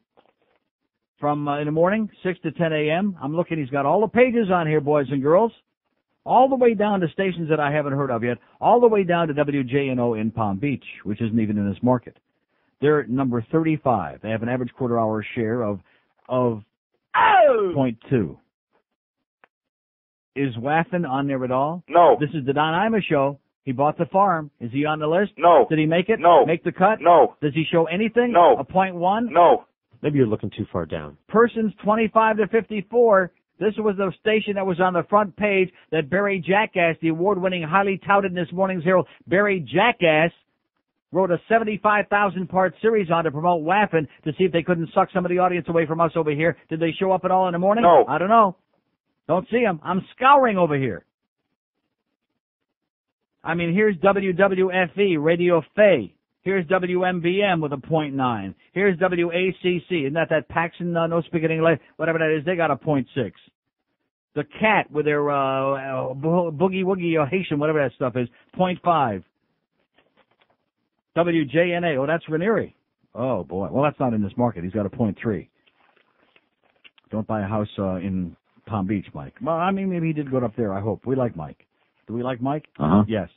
Speaker 7: From in the morning, 6 to 10 a.m. I'm looking. He's got all the pages on here, boys and girls. All the way down to stations that I haven't heard of yet. All the way down to WJNO in Palm Beach, which isn't even in this market. They're at number 35. They have an average quarter-hour share of 0.2. Is WAFN on there at all?
Speaker 19: No.
Speaker 7: This is the Don Imus show. He bought the farm. Is he on the list?
Speaker 19: No.
Speaker 7: Did he make it?
Speaker 19: No.
Speaker 7: Make the cut?
Speaker 19: No.
Speaker 7: Does he show anything?
Speaker 19: No.
Speaker 7: A 0.1?
Speaker 19: No.
Speaker 5: Maybe you're looking too far down.
Speaker 7: Persons 25 to 54. This was the station that was on the front page that Barry Jackass, the award-winning, highly touted in this morning's Herald, Barry Jackass, wrote a 75,000-part series on to promote WAFN to see if they couldn't suck some of the audience away from us over here. Did they show up at all in the morning?
Speaker 19: No.
Speaker 7: I don't know. Don't see them. I'm scouring over here. I mean, here's WWFE, Radio Fay. Here's WMBM with a 0.9. Here's WACC. Isn't that Paxson, no spaghetti, whatever that is? They got a 0.6. The Cat with their Boogie Woogie Haitian, whatever that stuff is, 0.5. WJNA. Oh, that's Ranieri. Oh, boy. Well, that's not in this market. He's got a 0.3. Don't buy a house in Palm Beach, Mike. Well, I mean, maybe he did good up there, I hope. We like Mike. Do we like Mike?
Speaker 8: Uh-huh.
Speaker 7: Yes.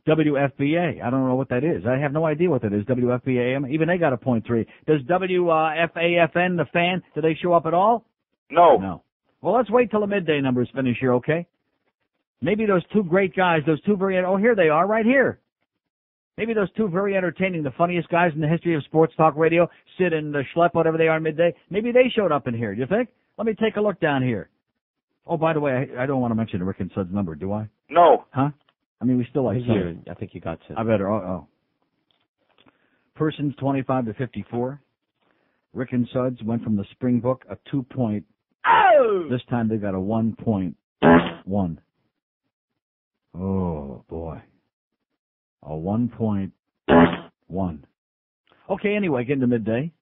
Speaker 7: WFBA. I don't know what that is. I have no idea what that is. WFBA. Even they got a .3. Does WFAFN, the fan, do they show up at all?
Speaker 19: No.
Speaker 7: No. Well, let's wait till the midday numbers finish here, okay? Maybe those two great guys, those two very, oh, here they are, right here. Maybe those two very entertaining, the funniest guys in the history of sports talk radio, Sid and Schlepp, whatever they are midday, maybe they showed up in here, do you think? Let me take a look down here. Oh, by the way, I don't want to mention Rick and Sud's number, do I?
Speaker 19: No.
Speaker 7: Huh? I mean, we still like
Speaker 5: here. I think you got to.
Speaker 7: I better, Persons 25 to 54. Rick and Suds went from the Springbok a 2 point.
Speaker 20: Oh!
Speaker 7: This time they got a 1.1. Oh, boy. A 1.1. Okay, anyway, getting to midday.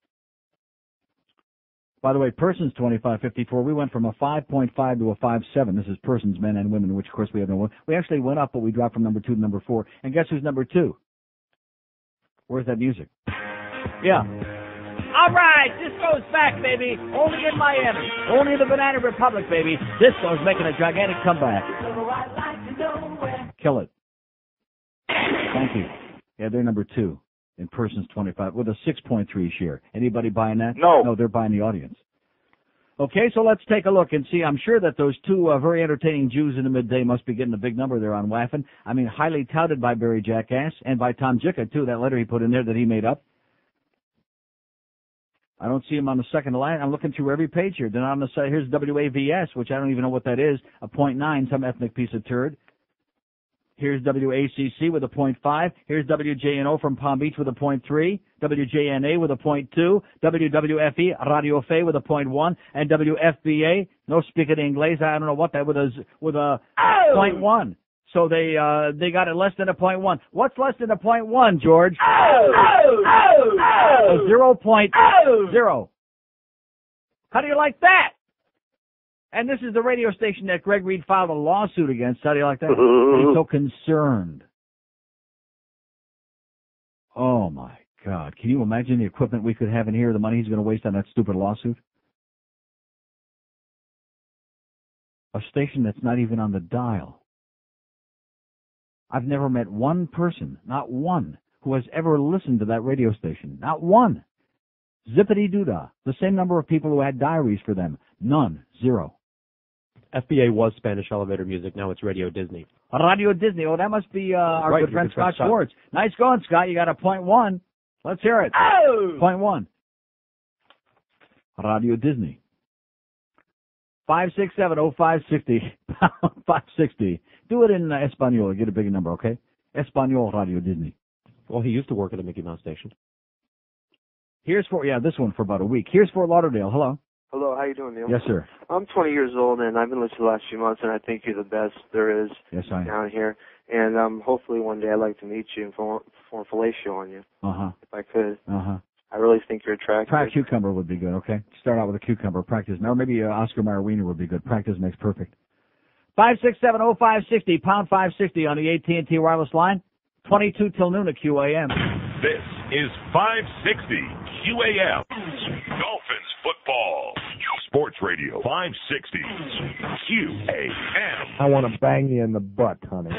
Speaker 7: By the way, persons 25-54, we went from a 5.5 to a 5.7. This is persons, men and women, which, of course, we have no one. We actually went up, but we dropped from number 2 to number 4. And guess who's number 2? Where's that music? Yeah.
Speaker 20: All right, disco's back, baby. Only in Miami. Only in the Banana Republic, baby. Disco's making a gigantic comeback.
Speaker 7: Kill it. Thank you. Yeah, they're number 2 in persons 25 with a 6.3 share. Anybody buying that?
Speaker 19: No.
Speaker 7: No, they're buying the audience. Okay, so let's take a look and see. I'm sure that those two very entertaining Jews in the midday must be getting a big number there on WAFN. I mean, highly touted by Barry Jackass and by Tom Jicka, too, that letter he put in there that he made up. I don't see him on the second line. I'm looking through every page here. They're not on the side. Here's WAVS, which I don't even know what that is, a 0.9, some ethnic piece of turd. Here's WACC with a 0.5. Here's WJNO from Palm Beach with a 0.3. WJNA with a 0.2. WWFE, Radio Fe with a 0.1. And WFBA, no speaking English, I don't know what that, with a 0.1. So they got it less than a 0.1. What's less than a 0.1, George? A 0.0. How do you like that? And this is the radio station that Greg Reed filed a lawsuit against. How do you like that? He's so concerned. Oh, my God. Can you imagine the equipment we could have in here, the money he's going to waste on that stupid lawsuit? A station that's not even on the dial. I've never met one person, not one, who has ever listened to that radio station. Not one. Zippity-doo-dah. The same number of people who had diaries for them. None. Zero.
Speaker 5: FBA was Spanish elevator music. Now it's Radio Disney.
Speaker 7: Radio Disney. Oh, that must be our good friend Scott Schwartz. Nice going, Scott. You got a 0.1. Let's hear it. 0.1. Radio Disney. 567-0560. 560. Do it in Espanol. Get a bigger number, okay? Espanol Radio Disney.
Speaker 5: Well, he used to work at a Mickey Mouse station.
Speaker 7: Here's this one for about a week. Here's Fort Lauderdale. Hello.
Speaker 13: Hello, how you doing, Neil?
Speaker 7: Yes, sir.
Speaker 13: I'm 20 years old, and I've been listening the last few months, and I think you're the best there is down here. And hopefully one day I'd like to meet you and perform fellatio on you, if I could. I really think you're attractive.
Speaker 7: Try a cucumber would be good, okay? Start out with a cucumber. Practice. Or maybe Oscar Mayer Wiener would be good. Practice makes perfect. 567-0560, pound 560 on the AT&T wireless line. 22 till noon at QAM.
Speaker 1: This is 560 QAM. Dolphins football. Sports Radio 560 QAM.
Speaker 16: I want to bang you in the butt, honey.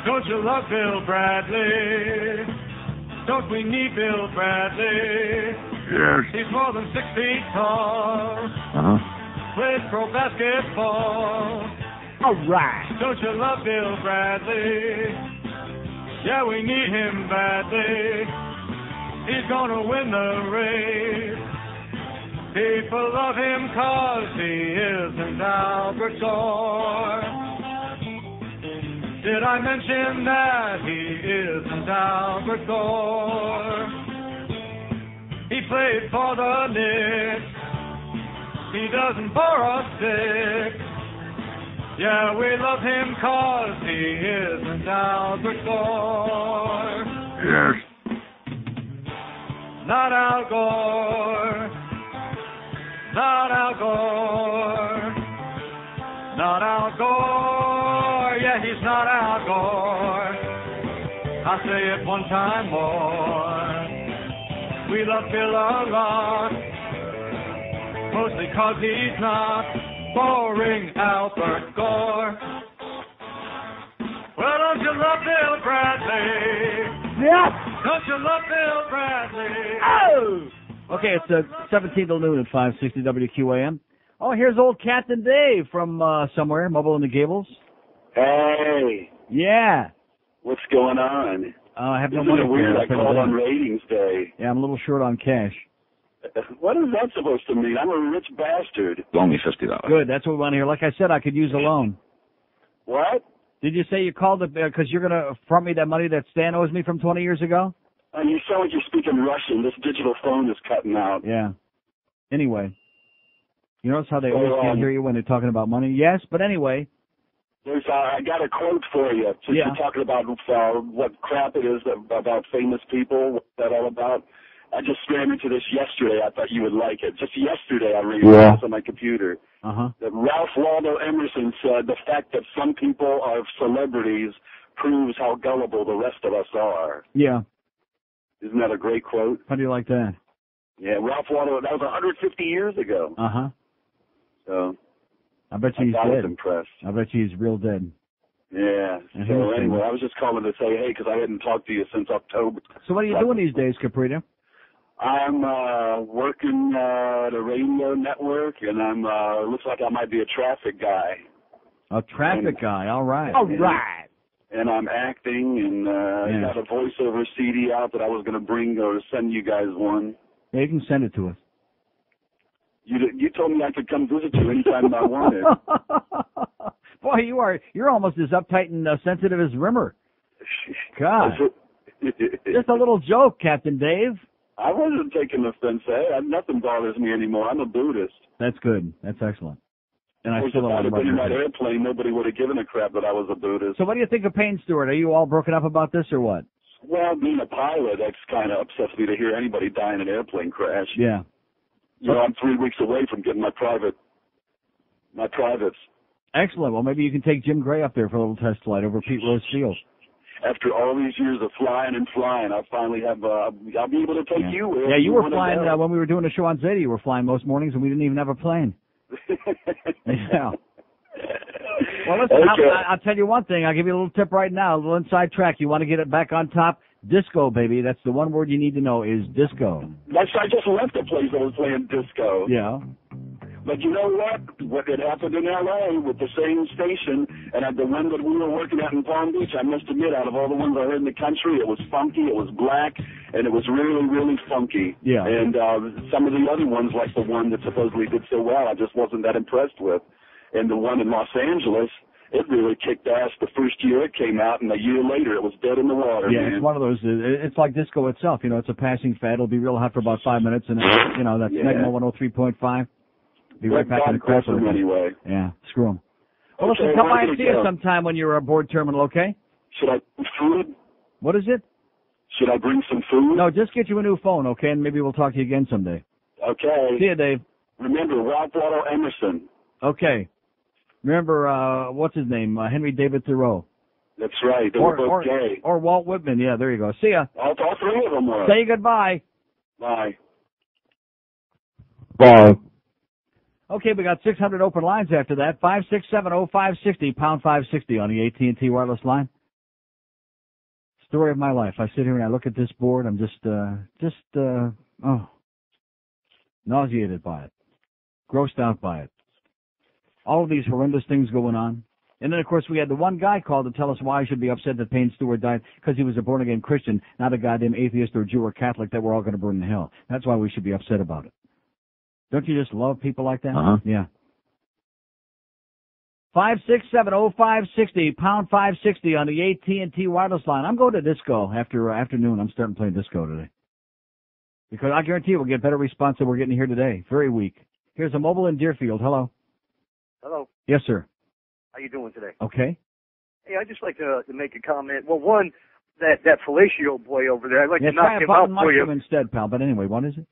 Speaker 6: Don't you love Bill Bradley? Don't we need Bill Bradley?
Speaker 8: Yes.
Speaker 6: He's more than 6 feet tall. Plays pro basketball.
Speaker 7: All right.
Speaker 6: Don't you love Bill Bradley? Yeah, we need him badly. He's gonna win the race. People love him 'cause he isn't Albert Gore. Did I mention that he isn't Albert Gore? He played for the Knicks. He doesn't bore us sick. Yeah, we love him 'cause he isn't Albert Gore.
Speaker 8: Yes.
Speaker 6: Not Al Gore. Not Al Gore. Not Al Gore. Yeah, he's not Al Gore. I'll say it one time more. We love Bill a lot. mostly 'cause he's not boring Albert Gore. Well, don't you love Bill Bradley?
Speaker 7: Yeah.
Speaker 6: Don't you love Bill Bradley?
Speaker 7: Oh! Okay, it's 17 till noon at 560 WQAM. Oh, here's old Captain Dave from somewhere, Mobile in the Gables.
Speaker 8: Hey.
Speaker 7: Yeah.
Speaker 8: What's going on?
Speaker 7: I have no
Speaker 8: Isn't
Speaker 7: money.
Speaker 8: it weird? I called on ratings day.
Speaker 7: Yeah, I'm a little short on cash.
Speaker 8: What is that supposed to mean? I'm a rich bastard.
Speaker 14: Only $50.
Speaker 7: Good, that's what we want to hear. Like I said, I could use a loan.
Speaker 8: What?
Speaker 7: Did you say you called because you're going to front me that money that Stan owes me from 20 years ago?
Speaker 8: You sound like you're speaking Russian. This digital phone is cutting out.
Speaker 7: Yeah. Anyway. You notice how they always can't hear you when they're talking about money? Yes, but anyway.
Speaker 8: I got a quote for you. Since you're talking about what crap it is about famous people, what's that all about? I just ran into this yesterday. I thought you would like it. Just yesterday I read this on my computer. That Ralph Waldo Emerson said the fact that some people are celebrities proves how gullible the rest of us are.
Speaker 7: Yeah.
Speaker 8: Isn't that a great quote?
Speaker 7: How do you like that?
Speaker 8: Yeah, Ralph Waldo, that was 150 years ago. So
Speaker 7: I bet you he's
Speaker 8: I
Speaker 7: dead.
Speaker 8: was impressed.
Speaker 7: I bet you he's real dead.
Speaker 8: Yeah. So anyway, I was just calling to say, hey, because I hadn't talked to you since October.
Speaker 7: So what are you doing these days, Caprita?
Speaker 8: I'm working at a radio network, and I'm looks like I might be a traffic guy.
Speaker 7: A traffic guy, all right.
Speaker 8: All right. And I'm acting, and I got a voiceover CD out that I was going to bring or send you guys one.
Speaker 7: Yeah, you can send it to us.
Speaker 8: You told me I could come visit you anytime I wanted.
Speaker 7: Boy, you're almost as uptight and sensitive as Rimmer. God. Just a little joke, Captain Dave.
Speaker 8: I wasn't taking offense. Nothing bothers me anymore. I'm a Buddhist.
Speaker 7: That's good. That's excellent. And I still
Speaker 8: if I'd have been in that airplane, nobody would have given a crap that I was a Buddhist.
Speaker 7: So what do you think of Payne Stewart? Are you all broken up about this or what?
Speaker 8: Well, being a pilot, that's kind of upsets me to hear anybody die in an airplane crash.
Speaker 7: Yeah.
Speaker 8: You know, I'm 3 weeks away from getting my privates.
Speaker 7: Excellent. Well, maybe you can take Jim Gray up there for a little test flight over Pete Rose Field.
Speaker 8: After all these years of flying and flying, I finally have, I'll be able to take you.
Speaker 7: Yeah, you were flying, when we were doing the show on Zeta, you were flying most mornings and we didn't even have a plane. Yeah. Well, listen,
Speaker 8: okay.
Speaker 7: I'll tell you one thing. I'll give you a little tip right now, a little inside track. You want to get it back on top? Disco, baby. That's the one word you need to know is disco.
Speaker 8: I just left the place that was playing disco.
Speaker 7: Yeah.
Speaker 8: But you know what? What had happened in L.A. with the same station, and at the one that we were working at in Palm Beach, I must admit, out of all the ones I heard in the country, it was funky, it was black, and it was really, really funky.
Speaker 7: Yeah.
Speaker 8: And some of the other ones, like the one that supposedly did so well, I just wasn't that impressed with. And the one in Los Angeles, it really kicked ass the first year it came out, and a year later it was dead in the water.
Speaker 7: Yeah,
Speaker 8: man.
Speaker 7: it's one of those, it's like disco itself, you know, it's a passing fad. It'll be real hot for about 5 minutes, and, you know, that's Megamo 103.5. Be right back in the course
Speaker 8: anyway.
Speaker 7: Yeah, screw them. Well, listen, come by and see us sometime when you're aboard terminal, okay?
Speaker 8: Should I bring food?
Speaker 7: What is it?
Speaker 8: Should I bring some food?
Speaker 7: No, just get you a new phone, okay? And maybe we'll talk to you again someday.
Speaker 8: Okay.
Speaker 7: See you, Dave.
Speaker 8: Remember, Ralph Waldo Emerson.
Speaker 7: Okay. Remember, what's his name? Henry David Thoreau.
Speaker 8: That's right. They were both gay.
Speaker 7: Or Walt Whitman. Yeah, there you go. See ya.
Speaker 8: All three of them were.
Speaker 7: Say goodbye.
Speaker 8: Bye.
Speaker 16: Bye.
Speaker 7: Okay, we got 600 open lines after that. 5670560, pound 560 on the AT&T wireless line. Story of my life. I sit here and I look at this board. I'm just nauseated by it. Grossed out by it. All of these horrendous things going on. And then, of course, we had the one guy call to tell us why I should be upset that Payne Stewart died, because he was a born-again Christian, not a goddamn atheist or Jew or Catholic that we're all going to burn in hell. That's why we should be upset about it. Don't you just love people like that? Yeah. 5670560, pound 560 on the AT&T wireless line. I'm going to disco after afternoon. I'm starting playing disco today. Because I guarantee you we'll get better response than we're getting here today. Very weak. Here's a mobile in Deerfield. Hello.
Speaker 15: Hello.
Speaker 7: Yes, sir.
Speaker 15: How you doing today?
Speaker 7: Okay.
Speaker 15: Hey, I'd just like to make a comment. Well, one, that fellatio boy over there, I'd like to knock him out for you.
Speaker 7: Instead, pal. But anyway, what is it?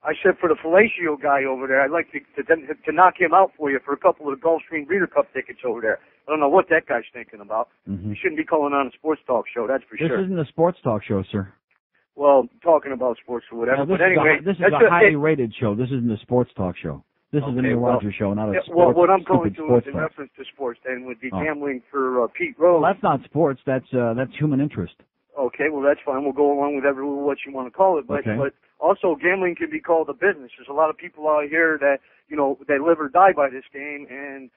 Speaker 15: I said for the fellatio guy over there, I'd like to knock him out for you for a couple of the Gulfstream Breeder Cup tickets over there. I don't know what that guy's thinking about.
Speaker 7: Mm-hmm.
Speaker 15: He shouldn't be calling on a sports talk show, that's for sure.
Speaker 7: This isn't a sports talk show, sir.
Speaker 15: Well, talking about sports or whatever.
Speaker 7: No,
Speaker 15: but anyway,
Speaker 7: this is a highly rated show. This isn't a sports talk show. This is the Neil Rogers show, not a sports,
Speaker 15: well, what I'm going to is in
Speaker 7: talk.
Speaker 15: reference to sports, then would be gambling for Pete Rose.
Speaker 7: Well, that's not sports. That's human interest.
Speaker 15: Okay, well that's fine. We'll go along with what you want to call it. But also gambling can be called a business. There's a lot of people out here that they live or die by this game, and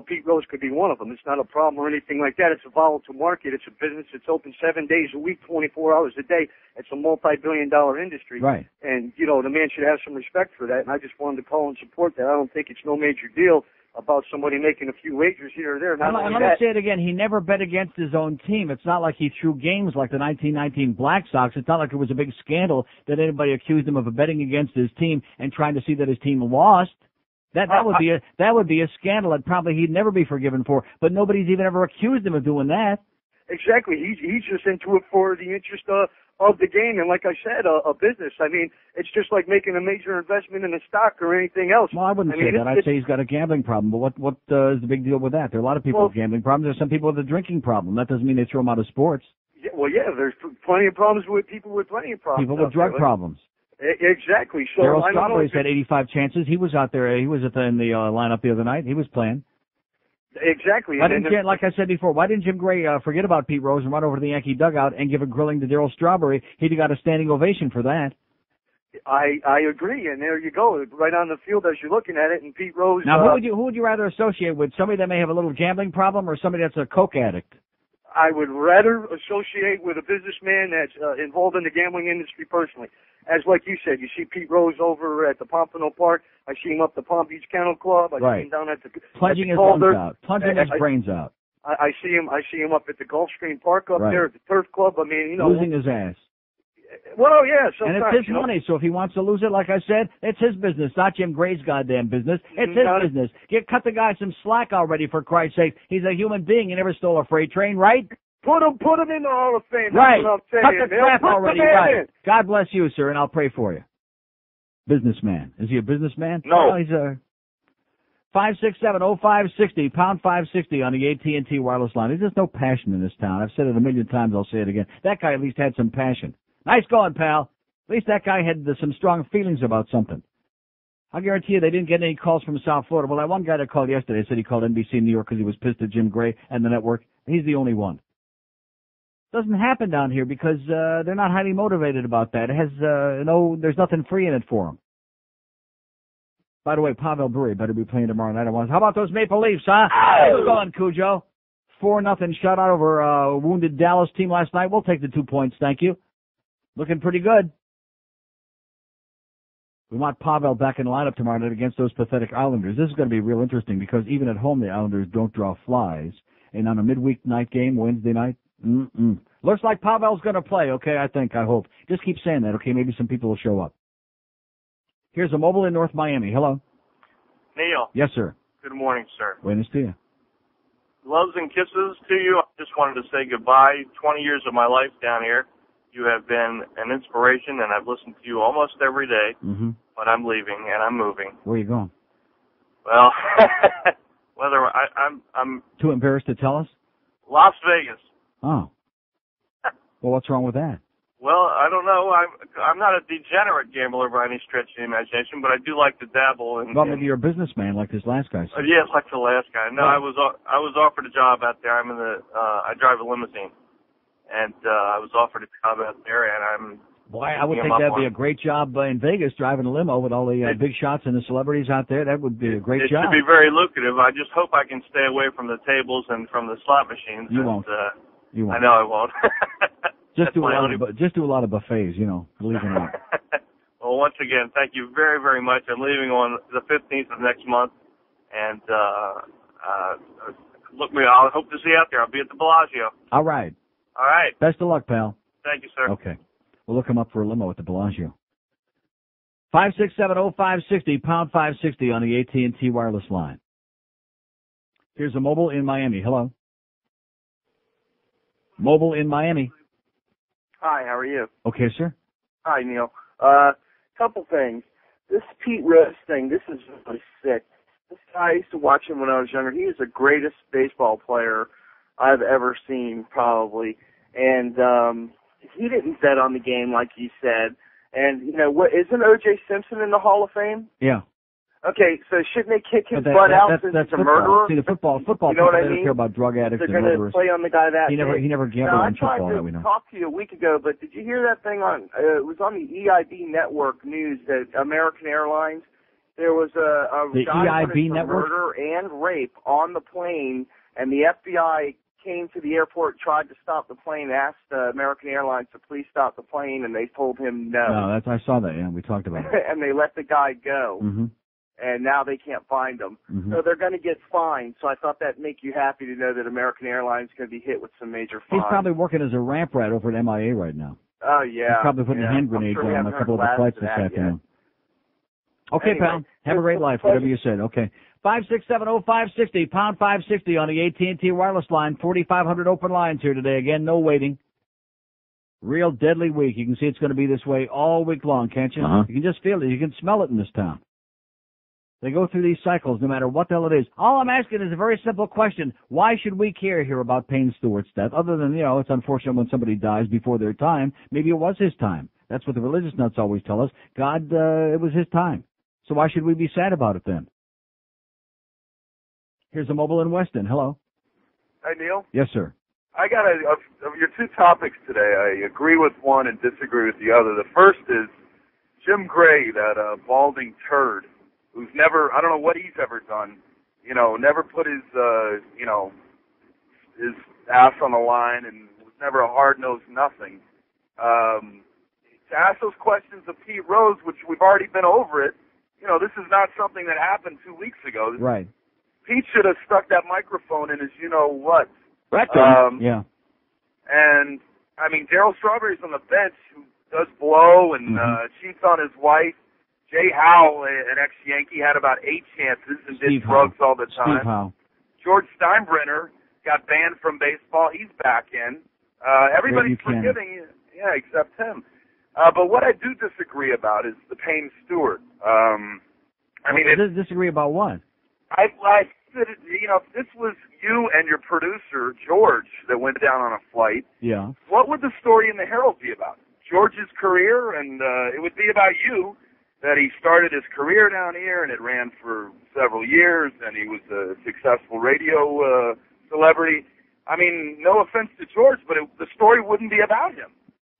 Speaker 15: Pete Rose could be one of them. It's not a problem or anything like that. It's a volatile market. It's a business. It's open 7 days a week, 24 hours a day. It's a multi-billion-dollar industry.
Speaker 7: Right.
Speaker 15: And, the man should have some respect for that. And I just wanted to call and support that. I don't think it's no major deal about somebody making a few wagers here or there.
Speaker 7: And let me say it again. He never bet against his own team. It's not like he threw games like the 1919 Black Sox. It's not like it was a big scandal that anybody accused him of betting against his team and trying to see that his team lost. That would be a scandal that probably he'd never be forgiven for. But nobody's even ever accused him of doing that.
Speaker 15: Exactly. He's just into it for the interest of the game, and like I said, a business. I mean, it's just like making a major investment in a stock or anything else.
Speaker 7: Well, I wouldn't say that. I'd say he's got a gambling problem. But what is the big deal with that? There are a lot of people with gambling problems. There's some people with a drinking problem. That doesn't mean they throw him out of sports.
Speaker 15: Yeah, there's plenty of problems with people with plenty of problems.
Speaker 7: People with drug problems.
Speaker 15: Exactly. So
Speaker 7: Darryl Strawberry's had 85 chances. He was out there. He was in the lineup the other night. He was playing.
Speaker 15: Exactly.
Speaker 7: Like I said before, why didn't Jim Gray forget about Pete Rose and run over to the Yankee dugout and give a grilling to Darryl Strawberry? He'd have got a standing ovation for that.
Speaker 15: I agree, and there you go, right on the field as you're looking at it. And Pete Rose.
Speaker 7: Now, who would you rather associate with? Somebody that may have a little gambling problem, or somebody that's a coke addict?
Speaker 15: I would rather associate with a businessman that's involved in the gambling industry personally. As like you said, you see Pete Rose over at the Pompano Park. I see him up the Palm Beach Kennel Club. I see him down at the
Speaker 7: plunging his
Speaker 15: Calder.
Speaker 7: lungs out, plunging his brains out.
Speaker 15: I see him up at the Gulfstream Park up there at the Turf Club. I mean,
Speaker 7: losing his ass.
Speaker 15: Well, yeah, sometimes.
Speaker 7: And it's his money, so if he wants to lose it, like I said, it's his business, not Jim Gray's goddamn business. It's his business. Cut the guy some slack already, for Christ's sake. He's a human being. He never stole a freight train, right?
Speaker 15: Put him in the Hall of Fame.
Speaker 7: Right.
Speaker 15: That's what I'm saying.
Speaker 7: Cut the crap already. Right.
Speaker 15: In.
Speaker 7: God bless you, sir, and I'll pray for you. Businessman. Is he a businessman?
Speaker 19: No.
Speaker 7: Well, he's a 567-0560, pound 560 on the AT&T wireless line. There's just no passion in this town. I've said it a million times. I'll say it again. That guy at least had some passion. Nice going, pal. At least that guy had some strong feelings about something. I guarantee you they didn't get any calls from South Florida. Well, that one guy that called yesterday said he called NBC New York because he was pissed at Jim Gray and the network. He's the only one. Doesn't happen down here because they're not highly motivated about that. It has there's nothing free in it for them. By the way, Pavel Bure better be playing tomorrow night. How about those Maple Leafs, huh? How's it going, Cujo? 4-0 shutout over a wounded Dallas team last night. We'll take the 2 points, thank you. Looking pretty good. We want Pavel back in the lineup tomorrow night against those pathetic Islanders. This is going to be real interesting because even at home the Islanders don't draw flies. And on a midweek night game, Wednesday night, looks like Pavel's going to play, okay, I hope. Just keep saying that, okay? Maybe some people will show up. Here's a mobile in North Miami. Hello.
Speaker 12: Neil.
Speaker 7: Yes, sir.
Speaker 12: Good morning, sir.
Speaker 7: Buenos dias.
Speaker 12: Loves and kisses to you. I just wanted to say goodbye. 20 years of my life down here. You have been an inspiration, and I've listened to you almost every day.
Speaker 7: Mm-hmm.
Speaker 12: But I'm leaving, and I'm moving.
Speaker 7: Where are you going?
Speaker 12: Well, I'm
Speaker 7: too embarrassed to tell us?
Speaker 12: Las Vegas.
Speaker 7: Oh. Well, what's wrong with that?
Speaker 12: Well, I don't know. I'm not a degenerate gambler by any stretch of the imagination, but I do like to dabble in.
Speaker 7: Well, maybe you're a businessman like this last guy.
Speaker 12: Yes, like the last guy. No, I was offered a job out there. I drive a limousine, and I was offered a job out there, and I'm.
Speaker 7: Boy, I would think that'd be a great job in Vegas, driving a limo with all the big shots and the celebrities out there. That would be a great job.
Speaker 12: It should be very lucrative. I just hope I can stay away from the tables and from the slot machines.
Speaker 7: You won't. You won't.
Speaker 12: I know I won't.
Speaker 7: Just do a lot of buffets, believe it or not.
Speaker 12: Well, once again, thank you very, very much. I'm leaving on the 15th of next month, and I hope to see you out there. I'll be at the Bellagio.
Speaker 7: All right.
Speaker 12: All right.
Speaker 7: Best of luck, pal.
Speaker 12: Thank you, sir.
Speaker 7: Okay. We'll look him up for a limo at the Bellagio. 567-0560, pound 560 on the AT&T wireless line. Here's a mobile in Miami. Hello. Mobile in Miami.
Speaker 14: Hi, how are you?
Speaker 7: Okay, sir.
Speaker 14: Hi, Neil. Couple things. This Pete Rose thing, this is really sick. This guy, I used to watch him when I was younger. He is the greatest baseball player I've ever seen, probably. And he didn't bet on the game like you said. And, what, isn't O.J. Simpson in the Hall of Fame?
Speaker 7: Yeah.
Speaker 14: Okay, so shouldn't they kick his butt out since he's a murderer?
Speaker 7: See, the football
Speaker 14: you know what I
Speaker 7: they don't
Speaker 14: mean?
Speaker 7: care about drug addicts
Speaker 14: They're
Speaker 7: and
Speaker 14: going to
Speaker 7: murderers.
Speaker 14: play on the guy that
Speaker 7: He never gambled on football, that we know.
Speaker 14: I tried to talk to you a week ago, but did you hear that thing on, it was on the EIB network news that American Airlines, there was a guy
Speaker 7: EIB
Speaker 14: for
Speaker 7: network?
Speaker 14: murder and rape on the plane, and the FBI came to the airport, tried to stop the plane, asked American Airlines to please stop the plane, and they told him no.
Speaker 7: No, I saw that, yeah, we talked about it.
Speaker 14: And they let the guy go.
Speaker 7: Mm-hmm.
Speaker 14: And now they can't find him.
Speaker 7: Mm-hmm.
Speaker 14: So they're going to get fined. So I thought that'd make you happy to know that American Airlines is going to be hit with some major fines.
Speaker 7: He's probably working as a ramp rat over at MIA right now.
Speaker 14: Oh, yeah.
Speaker 7: He's probably putting hand grenades on a couple of the flights this afternoon. Okay,
Speaker 14: anyway,
Speaker 7: pal. Have a great life, whatever you said. Okay. 5670560, pound 560 on the AT&T wireless line. 4,500 open lines here today. Again, no waiting. Real deadly week. You can see it's going to be this way all week long, can't you?
Speaker 11: Uh-huh.
Speaker 7: You can just feel it. You can smell it in this town. They go through these cycles no matter what the hell it is. All I'm asking is a very simple question. Why should we care here about Payne Stewart's death? Other than, it's unfortunate when somebody dies before their time. Maybe it was his time. That's what the religious nuts always tell us. God, it was his time. So why should we be sad about it then? Here's a mobile in Weston. Hello.
Speaker 17: Hi, Neil.
Speaker 7: Yes, sir.
Speaker 17: I got of your two topics today. I agree with one and disagree with the other. The first is Jim Gray, that balding turd, who's never, I don't know what he's ever done, never put his ass on the line and was never a hard-nosed nothing. To ask those questions of Pete Rose, which we've already been over it, this is not something that happened 2 weeks ago.
Speaker 7: Right.
Speaker 17: Pete should have stuck that microphone in his you-know-what.
Speaker 7: Yeah.
Speaker 17: And, I mean, Darryl Strawberry's on the bench who does blow and cheats on his wife. Jay Howe, an ex-Yankee, had about 8 chances and did drugs all the time.
Speaker 7: Steve Howe.
Speaker 17: George Steinbrenner got banned from baseball. He's back in. Everybody's forgiving, except him. But what I do disagree about is the Payne Stewart.
Speaker 7: Disagree about what?
Speaker 17: I said, if this was you and your producer, George, that went down on a flight, what would the story in the Herald be about? George's career, and it would be about you, that he started his career down here, and it ran for several years, and he was a successful radio celebrity. I mean, no offense to George, but the story wouldn't be about him.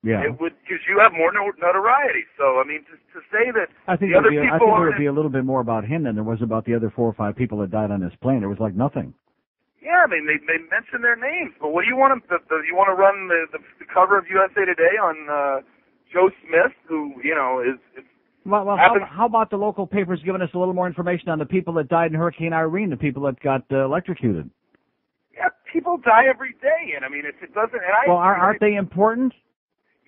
Speaker 7: Yeah.
Speaker 17: It would, because you have more notoriety. So, I mean, to say that
Speaker 7: I think
Speaker 17: the other
Speaker 7: there
Speaker 17: people
Speaker 7: would be a little bit more about him than there was about the other 4 or 5 people that died on this plane. It was like nothing.
Speaker 17: Yeah, I mean, they mention their names, but what do you want to, you want to run the cover of USA Today on Joe Smith, who, is
Speaker 7: Well, how about the local papers giving us a little more information on the people that died in Hurricane Irene, the people that got electrocuted?
Speaker 17: Yeah, people die every day, and I mean, if it doesn't... And
Speaker 7: aren't they important?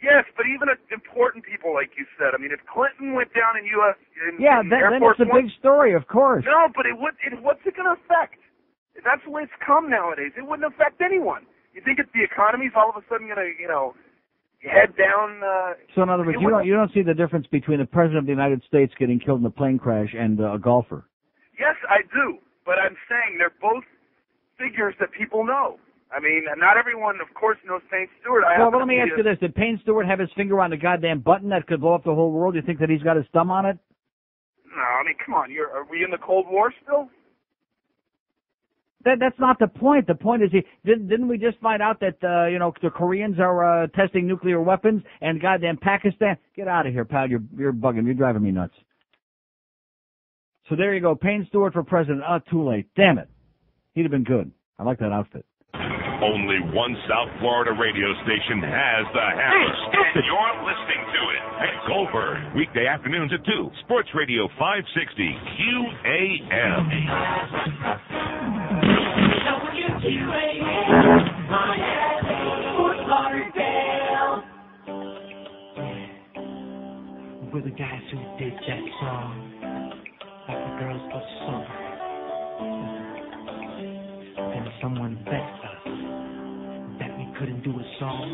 Speaker 17: Yes, but even important people, like you said. I mean, if Clinton went down in U.S.
Speaker 7: then it's a big story, of course.
Speaker 17: No, but what's it going to affect? That's the way it's come nowadays. It wouldn't affect anyone. You think if the economy's all of a sudden going to, head down...
Speaker 7: So in other words, you don't see the difference between the President of the United States getting killed in a plane crash and a golfer?
Speaker 17: Yes, I do. But I'm saying they're both figures that people know. I mean, not everyone, of course, knows Payne Stewart.
Speaker 7: Well, let me ask you this. Did Payne Stewart have his finger on the goddamn button that could blow up the whole world? You think that he's got his thumb on it?
Speaker 17: No, I mean, come on. Are we in the Cold War still?
Speaker 7: That's not the point. The point is, didn't we just find out that, the Koreans are testing nuclear weapons and goddamn Pakistan? Get out of here, pal. You're bugging. You're driving me nuts. So there you go. Payne Stewart for president. Oh, too late. Damn it. He'd have been good. I like that outfit.
Speaker 1: Only one South Florida radio station has the hammer. You're listening to it at Goldberg. Weekday afternoons at 2. Sports Radio 560 QAM.
Speaker 11: We're the guys who did that song, like the girls of summer. And someone begged us that we couldn't do a song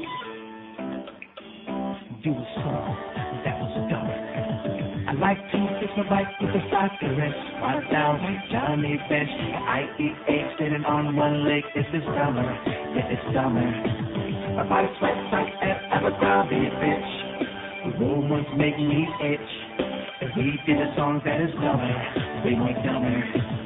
Speaker 11: that was dumb. I like to fix my bike with a socket wrench, while down with Johnny Bench. I eat eggs sitting on one leg. This is dumber. Yeah, it's dumber. My bike sweats like Abercrombie, bitch. The rumors make me itch. And we did a song that is dumber. way more dumber.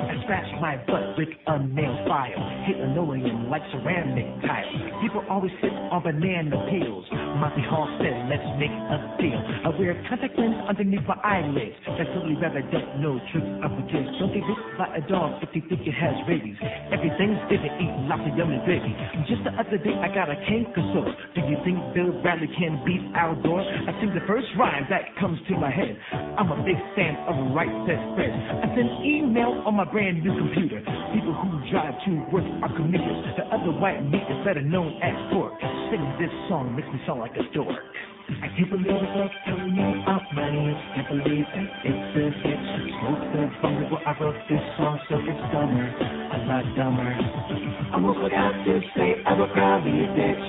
Speaker 11: I scratch my butt with a nail file, hit linoleum like ceramic tile. People always sit on banana peels. Monty Hall said, let's make a deal. I wear contact lens underneath my eyelids. That's totally rather don't know tricks of the kids. Don't get bit by a dog if you think it has rabies. Every Thanksgiving eat lots of yummy gravy. Just the other day I got a canker sore. Do you think Bill Bradley can beat Outdoor? I sing the first rhyme that comes to my head. I'm a big fan of Right Said Fred. I send email on my brand new computer. People who drive to work are commuters. The other white meat is better known as pork. Singing this song makes me sound like a dork. I can't believe it's telling me I'm money. Can't believe that it's a hit. Smoke the bummer. Well, I wrote this song so it's dumber, a lot dumber. I won't go down to say I would probably a bitch.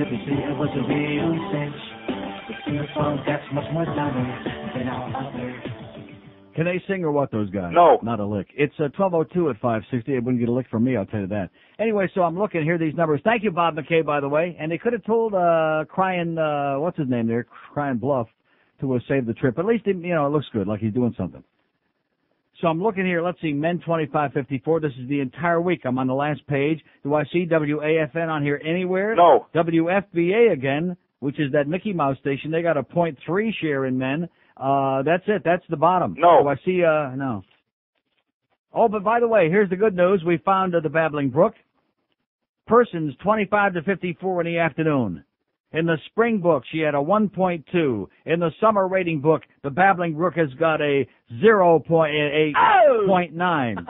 Speaker 11: If you say it was a real cinch. But sing a song that's much more dumber than our other.
Speaker 7: Can they sing or what, those guys?
Speaker 19: No.
Speaker 7: Not a lick. It's 12:02 at 560. It wouldn't get a lick from me, I'll tell you that. Anyway, so I'm looking here, these numbers. Thank you, Bob McKay, by the way. And they could have told Crying, what's his name there, Crying Bluff, to save the trip. At least, it looks good, like he's doing something. So I'm looking here, let's see, men 25-54. This is the entire week. I'm on the last page. Do I see WAFN on here anywhere?
Speaker 19: No.
Speaker 7: WFBA again, which is that Mickey Mouse station. They got a 0.3 share in men. That's it. That's the bottom.
Speaker 19: No.
Speaker 7: Do I see, no. Oh, but by the way, here's the good news. We found the Babbling Brook. Persons 25-54 in the afternoon. In the spring book, she had a 1.2. In the summer rating book, the Babbling Brook has got a 0.9.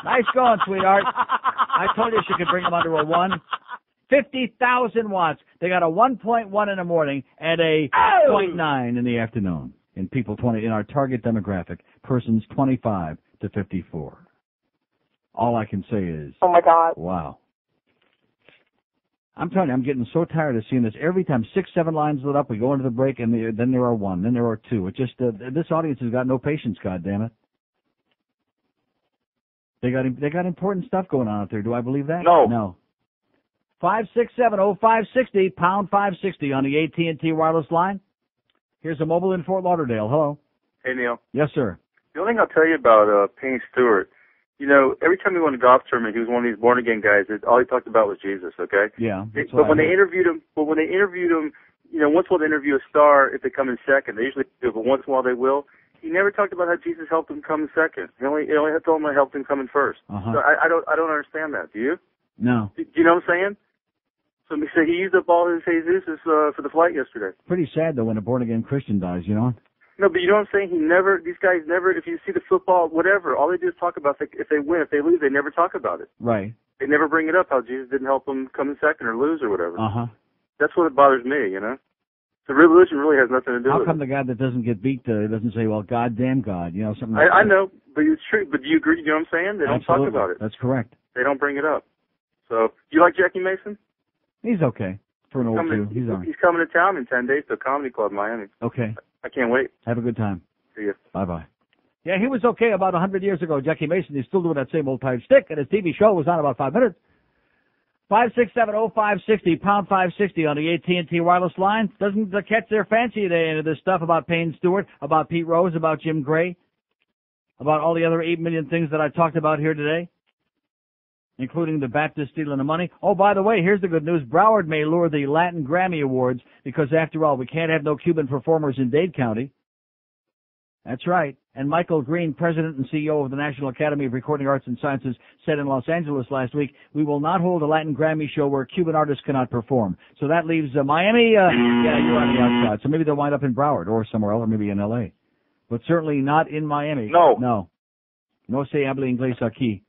Speaker 7: Nice going, sweetheart. I told you she could bring them under a 1. 50,000 watts. They got a 1.1 in the morning and a 0.9 in the afternoon. In people in our target demographic, persons 25-54. All I can say is,
Speaker 2: oh my God!
Speaker 7: Wow. I'm telling you, I'm getting so tired of seeing this. Every time 6-7 lines lit up, we go into the break, and then there are 1, then there are 2. It just this audience has got no patience. God damn it! They got important stuff going on out there. Do I believe that?
Speaker 19: No.
Speaker 7: No. 567-0560, pound 560 on the AT&T wireless line. Here's a mobile in Fort Lauderdale. Hello.
Speaker 18: Hey, Neil.
Speaker 7: Yes, sir.
Speaker 18: The only thing I'll tell you about Payne Stewart, every time he won a golf tournament, he was one of these born-again guys that all he talked about was Jesus, okay?
Speaker 7: Yeah.
Speaker 18: But when they interviewed him, once they'll interview a star if they come in second. They usually do, but once in a while they will. He never talked about how Jesus helped him come in second. He only told him I helped him come in first.
Speaker 7: Uh-huh.
Speaker 18: So I don't understand that. Do you?
Speaker 7: No.
Speaker 18: Do you know what I'm saying? So he used up all his Jesus for the flight yesterday.
Speaker 7: Pretty sad, though, when a born-again Christian dies, No,
Speaker 18: but you know what I'm saying? These guys never, if you see the football, whatever, all they do is talk about if they win. If they lose, they never talk about it.
Speaker 7: Right.
Speaker 18: They never bring it up, how Jesus didn't help them come in second or lose or whatever.
Speaker 7: Uh-huh.
Speaker 18: That's what bothers me, The religion really has nothing to do with it.
Speaker 7: How come the guy that doesn't get beat doesn't say, well, God damn God, something like that?
Speaker 18: I know, but it's true. But do you agree? You know what I'm saying? They don't
Speaker 7: Absolutely.
Speaker 18: talk about it.
Speaker 7: That's correct.
Speaker 18: They don't bring it up. So, you like Jackie Mason?
Speaker 7: He's okay. For an old Jew. He's all right.
Speaker 18: He's coming to town in 10 days to a comedy club in Miami.
Speaker 7: Okay.
Speaker 18: I can't wait.
Speaker 7: Have a good time.
Speaker 18: See you.
Speaker 7: Bye-bye. Yeah, he was okay about 100 years ago, Jackie Mason. He's still doing that same old type stick, and his TV show was on about 5 minutes. 567-0560, pound 560 on the AT&T wireless line. Doesn't catch their fancy, any of this stuff about Payne Stewart, about Pete Rose, about Jim Gray, about all the other 8 million things that I talked about here today, including the Baptist stealing the money. Oh, by the way, here's the good news. Broward may lure the Latin Grammy Awards because, after all, we can't have no Cuban performers in Dade County. That's right. And Michael Green, president and CEO of the National Academy of Recording Arts and Sciences, said in Los Angeles last week, we will not hold a Latin Grammy show where Cuban artists cannot perform. So that leaves Miami. Yeah, you're on the outside. So maybe they'll wind up in Broward or somewhere else, or maybe in L.A. But certainly not in Miami.
Speaker 18: No.
Speaker 7: No. No se habla inglés aquí.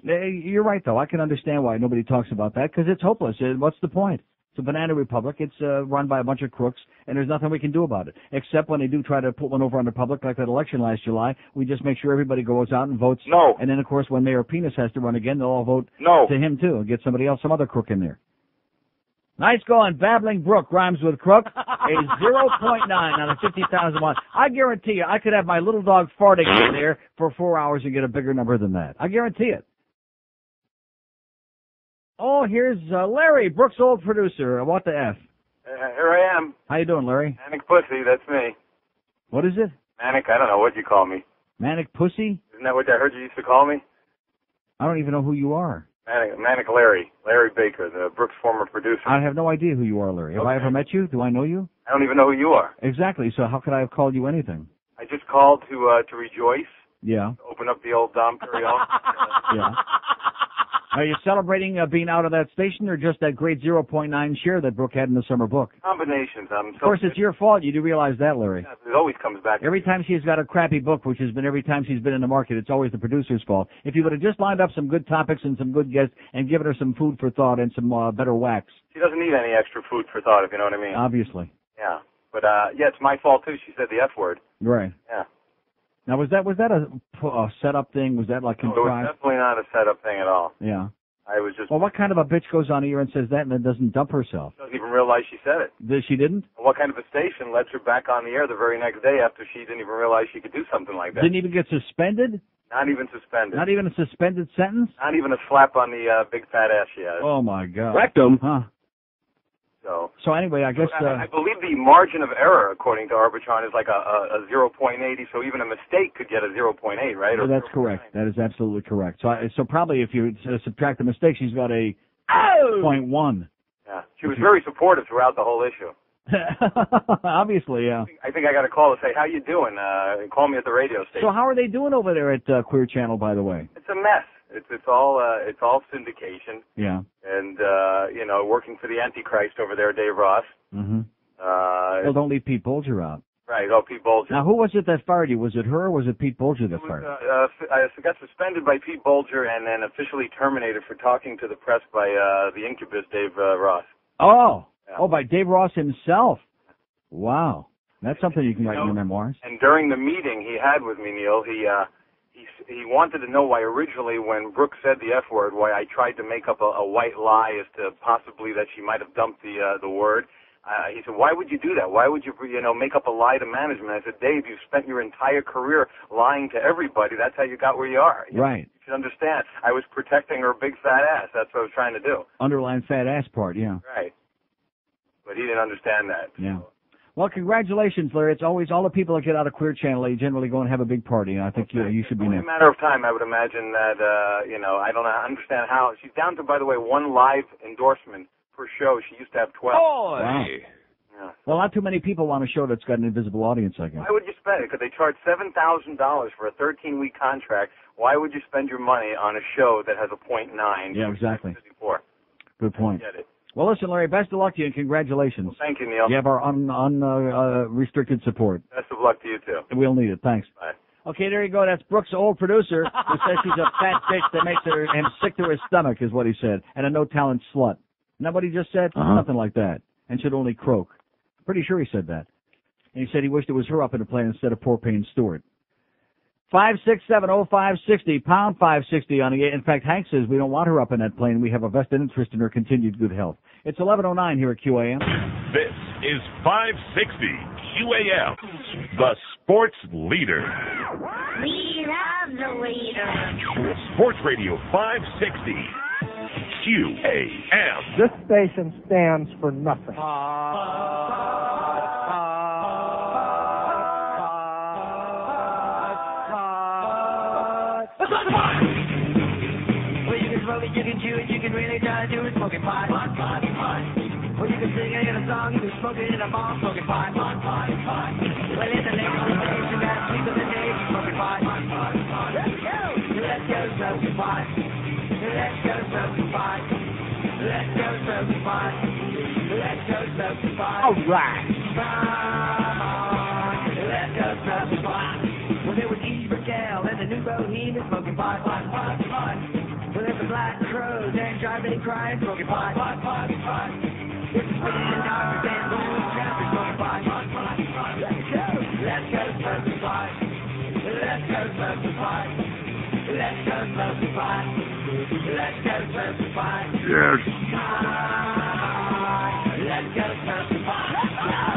Speaker 7: You're right, though. I can understand why nobody talks about that, because it's hopeless. What's the point? It's a banana republic. It's run by a bunch of crooks, and there's nothing we can do about it. Except when they do try to put one over on the public, like that election last July, we just make sure everybody goes out and votes.
Speaker 18: No.
Speaker 7: And then, of course, when Mayor Penis has to run again, they'll all vote to him, too, and get somebody else, some other crook in there. Nice going. Babbling Brook rhymes with crook. A 0.9 out of 50,000 watts. I guarantee you, I could have my little dog farting in there for 4 hours and get a bigger number than that. I guarantee it. Oh, here's Larry, Brooks' old producer. What the F?
Speaker 22: Here I am.
Speaker 7: How you doing, Larry?
Speaker 22: Manic Pussy, that's me.
Speaker 7: What is it?
Speaker 19: Manic, I don't know what you call me.
Speaker 7: Manic pussy?
Speaker 19: Isn't that what I heard you used to call me?
Speaker 7: I don't even know who you are.
Speaker 19: Manic Larry Baker, the Brooks' former producer.
Speaker 7: I have no idea who you are, Larry. Have I ever met you? Do I know you?
Speaker 19: I don't even know who you are.
Speaker 7: Exactly. So how could I have called you anything?
Speaker 19: I just called to rejoice.
Speaker 7: Yeah.
Speaker 19: Open up the old Dom Perignon.
Speaker 7: Yeah. Are you celebrating being out of that station, or just that great 0.9 share that Brooke had in the summer book?
Speaker 19: Combinations.
Speaker 7: Of course, it's your fault. You do realize that, Larry.
Speaker 19: Yeah, it always comes back.
Speaker 7: Every time she's got a crappy book, which has been every time she's been in the market, it's always the producer's fault. If you would have just lined up some good topics and some good guests and given her some food for thought and some better wax.
Speaker 19: She doesn't need any extra food for thought, if you know what I mean.
Speaker 7: Obviously.
Speaker 19: Yeah. But, yeah, it's my fault, too. She said the F word.
Speaker 7: Right.
Speaker 19: Yeah.
Speaker 7: Now, was that a setup thing? Was that like contrived?
Speaker 19: No, it was definitely not a setup thing at all.
Speaker 7: Yeah.
Speaker 19: I was just...
Speaker 7: Well, what kind of a bitch goes on here and says that and then doesn't dump herself?
Speaker 19: Doesn't even realize she said it.
Speaker 7: She didn't?
Speaker 19: What kind of a station lets her back on the air the very next day after she didn't even realize she could do something like that?
Speaker 7: Didn't even get suspended?
Speaker 19: Not even suspended.
Speaker 7: Not even a suspended sentence?
Speaker 19: Not even a slap on the big fat ass she has.
Speaker 7: Oh, my God.
Speaker 5: Rectum.
Speaker 7: Huh. So anyway, I guess...
Speaker 19: I believe the margin of error, according to Arbitron, is like a 0.80, so even a mistake could get a 0.8, right? Or
Speaker 7: that's correct. That is absolutely correct. So probably if you subtract the mistake, she's got a 0.1.
Speaker 19: Yeah. She was very supportive throughout the whole issue.
Speaker 7: Obviously, yeah.
Speaker 19: I think I got a call to say, how you doing? Call me at the radio station.
Speaker 7: So how are they doing over there at Queer Channel, by the way?
Speaker 19: It's a mess. It's all syndication.
Speaker 7: Yeah.
Speaker 19: And working for the Antichrist over there, Dave Ross.
Speaker 7: Mm-hmm. Well, don't leave Pete Bolger out.
Speaker 19: Right. Oh, Pete Bolger.
Speaker 7: Now, who was it that fired you? Was it her or was it Pete Bolger that fired you?
Speaker 19: I got suspended by Pete Bolger and then officially terminated for talking to the press by the Incubus, Dave Ross.
Speaker 7: Oh.
Speaker 19: Yeah.
Speaker 7: Oh, by Dave Ross himself. Wow. That's something you can write in your memoirs.
Speaker 19: And during the meeting he had with me, Neil, he wanted to know why originally when Brooke said the F word, why I tried to make up a white lie as to possibly that she might have dumped the word. He said, why would you do that? Why would you make up a lie to management? I said, Dave, you've spent your entire career lying to everybody. That's how you got where you are.
Speaker 7: Right.
Speaker 19: You should understand. I was protecting her big fat ass. That's what I was trying to do.
Speaker 7: Underline fat ass part, yeah.
Speaker 19: Right. But he didn't understand that.
Speaker 7: Yeah. Well, congratulations, Larry. It's always all the people that get out of Queer Channel, they generally go and have a big party, and I think you should be next.
Speaker 19: It's a matter of time, I would imagine that, I don't understand how. She's down to, by the way, one live endorsement per show. She used to have 12.
Speaker 7: Boy! Wow. Yeah. Well, not too many people want a show that's got an invisible audience, I guess.
Speaker 19: Why would you spend it? Because they charge $7,000 for a 13-week contract. Why would you spend your money on a show that has a 0.9?
Speaker 7: Yeah, exactly.
Speaker 19: 54?
Speaker 7: Good point.
Speaker 19: Get it.
Speaker 7: Well, listen, Larry, best of luck to you and congratulations.
Speaker 19: Well, thank you, Neil.
Speaker 7: You have our unrestricted support.
Speaker 19: Best of luck to you, too.
Speaker 7: We'll need it. Thanks.
Speaker 19: Bye.
Speaker 7: Okay, there you go. That's Brooks' old producer who says she's a fat bitch that makes him sick to his stomach, is what he said, and a no-talent slut. Isn't that what he just said? Something like that. And should only croak. Pretty sure he said that. And he said he wished it was her up in the plane instead of poor Payne Stewart. 5670560, pound 560 on the... In fact, Hank says we don't want her up in that plane. We have a vested interest in her continued good health. It's 11:09 here at QAM.
Speaker 1: This is 560 QAM, the sports leader.
Speaker 21: We love the leader.
Speaker 1: Sports Radio 560 QAM.
Speaker 16: This station stands for nothing.
Speaker 11: Well, you can smoke it, you can chew it, you can really try to do it, smoking pot. Well, you can sing it in a song, you can smoke it in a bar, smoking pot. Well, in the name of the day, you gotta sleep in the day, smoking pot. Let's go! Let's go smoking pot. Let's go smoking pot. Let's go smoking pot. Let's go smoking pot.
Speaker 16: All right.
Speaker 11: Let's go smoking pot. Well, there was Eve Raquel and the new bohemian smoking pot. Well, there's the Black Crows and driving crying smoking pot. There's the Swedish and Dodgers and Blue Trappers smoking pot. Let's go smoking pot. Let's go smoking pot. Let's go smoking pot. Let's go smoking pot.
Speaker 1: Yes.
Speaker 11: Let's go smoking pot. Let's go.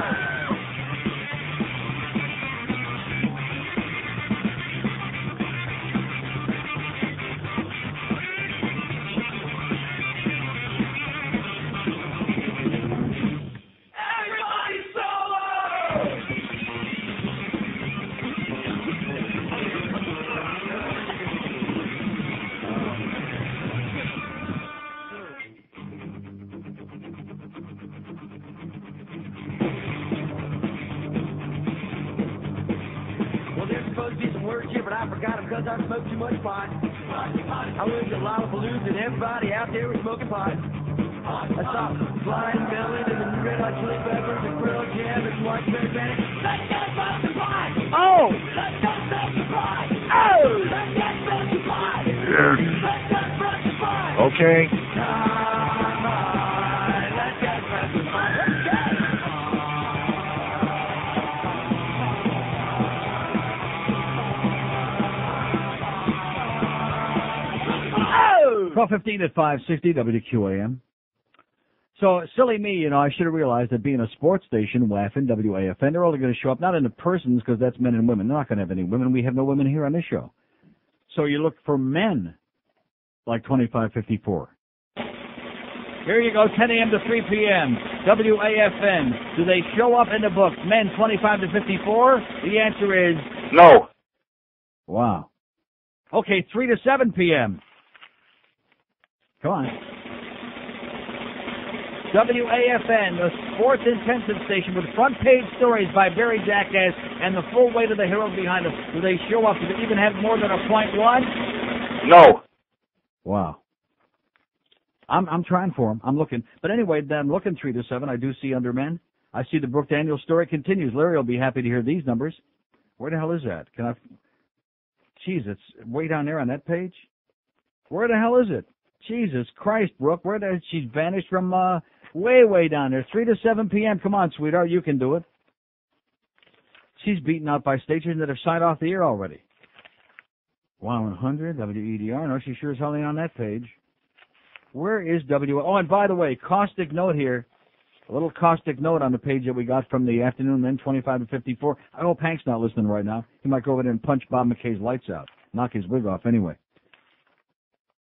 Speaker 3: first year, but I forgot him because I smoked too much pot. I was a lot of balloons and everybody out there was smoking pot. I saw flying melon and the red hot chili peppers and pearl jam and white berry panic. Let's get smoke some pot! Oh! Let's get smoke some pot! Oh! Let's get smoke some pot!
Speaker 1: Yes.
Speaker 3: Let's get smoke some pot!
Speaker 1: Okay.
Speaker 3: Come on, let's get smoke some pot! Let's get
Speaker 7: Oh! 12:15 at 560 WQAM. So, silly me, you know, I should have realized that being a sports station, WAFN, WAFN, they're only going to show up not in the persons because that's men and women. They're not going to have any women. We have no women here on this show. So you look for men like 2554. Here you go, 10 a.m. to 3 p.m. WAFN. Do they show up in the books, men 25 to 54? The answer is
Speaker 8: no.
Speaker 7: Wow. Okay, 3 to 7 p.m. Come on. WAFN, the sports intensive station with front page stories by Barry Jackass and the full weight of the heroes behind them. Do they show up? Do they even have more than a .1?
Speaker 8: No.
Speaker 7: Wow. I'm trying for them. I'm looking. But anyway, I'm looking 3 to 7. I do see under men. I see the Brooke Daniels story continues. Larry will be happy to hear these numbers. Where the hell is that? Can I? Jeez, it's way down there on that page. Where the hell is it? Jesus Christ, Brooke. Where did she's vanished from? Way down there. 3 to 7 p.m. Come on, sweetheart, you can do it. She's beaten out by stations that have signed off the air already. Wow, 100 WEDR. No, she sure is hell ain't on that page. Where is Oh, and by the way, caustic note here. A little caustic note on the page that we got from the afternoon, then 25 to 54. I hope Hank's not listening right now. He might go over there and punch Bob McKay's lights out. Knock his wig off anyway.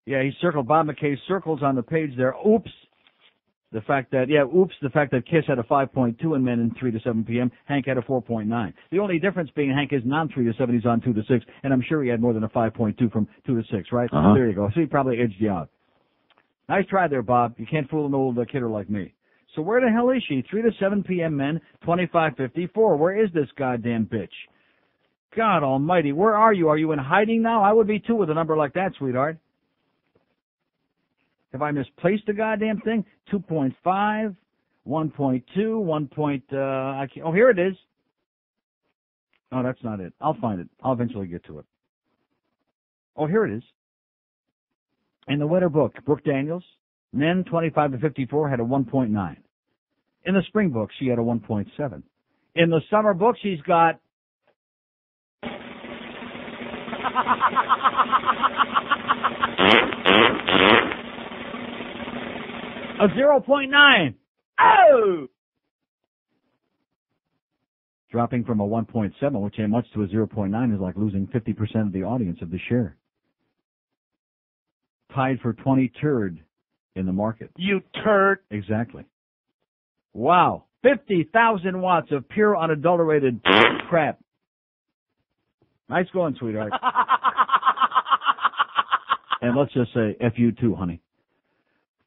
Speaker 7: Yeah, he circled Bob McKay's circles on the page there. Oops. The fact that Kiss had a 5.2 in men in 3 to 7 p.m. Hank had a 4.9. The only difference being Hank is non 3 to 7, he's on 2 to 6, and I'm sure he had more than a 5.2 from 2 to 6, right?
Speaker 8: Uh-huh.
Speaker 7: There you go. So he probably edged you out. Nice try there, Bob. You can't fool an old kidder like me. So where the hell is she? 3 to 7 p.m. men, 2554. Where is this goddamn bitch? God almighty, where are you? Are you in hiding now? I would be too with a number like that, sweetheart. Have I misplaced the goddamn thing? 2.5, 1.2, 1. Oh, here it is. Oh, that's not it. I'll find it. I'll eventually get to it. Oh, here it is. In the winter book, Brooke Daniels, men 25 to 54 had a 1.9. In the spring book, she had a 1.7. In the summer book, she's got a 0.9. Oh! Dropping from a 1.7, which ain't much, to a 0.9 is like losing 50% of the audience of the share. Tied for 23rd in the market.
Speaker 3: You turd.
Speaker 7: Exactly. Wow. 50,000 watts of pure unadulterated crap. Nice going, sweetheart. And let's just say F you too, honey.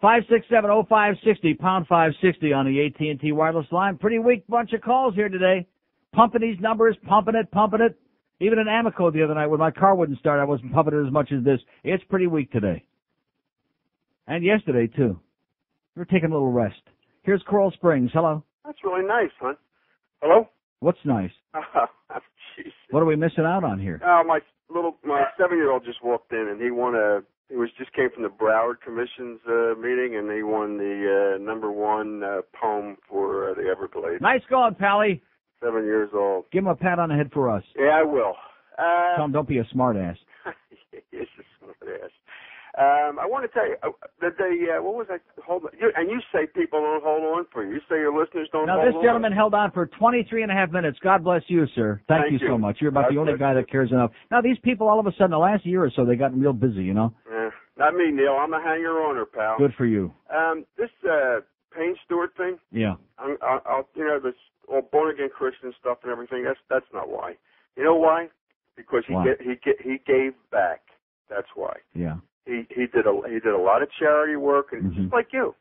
Speaker 7: 567-0560, pound 560 on the AT&T wireless line. Pretty weak bunch of calls here today. Pumping these numbers, pumping it. Even in Amoco the other night when my car wouldn't start, I wasn't pumping it as much as this. It's pretty weak today. And yesterday, too. We're taking a little rest. Here's Coral Springs. Hello.
Speaker 22: That's really nice, son. Hello?
Speaker 7: What's nice?
Speaker 22: Jeez.
Speaker 7: What are we missing out on here?
Speaker 22: My 7-year-old just walked in, and he just came from the Broward Commission's meeting, and he won the #1 poem for the Everglades.
Speaker 7: Nice going, Pally.
Speaker 22: 7 years old.
Speaker 7: Give him a pat on the head for us.
Speaker 22: Yeah, I will.
Speaker 7: Tell him don't be a smart ass.
Speaker 22: He's a smart ass. I want to tell you that what was I? And you say people don't hold on for you. You say your listeners don't hold on.
Speaker 7: Now, this gentleman held on for 23 and a half minutes. God bless you, sir. Thank you so much. You're about the only guy that cares enough. Now, these people, all of a sudden, the last year or so, they got real busy, you know?
Speaker 22: Not me, Neil. I'm a hanger-oner, pal.
Speaker 7: Good for you.
Speaker 22: This Payne Stewart thing.
Speaker 7: Yeah.
Speaker 22: I'll this all born-again Christian stuff and everything. That's not why. You know why? Because he gave back. That's why.
Speaker 7: Yeah.
Speaker 22: He did a lot of charity work, and just like you.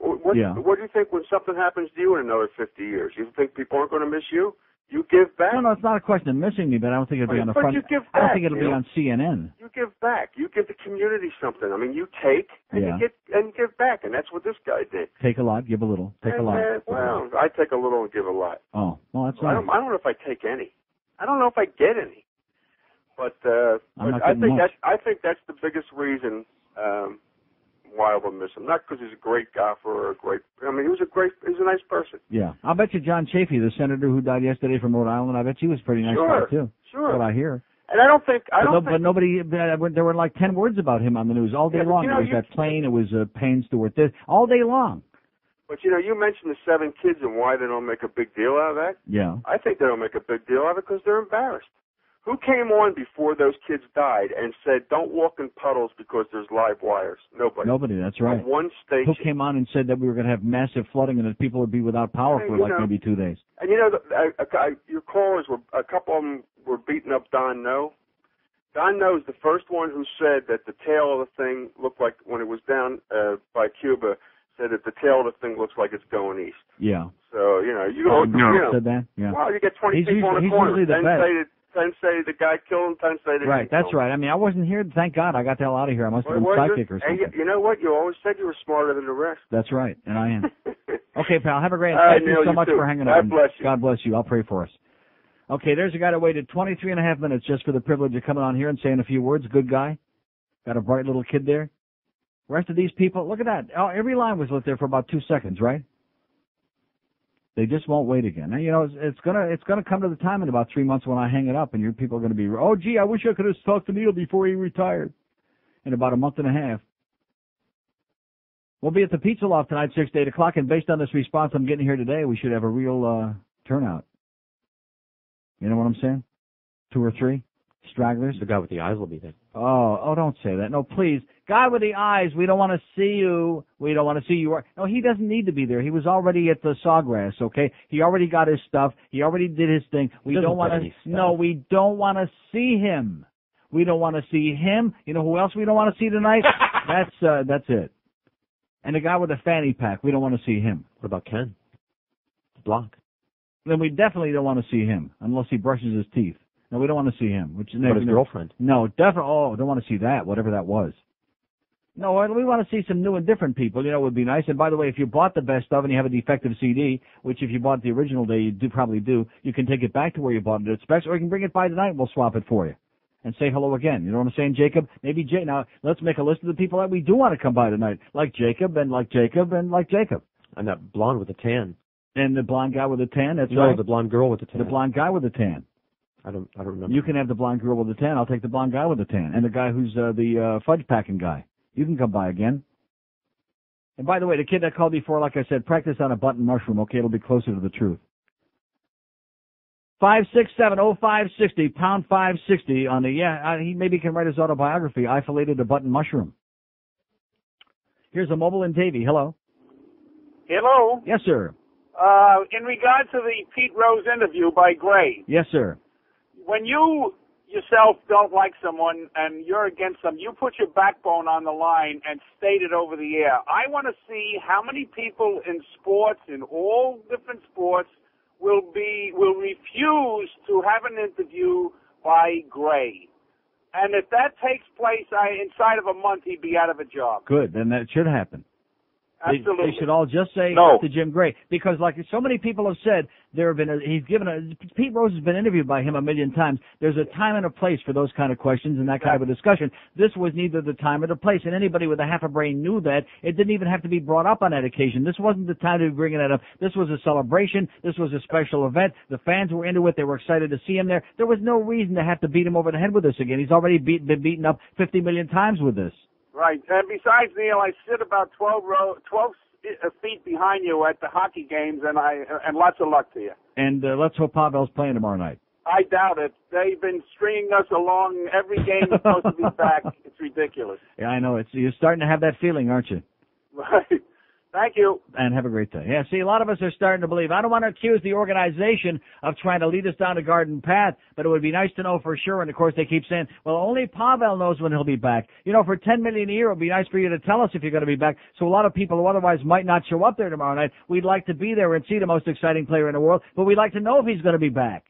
Speaker 22: What do you think when something happens to you in another 50 years? You think people aren't going to miss you? You give back.
Speaker 7: No, it's not a question of missing me, but I don't think it'll be on the
Speaker 22: but
Speaker 7: front.
Speaker 22: You give back,
Speaker 7: I don't think it'll be on CNN.
Speaker 22: You give back. You give the community something. I mean, you take and you give back, and that's what this guy did.
Speaker 7: Take a lot, give a little. Take a lot.
Speaker 22: Well, I take a little and give a lot.
Speaker 7: Oh, well, that's
Speaker 22: I don't know if I take any. I don't know if I get any. But I think that's the biggest reason why I will miss him. Not because he's a great golfer or he was a nice person.
Speaker 7: Yeah. I'll bet you John Chafee, the senator who died yesterday from Rhode Island, I bet you was a pretty nice guy too.
Speaker 22: Sure.
Speaker 7: What I hear.
Speaker 22: And I don't think
Speaker 7: but nobody, there were like 10 words about him on the news all day long. It was that plane, it was Payne Stewart, all day long.
Speaker 22: But you mentioned the 7 kids and why they don't make a big deal out of that.
Speaker 7: Yeah.
Speaker 22: I think they don't make a big deal out of it because they're embarrassed. Who came on before those kids died and said, don't walk in puddles because there's live wires? Nobody.
Speaker 7: Nobody, that's right.
Speaker 22: On one station.
Speaker 7: Who came on and said that we were going to have massive flooding and that people would be without power for maybe 2 days?
Speaker 22: And your callers, a couple of them were beating up Don No. Don No is the first one who said that the tail of the thing looked like, when it was down by Cuba, said that the tail of the thing looks like it's going east.
Speaker 7: Yeah.
Speaker 22: So,
Speaker 7: said that? Yeah.
Speaker 22: Well, you get 20 people on the corner. Then say the guy killed him, then say the
Speaker 7: Right, that's right. I mean, I wasn't here. Thank God I got the hell out of here. I must have been psychic or something.
Speaker 22: And you know what? You always said you were smarter than the rest.
Speaker 7: That's right, and I am. Okay, pal, have a great night. Thank you so much for hanging out.
Speaker 22: God bless you.
Speaker 7: God bless you. I'll pray for us. Okay, there's a guy that waited 23 and a half minutes just for the privilege of coming on here and saying a few words. Good guy. Got a bright little kid there. The rest of these people, look at that. Oh, every line was lit there for about 2 seconds, right? They just won't wait again. Now, it's gonna come to the time in about 3 months when I hang it up, and your people are gonna be, oh gee, I wish I could have talked to Neil before he retired. In about a month and a half. We'll be at the Pizza Loft tonight, 6 to 8 o'clock, and based on this response I'm getting here today, we should have a real turnout. You know what I'm saying? 2 or 3 stragglers.
Speaker 5: The guy with the eyes will be there.
Speaker 7: Oh, don't say that. No, please. Guy with the eyes, we don't want to see you. We don't want to see you. No, he doesn't need to be there. He was already at the Sawgrass, okay? He already got his stuff. He already did his thing. We don't want to see him. We don't want to see him. You know who else we don't want to see tonight? That's it. And the guy with the fanny pack, we don't want to see him.
Speaker 5: What about Ken? Block.
Speaker 7: Then we definitely don't want to see him unless he brushes his teeth. No, we don't want to see him. Which is
Speaker 5: his girlfriend.
Speaker 7: No, definitely. Oh, don't want to see that, whatever that was. No, we want to see some new and different people. It would be nice. And by the way, if you bought the best of and you have a defective CD, which if you bought the original day, you probably do, you can take it back to where you bought it at Specs, or you can bring it by tonight and we'll swap it for you. And say hello again. You know what I'm saying, Jacob? Maybe Now, let's make a list of the people that we do want to come by tonight. Like Jacob, and like Jacob, and like Jacob.
Speaker 5: And that blonde with the tan.
Speaker 7: And the blonde guy with the tan, that's right.
Speaker 5: No, the blonde girl with the tan.
Speaker 7: The blonde guy with the tan.
Speaker 5: I don't remember.
Speaker 7: You can have the blonde girl with the tan. I'll take the blonde guy with the tan. And the guy who's the fudge packing guy. You can come by again. And by the way, the kid that called before, like I said, practice on a button mushroom, okay? It'll be closer to the truth. 567-0560, pound 560 on the, he maybe can write his autobiography, I filleted a button mushroom. Here's a mobile in Davie. Hello.
Speaker 9: Hello.
Speaker 7: Yes, sir.
Speaker 9: In regard to the Pete Rose interview by Gray.
Speaker 7: Yes, sir.
Speaker 9: When you yourself don't like someone and you're against them, you put your backbone on the line and state it over the air. I want to see how many people in sports, in all different sports, will refuse to have an interview by Gray. And if that takes place inside of a month, he'd be out of a job.
Speaker 7: Good, then that should happen.
Speaker 9: Absolutely.
Speaker 7: They should all just say
Speaker 9: no
Speaker 7: to Jim Gray, because like so many people have said, Pete Rose has been interviewed by him a million times. There's a time and a place for those kind of questions and that kind of a discussion. This was neither the time or the place, and anybody with a half a brain knew that. It didn't even have to be brought up on that occasion. This wasn't the time to be bringing that up. This was a celebration. This was a special event. The fans were into it. They were excited to see him there. There was no reason to have to beat him over the head with this again. He's already been beaten up 50 million times with this.
Speaker 9: Right. And besides, Neil, I sit about 12 feet behind you at the hockey games, and lots of luck to you.
Speaker 7: And let's hope Pavel's playing tomorrow night.
Speaker 9: I doubt it. They've been stringing us along every game he's supposed to be back. It's ridiculous.
Speaker 7: Yeah, I know. You're starting to have that feeling, aren't you?
Speaker 9: Right.
Speaker 2: Thank you.
Speaker 7: And have a great day. Yeah, see, a lot of us are starting to believe. I don't want to accuse the organization of trying to lead us down a garden path, but it would be nice to know for sure. And, of course, they keep saying, well, only Pavel knows when he'll be back. You know, for $10 million a year, it would be nice for you to tell us if you're going to be back. So a lot of people who otherwise might not show up there tomorrow night, we'd like to be there and see the most exciting player in the world, but we'd like to know if he's going to be back.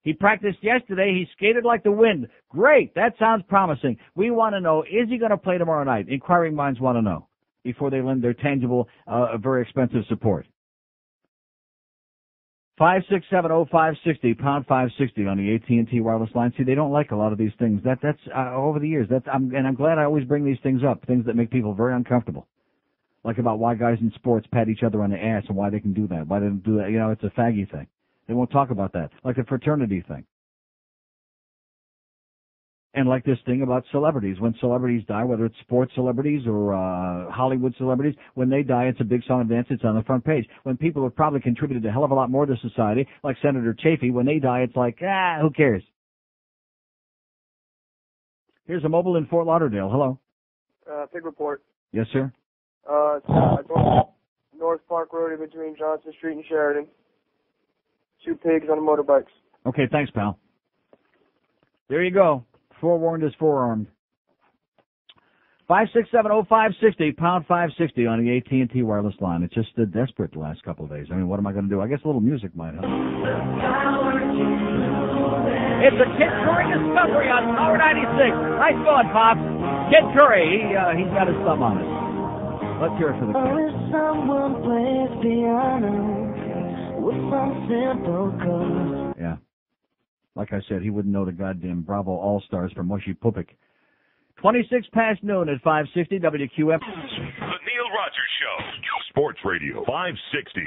Speaker 7: He practiced yesterday. He skated like the wind. Great. That sounds promising. We want to know, is he going to play tomorrow night? Inquiring minds want to know before they lend their tangible, very expensive support. 5670560, pound 560 on the AT&T wireless line. See, they don't like a lot of these things. That's over the years. I'm glad I always bring these things up, things that make people very uncomfortable. Like about why guys in sports pat each other on the ass and why they can do that. Why they don't do that. You know, it's a faggy thing. They won't talk about that. Like the fraternity thing. And like this thing about celebrities. When celebrities die, whether it's sports celebrities or Hollywood celebrities, when they die, it's a big song and dance. It's on the front page. When people have probably contributed a hell of a lot more to society, like Senator Chafee, when they die, it's like, who cares? Here's a mobile in Fort Lauderdale. Hello.
Speaker 2: Pig report.
Speaker 7: Yes, sir.
Speaker 2: I go North Park Road in between Johnson Street and Sheridan. 2 pigs on motorbikes.
Speaker 7: Okay, thanks, pal. There you go. Forewarned is forearmed. 5670560, pound 560 on the AT&T wireless line. It's just desperate the last couple of days. I mean, what am I going to do? I guess a little music might help. It's a Kid Curry discovery on Power 96. Nice going, Pops. Kid Curry, he's got his thumb on it. Let's hear it for the kid.
Speaker 11: If someone plays piano with some simple chords.
Speaker 7: Yeah. Like I said, he wouldn't know the goddamn Bravo All-Stars from Mushy Pupik. 26 past noon at 560 WQAM.
Speaker 1: The Neil Rogers Show. Sports Radio 560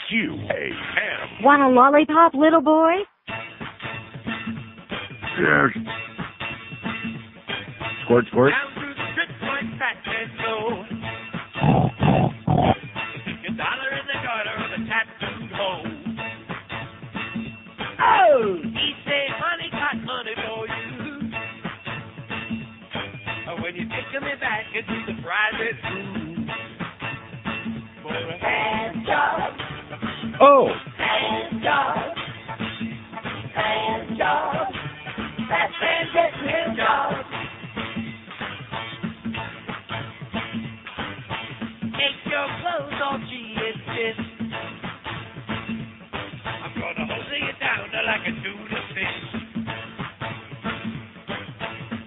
Speaker 1: QAM.
Speaker 4: Want a lollipop, little boy?
Speaker 7: Yes. Squirt, squirt.
Speaker 20: Down through the strip point, fat and slow. Your dollar in the gutter of a tattooed hole. Oh! He say, honey, got money for you. When you take me back into the private room. Boy, hand job.
Speaker 7: Oh!
Speaker 20: Hand job. Hand job. That man gets hand job. Take your clothes off, gee, it's this. I'm gonna hold you down like a tuna fish.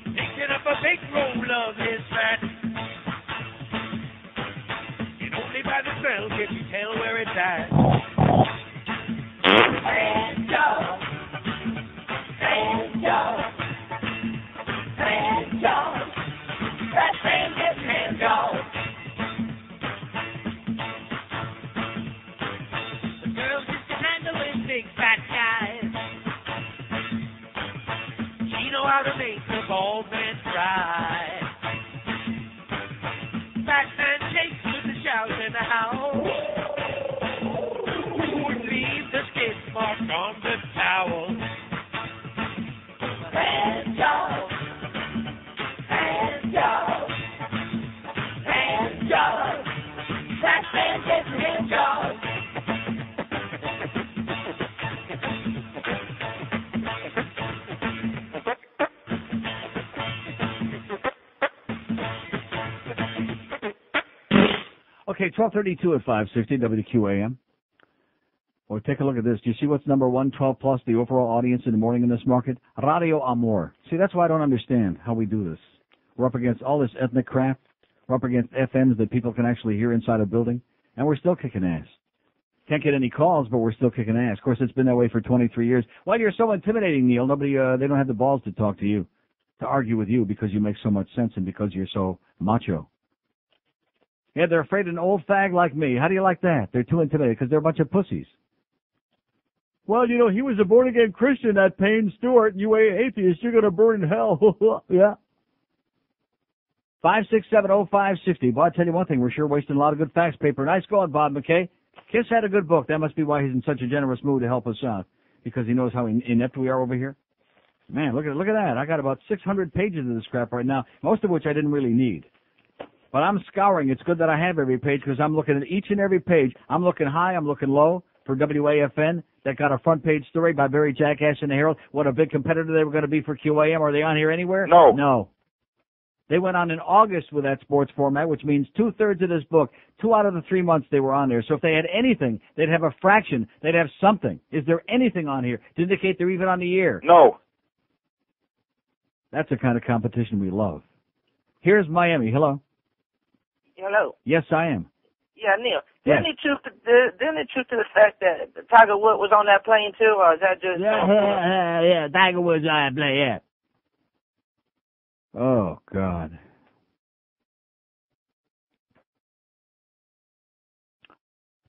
Speaker 20: Picking up a big roll of his fat. And only by the smell can you tell where it's at. Hand job. Hand job. Hand job. That man gets hand job. The girls used to handle with big fat guys. She know how to make the ball man cry. Fat man takes with the shout in the house. Leave the skid mark on the towel. Hand job. Hand job. Hand job. That man gets hand job.
Speaker 7: Okay, 1232 at 560 WQAM. Or take a look at this. Do you see what's number 1, 12 plus, the overall audience in the morning in this market? Radio Amor. See, that's why I don't understand how we do this. We're up against all this ethnic crap. We're up against FMs that people can actually hear inside a building. And we're still kicking ass. Can't get any calls, but we're still kicking ass. Of course, it's been that way for 23 years. Well, you're so intimidating, Neil. Nobody, they don't have the balls to talk to you, to argue with you because you make so much sense and because you're so macho. Yeah, they're afraid of an old fag like me. How do you like that? They're too intimidated because they're a bunch of pussies. Well, you know, he was a born-again Christian, that Payne Stewart, and you atheist, you're going to burn in hell. Yeah. 5670560. Bob, I'll tell you one thing, we're sure wasting a lot of good fax paper. Nice going, Bob McKay. Kiss had a good book. That must be why he's in such a generous mood to help us out, because he knows how inept we are over here. Man, look at that. I got about 600 pages of this crap right now, most of which I didn't really need. But I'm scouring. It's good that I have every page because I'm looking at each and every page. I'm looking high. I'm looking low for WAFN. That got a front page story by Barry Jackass in the Herald. What a big competitor they were going to be for QAM. Are they on here anywhere?
Speaker 19: No.
Speaker 7: No. They went on in August with that sports format, which means 2/3 of this book. 2 out of the 3 months they were on there. So if they had anything, they'd have a fraction. They'd have something. Is there anything on here to indicate they're even on the air?
Speaker 19: No.
Speaker 7: That's the kind of competition we love. Here's Miami. Hello.
Speaker 10: Hello.
Speaker 7: Yes, I am.
Speaker 10: Yeah, Neil.
Speaker 7: Yes.
Speaker 10: Didn't it truth to the fact that Tiger Woods was on that plane too, or is that just?
Speaker 7: Yeah, Tiger Woods on that plane, yeah. Oh, God.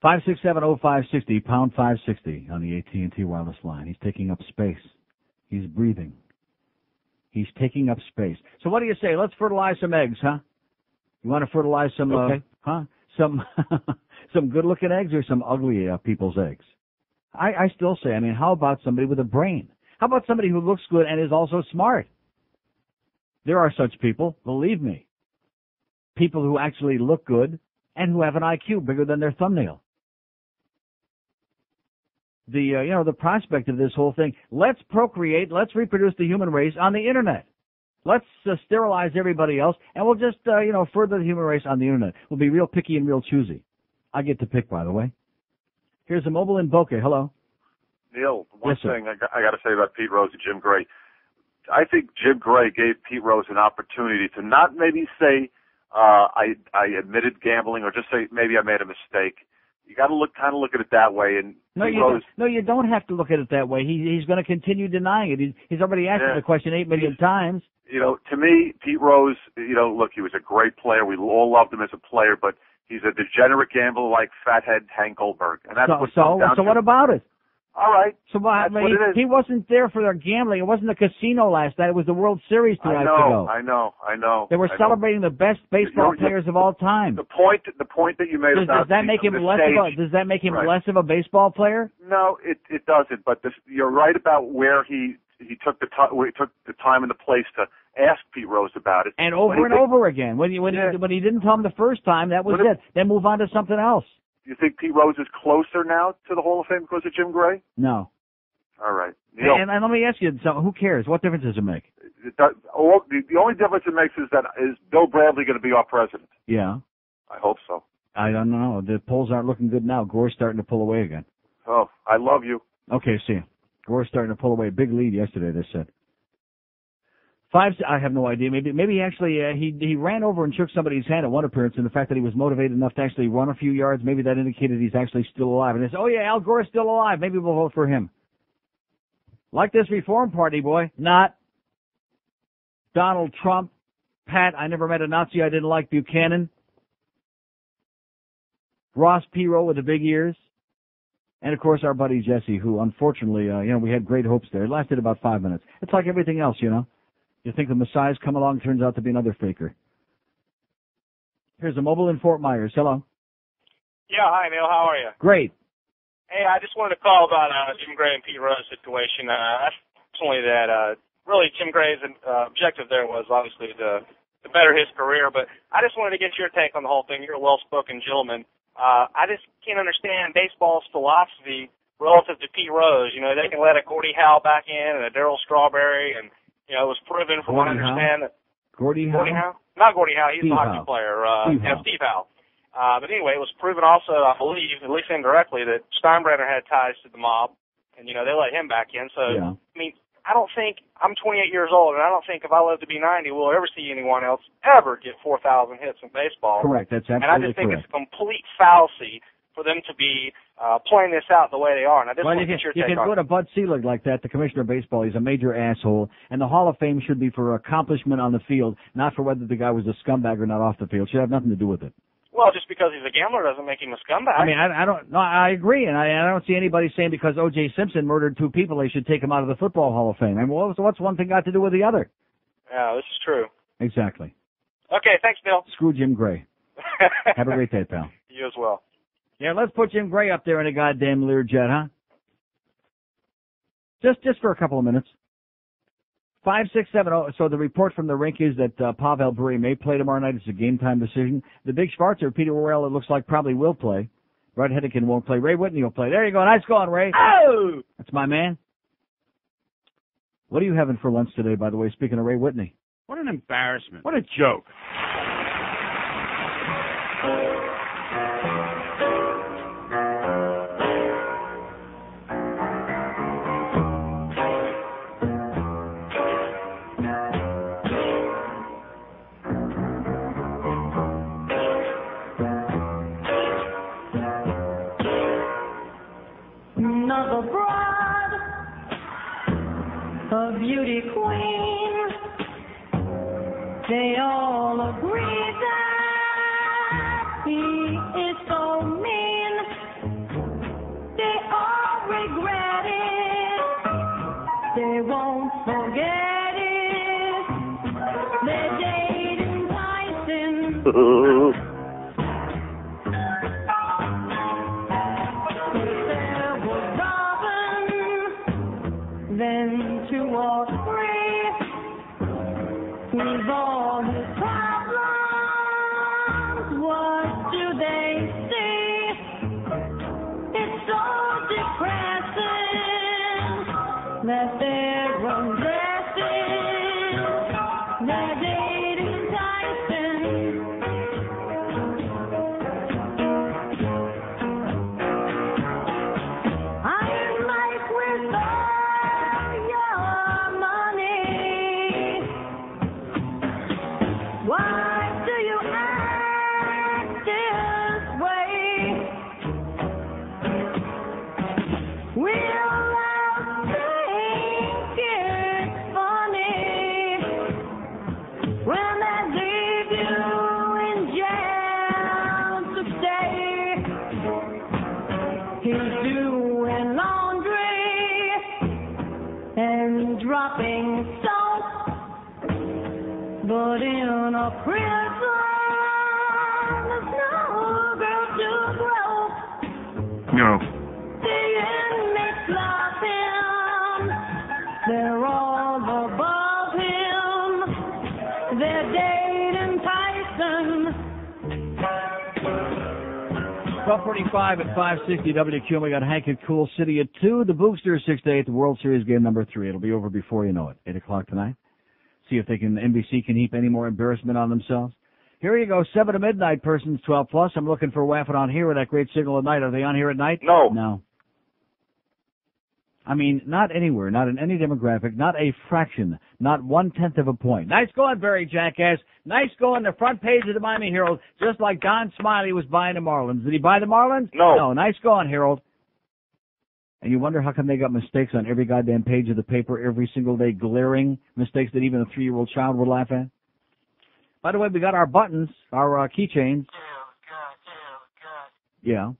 Speaker 7: #5670560, pound 560 on the AT&T wireless line. He's taking up space. He's breathing. He's taking up space. So what do you say? Let's fertilize some eggs, huh? You want to fertilize some, some some good-looking eggs or some ugly people's eggs? I still say, how about somebody with a brain? How about somebody who looks good and is also smart? There are such people, believe me. People who actually look good and who have an IQ bigger than their thumbnail. The prospect of this whole thing, let's procreate, let's reproduce the human race on the Internet. Let's sterilize everybody else, and we'll just, further the human race on the Internet. We'll be real picky and real choosy. I get to pick, by the way. Here's a mobile in Boca. Hello.
Speaker 13: Neil, one
Speaker 7: Yes, sir.
Speaker 13: thing I got to say about Pete Rose and Jim Gray. I think Jim Gray gave Pete Rose an opportunity to not maybe say, I admitted gambling, or just say maybe I made a mistake. You got to look at it that way. And
Speaker 7: you don't have to look at it that way. He's going to continue denying it. He's already asked the question 8 million times.
Speaker 13: To me, Pete Rose, look, he was a great player. We all loved him as a player, but he's a degenerate gambler like fathead Hank Goldberg. And that's
Speaker 7: so what about it?
Speaker 13: All right.
Speaker 7: So he wasn't there for their gambling. It wasn't the casino last night. It was the World Series 2 nights ago.
Speaker 13: I know.
Speaker 7: They were celebrating the best baseball players of all time.
Speaker 13: The point that you made
Speaker 7: does that make him less of a baseball player?
Speaker 13: No, it doesn't. But you're right about where he took the time and the place to ask Pete Rose about it.
Speaker 7: And over again. When he didn't tell him the first time, that was it. Then move on to something else.
Speaker 13: Do you think Pete Rose is closer now to the Hall of Fame because of Jim Gray?
Speaker 7: No.
Speaker 13: All right.
Speaker 7: And let me ask you something. Who cares? What difference does it make?
Speaker 13: The only difference it makes is Bill Bradley going to be our president?
Speaker 7: Yeah.
Speaker 13: I hope so.
Speaker 7: I don't know. The polls aren't looking good now. Gore's starting to pull away again.
Speaker 13: Oh, I love you.
Speaker 7: Okay, see you. Gore's starting to pull away. Big lead yesterday, they said. I have no idea. Maybe he actually he ran over and shook somebody's hand at one appearance, and the fact that he was motivated enough to actually run a few yards, maybe that indicated he's actually still alive. And they said, oh yeah, Al Gore's still alive. Maybe we'll vote for him. Like this Reform Party, boy. Not. Donald Trump. Pat, I never met a Nazi I didn't like. Buchanan. Ross Perot with the big ears. And, of course, our buddy Jesse, who, unfortunately, we had great hopes there. It lasted about 5 minutes. It's like everything else, You think the Messiah's come along, turns out to be another faker. Here's a mobile in Fort Myers. Hello.
Speaker 23: Yeah, hi, Neil. How are you?
Speaker 7: Great.
Speaker 23: Hey, I just wanted to call about Jim Gray and Pete Rose situation. Actually, really Jim Gray's objective there was obviously to better his career, but I just wanted to get your take on the whole thing. You're a well-spoken gentleman. I just can't understand baseball's philosophy relative to Pete Rose. They can let a Gordie Howe back in and a Darryl Strawberry, and it was proven from what I understand that
Speaker 7: Gordie Howe?
Speaker 23: Not Gordie Howe, he's
Speaker 7: Steve
Speaker 23: a hockey
Speaker 7: Howe.
Speaker 23: player.
Speaker 7: Steve
Speaker 23: Howe. But anyway, it was proven also, I believe, at least indirectly, that Steinbrenner had ties to the mob, and they let him back in. So
Speaker 7: yeah.
Speaker 23: I don't think I'm 28 years old, and I don't think if I live to be 90, we'll ever see anyone else ever get 4,000 hits in baseball.
Speaker 7: Correct. That's absolutely
Speaker 23: correct. And I just think
Speaker 7: correct.
Speaker 23: it's a complete fallacy for them to be playing this out the way they are. And I just want to get your
Speaker 7: you
Speaker 23: take
Speaker 7: can
Speaker 23: on
Speaker 7: go to Bud Selig like that, the commissioner of baseball. He's a major asshole. And the Hall of Fame should be for accomplishment on the field, not for whether the guy was a scumbag or not off the field. It should have nothing to do with it.
Speaker 23: Well, just because he's a gambler doesn't make him a scumbag.
Speaker 7: I agree, and I don't see anybody saying because O.J. Simpson murdered 2 people, they should take him out of the Football Hall of Fame. What's one thing got to do with the other?
Speaker 23: Yeah, this is true.
Speaker 7: Exactly.
Speaker 23: Okay, thanks, Bill.
Speaker 7: Screw Jim Gray. Have a great day, pal.
Speaker 23: You as well.
Speaker 7: Yeah, let's put Jim Gray up there in a goddamn Learjet, huh? Just for a couple of minutes. 5670. So the report from the rink is that Pavel Bure may play tomorrow night. It's a game-time decision. The big Schwarzer, Peter Worrell, it looks like probably will play. Brett Hedican won't play. Ray Whitney will play. There you go. Nice going, Ray.
Speaker 6: Oh!
Speaker 7: That's my man. What are you having for lunch today, by the way, speaking of Ray Whitney?
Speaker 6: What an embarrassment. What a joke.
Speaker 3: Another bride, a beauty queen. They all agree that he is so mean. They all regret it. They won't forget it. They're dating Tyson. Then 2 or 3 with all his problems. What do they see? It's so depressing that they're undressing. They're dating Tyson. I'm like with why do you act this way? Will I think it's funny when they leave you in jail to stay? He's doing laundry and dropping soap, but in a prison, there's no girl to grope.
Speaker 6: No.
Speaker 3: The inmates love him. They're all above him. They're dating Tyson.
Speaker 7: 12:45 at 560 WQAM. We got Hank in Cool City at 2. The Boosters 6 to 8. The World Series game number 3. It'll be over before you know it. 8 o'clock tonight. See if NBC can heap any more embarrassment on themselves. Here you go, 7 to midnight, persons 12 plus. I'm looking for WAFN on here with that great signal at night. Are they on here at night?
Speaker 19: No.
Speaker 7: No. I mean, not anywhere, not in any demographic, not a fraction, not 1/10 of a point. Nice going, Barry Jackass. Nice going, the front page of the Miami Herald, just like Don Smiley was buying the Marlins. Did he buy the Marlins?
Speaker 19: No.
Speaker 7: No, nice going, Herald. And you wonder how come they got mistakes on every goddamn page of the paper every single day, glaring mistakes that even a 3-year-old child would laugh at. By the way, we got our buttons, our keychains. Yeah.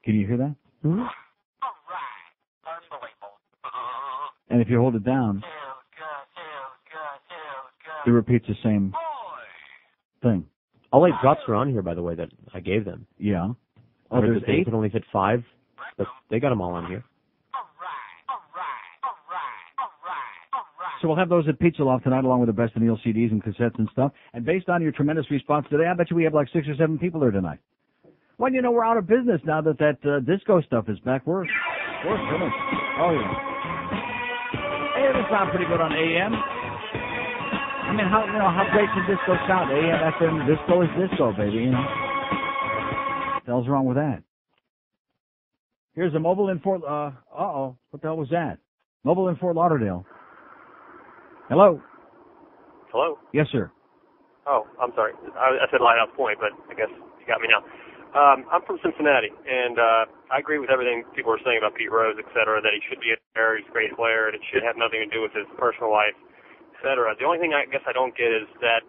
Speaker 7: Can you hear that? Mm-hmm. And if you hold it down, it repeats the same thing.
Speaker 5: All 8 drops are on here, by the way, that I gave them.
Speaker 7: Yeah.
Speaker 5: Oh, there's 8? Can only fit 5, but they got them all on here.
Speaker 7: So we'll have those at Pizza Loft tonight, along with the Best of Neil CDs and cassettes and stuff. And based on your tremendous response today, I bet you we have like 6 or 7 people there tonight. Well, you know, we're out of business now that disco stuff is back. We're finished. Oh, yeah. Hey, this sounds pretty good on AM. I mean, how great can disco sound? AM, FM, disco is disco, baby, you know. What the hell's wrong with that? Here's a mobile in Fort, what the hell was that? Mobile in Fort Lauderdale. Hello?
Speaker 12: Hello?
Speaker 7: Yes, sir.
Speaker 12: Oh, I'm sorry. I said Lighthouse Point, but I guess you got me now. I'm from Cincinnati, and I agree with everything people are saying about Pete Rose, et cetera, that he should be there, he's a great player, and it should have nothing to do with his personal life, et cetera. The only thing I guess I don't get is that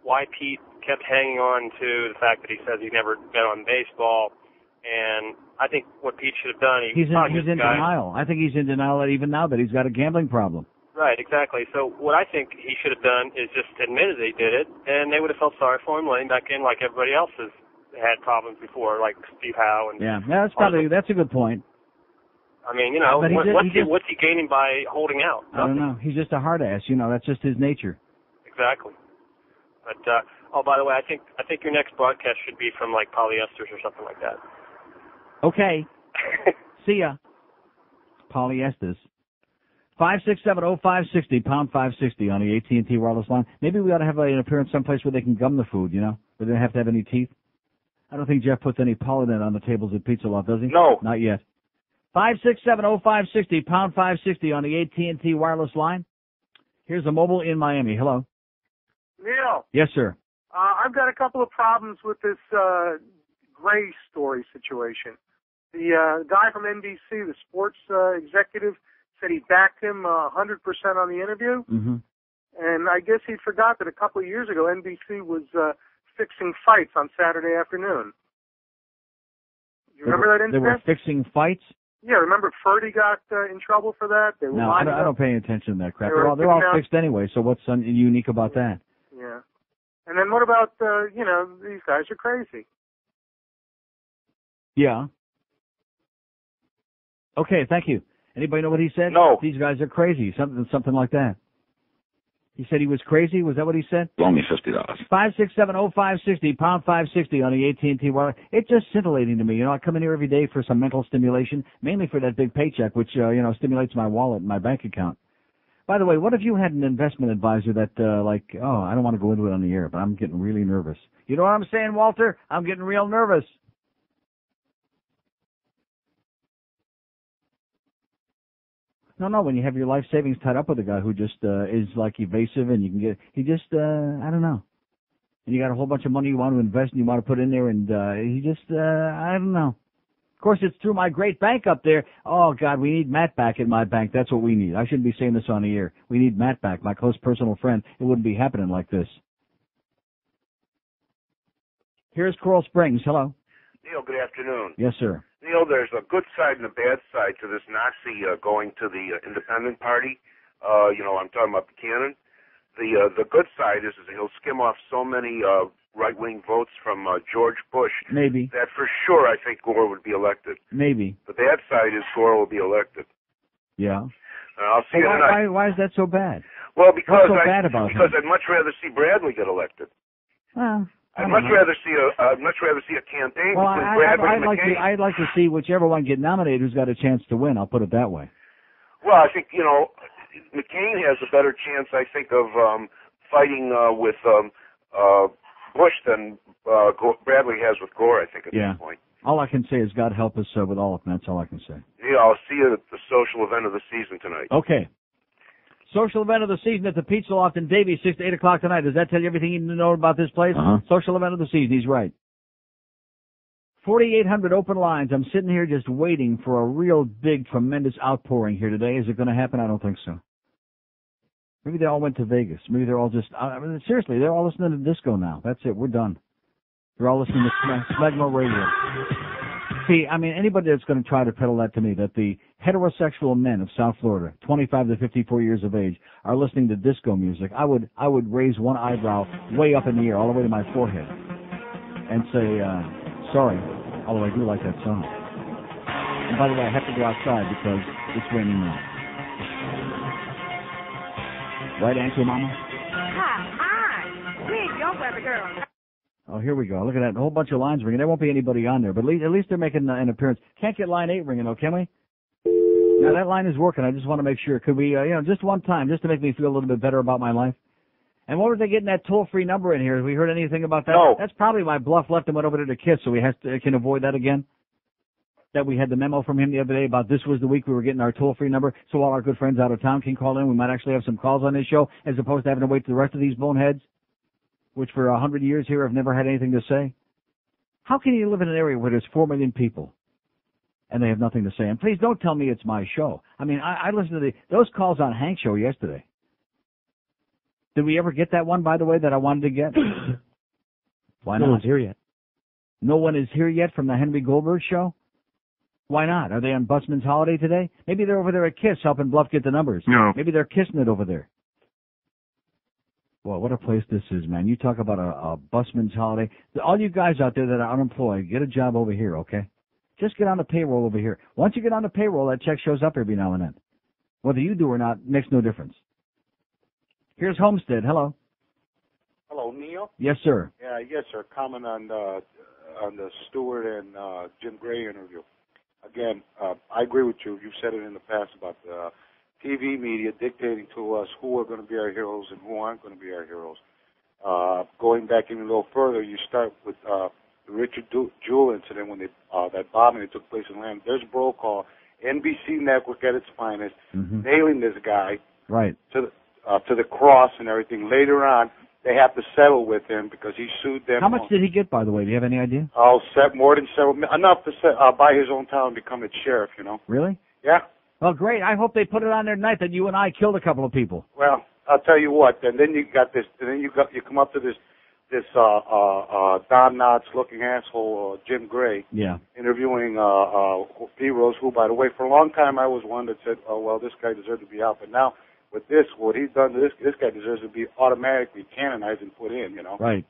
Speaker 12: why Pete kept hanging on to the fact that he says he never bet on baseball, and I think what Pete should have done,
Speaker 7: he's in denial. I think he's in denial that even now that he's got a gambling problem.
Speaker 12: Right, exactly. So what I think he should have done is just admitted that he did it, and they would have felt sorry for him, letting back in like everybody else has had problems before, like Steve Howe and
Speaker 7: that's a good point.
Speaker 12: I mean, you know,
Speaker 7: But
Speaker 12: what's he gaining by holding out?
Speaker 7: I don't know. He's just a hard ass. You know, that's just his nature.
Speaker 12: Exactly. But oh, by the way, I think your next broadcast should be from like polyesters or something like that.
Speaker 7: Okay. See ya. Polyesters. 5670560 pound 560 on the AT&T wireless line. Maybe we ought to have an appearance someplace where they can gum the food. You know, where they don't have to have any teeth. I don't think Jeff puts any pollen on the tables at Pizza Loft, does he?
Speaker 14: No.
Speaker 7: Not yet. 5670560 pound 560 on the AT&T wireless line. Here's a mobile in Miami. Hello.
Speaker 16: Neil,
Speaker 7: Yes, sir.
Speaker 16: I've got a couple of problems with this Gray story situation. The guy from NBC, the sports executive, said he backed him 100% on the interview.
Speaker 7: Mm-hmm.
Speaker 16: And I guess he forgot that a couple of years ago, NBC was fixing fights on Saturday afternoon. You remember that
Speaker 7: They
Speaker 16: incident?
Speaker 7: were fixing fights?
Speaker 16: Yeah, remember Ferdy got in trouble for that? They were
Speaker 7: No, I don't pay attention to that crap. They're all fixed anyway, so what's unique about that?
Speaker 16: Yeah. And then what about, these guys are crazy.
Speaker 7: Yeah. Okay, thank you. Anybody know what he said?
Speaker 14: No.
Speaker 7: These guys are crazy, something like that. He said he was crazy? Was that what he said?
Speaker 14: Loan me $50.
Speaker 7: 5670560 pound 560 on the AT&T wire. It's just scintillating to me. You know, I come in here every day for some mental stimulation, mainly for that big paycheck, which, stimulates my wallet and my bank account. By the way, what if you had an investment advisor that, I don't want to go into it on the air, but I'm getting really nervous. You know what I'm saying, Walter? I'm getting real nervous. No, when you have your life savings tied up with a guy who just is like evasive and you can get, I don't know. And you got a whole bunch of money you want to invest and you want to put in there and I don't know. Of course, it's through my great bank up there. Oh, God, we need Matt back in my bank. That's what we need. I shouldn't be saying this on the air. We need Matt back, my close personal friend. It wouldn't be happening like this. Here's Coral Springs. Hello.
Speaker 14: Neil, good afternoon.
Speaker 7: Yes, sir.
Speaker 14: Neil, there's a good side and a bad side to this Nazi going to the Independent Party. I'm talking about Buchanan. The good side is he'll skim off so many right-wing votes from George Bush.
Speaker 7: Maybe.
Speaker 14: That for sure I think Gore would be elected.
Speaker 7: Maybe.
Speaker 14: The bad side is Gore will be elected.
Speaker 7: Yeah.
Speaker 14: I'll see you tonight.
Speaker 7: Why is that so bad?
Speaker 14: Well, because
Speaker 7: What's so bad about
Speaker 14: because
Speaker 7: him?
Speaker 14: I'd much rather see Bradley get elected.
Speaker 7: Well,
Speaker 14: I'd much rather see a campaign
Speaker 7: Well,
Speaker 14: between Bradley and McCain.
Speaker 7: I'd like to see whichever one get nominated who's got a chance to win. I'll put it that way.
Speaker 14: Well, I think McCain has a better chance, I think, of fighting with Bush than Bradley has with Gore. I think at this point.
Speaker 7: All I can say is God help us with all of them. That's all I can say.
Speaker 14: Yeah, I'll see you at the social event of the season tonight.
Speaker 7: Okay. Social event of the season at the Pizza Loft in Davie, 6 to 8 o'clock tonight. Does that tell you everything you need to know about this place? Social event of the season. He's right. 4,800 open lines. I'm sitting here just waiting for a real big, tremendous outpouring here today. Is it going to happen? I don't think so. Maybe they all went to Vegas. Maybe they're all just, seriously, they're all listening to disco now. That's it. We're done. They're all listening to Smegma Radio. See, anybody that's going to try to peddle that to me, that the heterosexual men of South Florida, 25 to 54 years of age, are listening to disco music, I would raise one eyebrow way up in the air, all the way to my forehead, and say, sorry, although I do like that song. And by the way, I have to go outside because it's raining now. Right, Auntie Mama?
Speaker 21: Hi. We're your weather girl.
Speaker 7: Oh, here we go. Look at that. A whole bunch of lines ringing. There won't be anybody on there, but at least they're making an appearance. Can't get line 8 ringing, though, can we? Now, that line is working. I just want to make sure. Could we, just one time, just to make me feel a little bit better about my life? And what was they getting that toll-free number in here? Have we heard anything about that?
Speaker 14: No.
Speaker 7: That's probably my bluff left and went over there to Kiss, so we can avoid that again. That we had the memo from him the other day about this was the week we were getting our toll-free number, so all our good friends out of town can call in. We might actually have some calls on this show, as opposed to having to wait for the rest of these boneheads, which for 100 years here have never had anything to say. How can you live in an area where there's 4 million people and they have nothing to say? And please don't tell me it's my show. I listened to those calls on Hank's show yesterday. Did we ever get that one, by the way, that I wanted to get? Why not?
Speaker 5: No one's here yet.
Speaker 7: No one is here yet from the Henry Goldberg show? Why not? Are they on Busman's holiday today? Maybe they're over there at Kiss helping Bluff get the numbers.
Speaker 6: No.
Speaker 7: Maybe they're kissing it over there. Well, what a place this is, man. You talk about a busman's holiday. All you guys out there that are unemployed, get a job over here, okay? Just get on the payroll over here. Once you get on the payroll, that check shows up every now and then. Whether you do or not makes no difference. Here's Homestead. Hello.
Speaker 15: Hello, Neil.
Speaker 7: Yes, sir.
Speaker 15: Yeah, yes, sir. Comment on the Stewart and Jim Gray interview. Again, I agree with you. You've said it in the past about the TV media dictating to us who are going to be our heroes and who aren't going to be our heroes. Going back even a little further, you start with the Richard Jewell incident when that bombing that took place in Atlanta. There's a roll call, NBC Network at its finest, nailing this guy
Speaker 7: right
Speaker 15: to the cross and everything. Later on, they have to settle with him because he sued them.
Speaker 7: How much did he get, by the way? Do you have any idea?
Speaker 15: More than several, enough to buy his own town and become its sheriff. You know.
Speaker 7: Really?
Speaker 15: Yeah.
Speaker 7: Well, great. I hope they put it on there tonight that you and I killed a couple of people.
Speaker 15: Well, I'll tell you what. And then you got this. And then you come up to this Don Knotts looking asshole Jim Gray.
Speaker 7: Yeah.
Speaker 15: Interviewing Pete Rose, who, by the way, for a long time I was one that said, oh well, this guy deserved to be out, but now with this, what he's done to this guy deserves to be automatically canonized and put in. You know.
Speaker 7: Right.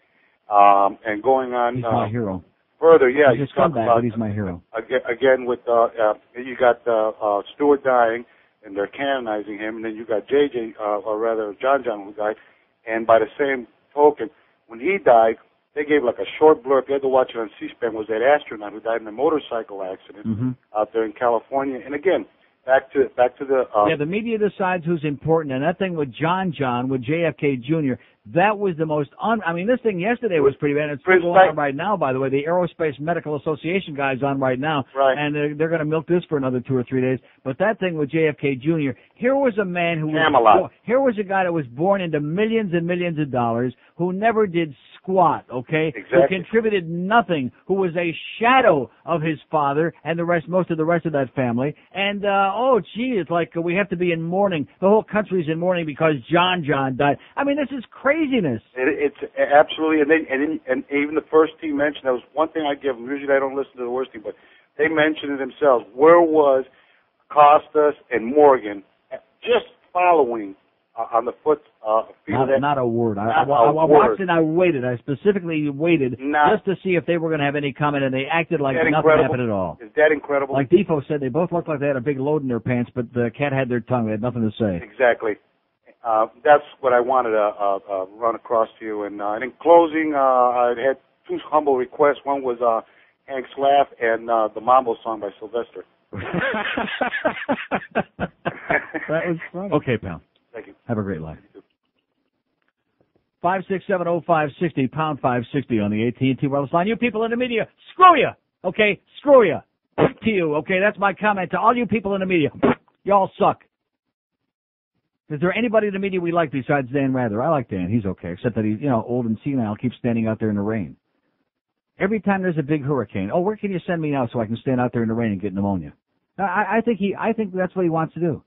Speaker 15: And going on.
Speaker 7: He's my hero.
Speaker 15: Further, yeah,
Speaker 7: he's a scumbag, but he's my hero.
Speaker 15: Again, with you got Stewart dying, and they're canonizing him, and then you got JJ, or rather John, who died. And by the same token, when he died, they gave like a short blurb. You had to watch it on C-SPAN. Was that astronaut who died in a motorcycle accident out there in California? And again, back to the
Speaker 7: the media decides who's important, and that thing with John with JFK Jr. That was the most this thing yesterday was pretty bad. It's going on right now, by the way. The Aerospace Medical Association guy's on right now, and they're going to milk this for another 2 or 3 days. But that thing with JFK Jr. Here was a man who here was a guy that was born into millions and millions of dollars, who never did squat, okay?
Speaker 15: Exactly.
Speaker 7: Who contributed nothing, who was a shadow of his father and most of the rest of that family. And it's like we have to be in mourning. The whole country's in mourning because John died. I mean, this is craziness.
Speaker 15: It's absolutely, and even the first team mentioned, that was one thing I give them. Usually I don't listen to the worst team, but they mentioned it themselves. Where was Costas and Morgan just following on the foot?
Speaker 7: Not a word. I watched and I waited. I specifically waited just to see if they were going to have any comment, and they acted like nothing happened at all.
Speaker 15: Is that incredible?
Speaker 7: Like Defoe said, they both looked like they had a big load in their pants, but the cat had their tongue. They had nothing to say.
Speaker 15: Exactly. That's what I wanted to run across to you. And in closing, I had 2 humble requests. One was Hank's Laugh and the Mambo song by Sylvester.
Speaker 7: That was fun. Okay, pal.
Speaker 15: Thank you.
Speaker 7: Have a great life. 5670560, pound 560 on the AT&T wireless line. You people in the media, screw you. Okay, screw you. To you. Okay, that's my comment to all you people in the media. Y'all suck. Is there anybody in the media we like besides Dan Rather? I like Dan. He's okay, except that he's, old and senile, keeps standing out there in the rain. Every time there's a big hurricane, where can you send me now so I can stand out there in the rain and get pneumonia? I think that's what he wants to do.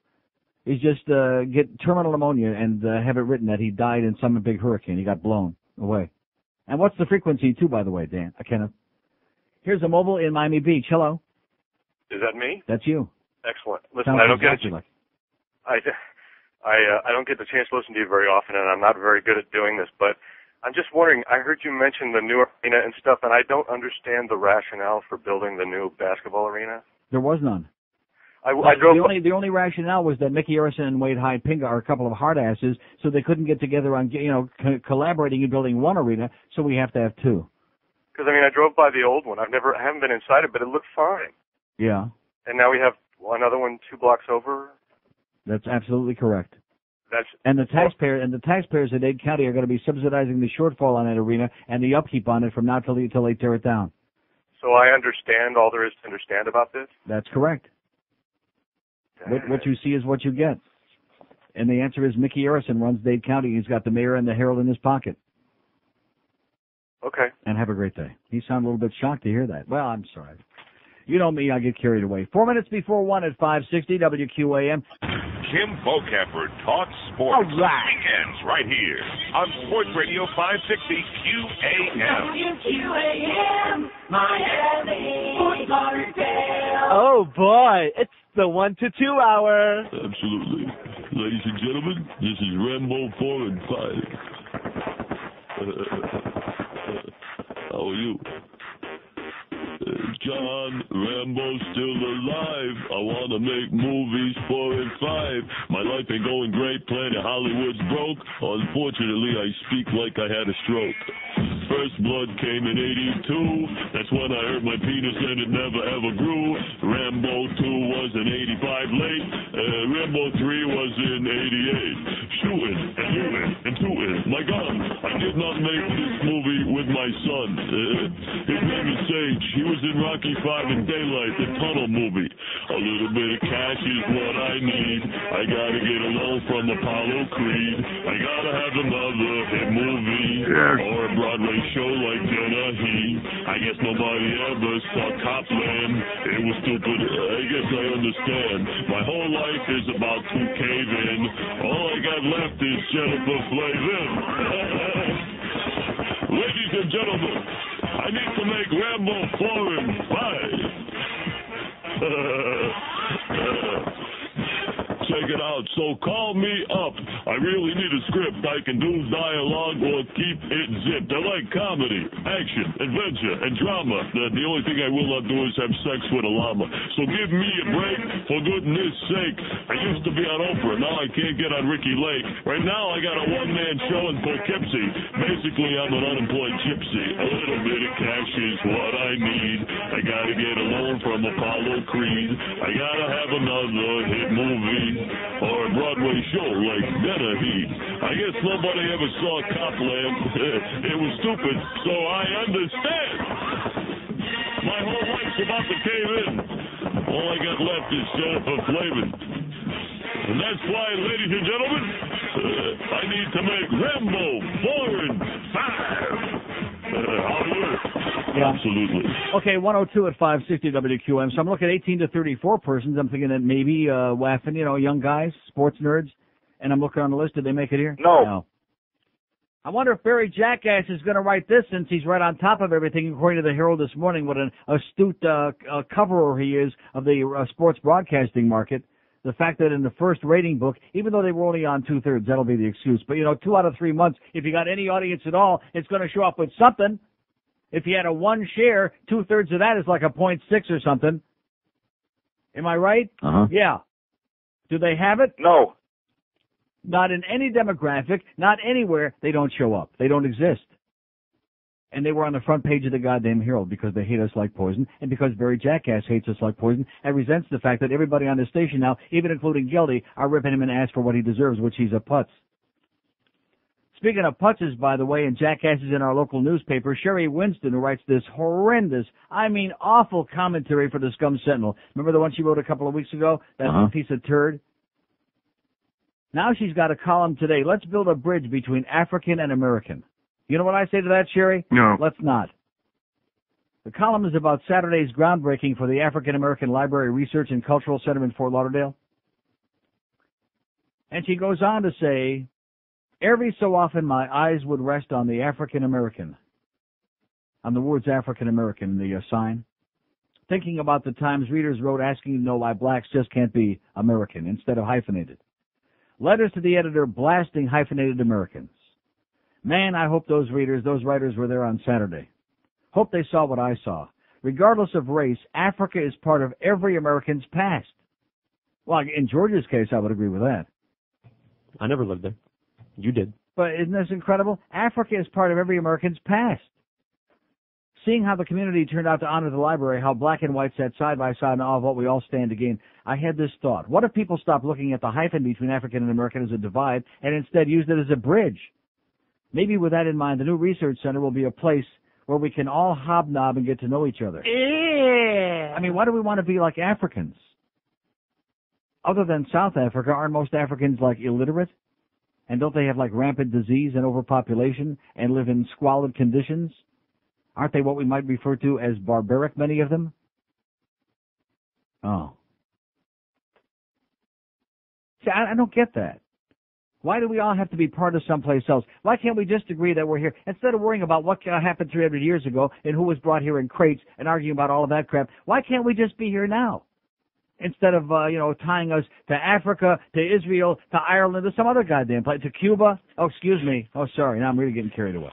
Speaker 7: Is just get terminal pneumonia and have it written that he died in some big hurricane. He got blown away. And what's the frequency, too, by the way, Dan? Kenneth. Here's a mobile in Miami Beach. Hello.
Speaker 12: Is that me?
Speaker 7: That's you.
Speaker 12: Excellent. Listen,
Speaker 7: Sounds
Speaker 12: I don't
Speaker 7: exactly
Speaker 12: get I don't get the chance to listen to you very often, and I'm not very good at doing this, but I'm just wondering, I heard you mention the new arena and stuff, and I don't understand the rationale for building the new basketball arena.
Speaker 7: There was none. The only rationale was that Mickey Arison and Wade Hyde-Pinga are a couple of hard asses, so they couldn't get together on collaborating and building one arena, so we have to have 2.
Speaker 12: Because I drove by the old one. I haven't been inside it, but it looked fine.
Speaker 7: Yeah.
Speaker 12: And now we have another one 2 blocks over.
Speaker 7: That's absolutely correct. And the taxpayers of Dade County are going to be subsidizing the shortfall on that arena and the upkeep on it from now till they tear it down.
Speaker 12: So I understand all there is to understand about this?
Speaker 7: That's correct. What you see is what you get. And the answer is Mickey Arison runs Dade County. He's got the mayor and the Herald in his pocket.
Speaker 12: Okay.
Speaker 7: And have a great day. You sound a little bit shocked to hear that. Well, I'm sorry. You know me, I get carried away. 4 minutes before 1 at 560 WQAM.
Speaker 1: Jim Bocamper talks sports.
Speaker 7: All right.
Speaker 1: Weekends right here on Sports Radio 560 QAM.
Speaker 11: WQAM, Miami, Fort Lauderdale.
Speaker 17: Oh boy, it's the 1 to 2 hour.
Speaker 18: Absolutely. Ladies and gentlemen, this is Rambo 4 and 5. How are you? John, Rambo's still alive. I wanna make movies 4 and 5. My life ain't going great, Planet Hollywood's broke. Unfortunately, I speak like I had a stroke. First blood came in 82. That's when I hurt my penis and it never ever grew. Rambo 2 was in 85 late. Rambo 3 was in 88. Shooting and shooting and tooting. My God, I did not make this movie with my son. His name is Sage. He was in Rocky 5 and Daylight, the tunnel movie. A little bit of cash is what I need. I gotta get a loan from Apollo Creed. I gotta have another hit movie or a Broadway show like Dennehy. I guess nobody ever saw Copland. It was stupid. I guess I understand. My whole life is about to cave in. All I got left is Jennifer Flavin. Ladies and gentlemen, I need to make Rambo 4 and 5. Check it out. So call me up. I really need a script. I can do dialogue or keep it zipped. I like comedy, action, adventure, and drama. The only thing I will not do is have sex with a llama. So give me a break, for goodness sake. I used to be on Oprah. Now I can't get on Ricky Lake. Right now I got a one-man show in Poughkeepsie. Basically, I'm an unemployed gypsy. A little bit of cash is what I need. I gotta get a loan from Apollo Creed. I gotta have another hit movie or a Broadway show like Dennehy. I guess nobody ever saw Copland. It was stupid, so I understand. My whole life's about to cave in. All I got left is Jennifer Flavin. And that's why, ladies and gentlemen, I need to make Rambo 4 and 5.
Speaker 7: Yeah.
Speaker 18: Absolutely.
Speaker 7: Okay, 102 at 560 WQAM. So I'm looking at 18 to 34 persons. I'm thinking that maybe WAFN, young guys, sports nerds. And I'm looking on the list. Did they make it here?
Speaker 19: No.
Speaker 7: I wonder if Barry Jackass is going to write this, since he's right on top of everything, according to the Herald this morning, what an astute coverer he is of the sports broadcasting market. The fact that in the first rating book, even though they were only on 2/3, that'll be the excuse. But, 2 out of 3 months, if you got any audience at all, it's going to show up with something. If you had a 1 share, 2/3 of that is like a 0.6 or something. Am I right?
Speaker 19: Uh-huh.
Speaker 7: Yeah. Do they have it?
Speaker 19: No.
Speaker 7: Not in any demographic, not anywhere. They don't show up. They don't exist. And they were on the front page of the goddamn Herald because they hate us like poison, and because Barry Jackass hates us like poison and resents the fact that everybody on the station now, even including Gildy, are ripping him an ass for what he deserves, which he's a putz. Speaking of putzes, by the way, and jackasses in our local newspaper, Sherry Winston, who writes this horrendous, awful commentary for the Scum Sentinel. Remember the one she wrote a couple of weeks ago? That piece of turd? Now she's got a column today. Let's build a bridge between African and American. You know what I say to that, Sherry?
Speaker 6: No.
Speaker 7: Let's not. The column is about Saturday's groundbreaking for the African American Library Research and Cultural Center in Fort Lauderdale. And she goes on to say, every so often my eyes would rest on the African American, on the words African American, the sign, thinking about the times readers wrote asking to know why blacks just can't be American instead of hyphenated. Letters to the editor blasting hyphenated Americans. Man, I hope those writers were there on Saturday. Hope they saw what I saw. Regardless of race, Africa is part of every American's past. Well, in George's case, I would agree with that.
Speaker 5: I never lived there. You did.
Speaker 7: But isn't this incredible? Africa is part of every American's past. Seeing how the community turned out to honor the library, how black and white sat side by side in all of what we all stand to gain, I had this thought. What if people stopped looking at the hyphen between African and American as a divide and instead used it as a bridge? Maybe with that in mind, the new research center will be a place where we can all hobnob and get to know each other.
Speaker 21: Yeah.
Speaker 7: Why do we want to be like Africans? Other than South Africa, aren't most Africans illiterate? And don't they have rampant disease and overpopulation and live in squalid conditions? Aren't they what we might refer to as barbaric, many of them? Oh. See, I don't get that. Why do we all have to be part of someplace else? Why can't we just agree that we're here? Instead of worrying about what happened 300 years ago and who was brought here in crates and arguing about all of that crap, why can't we just be here now? Instead of, tying us to Africa, to Israel, to Ireland, to some other goddamn place, to Cuba. Oh, excuse me. Oh, sorry. Now I'm really getting carried away.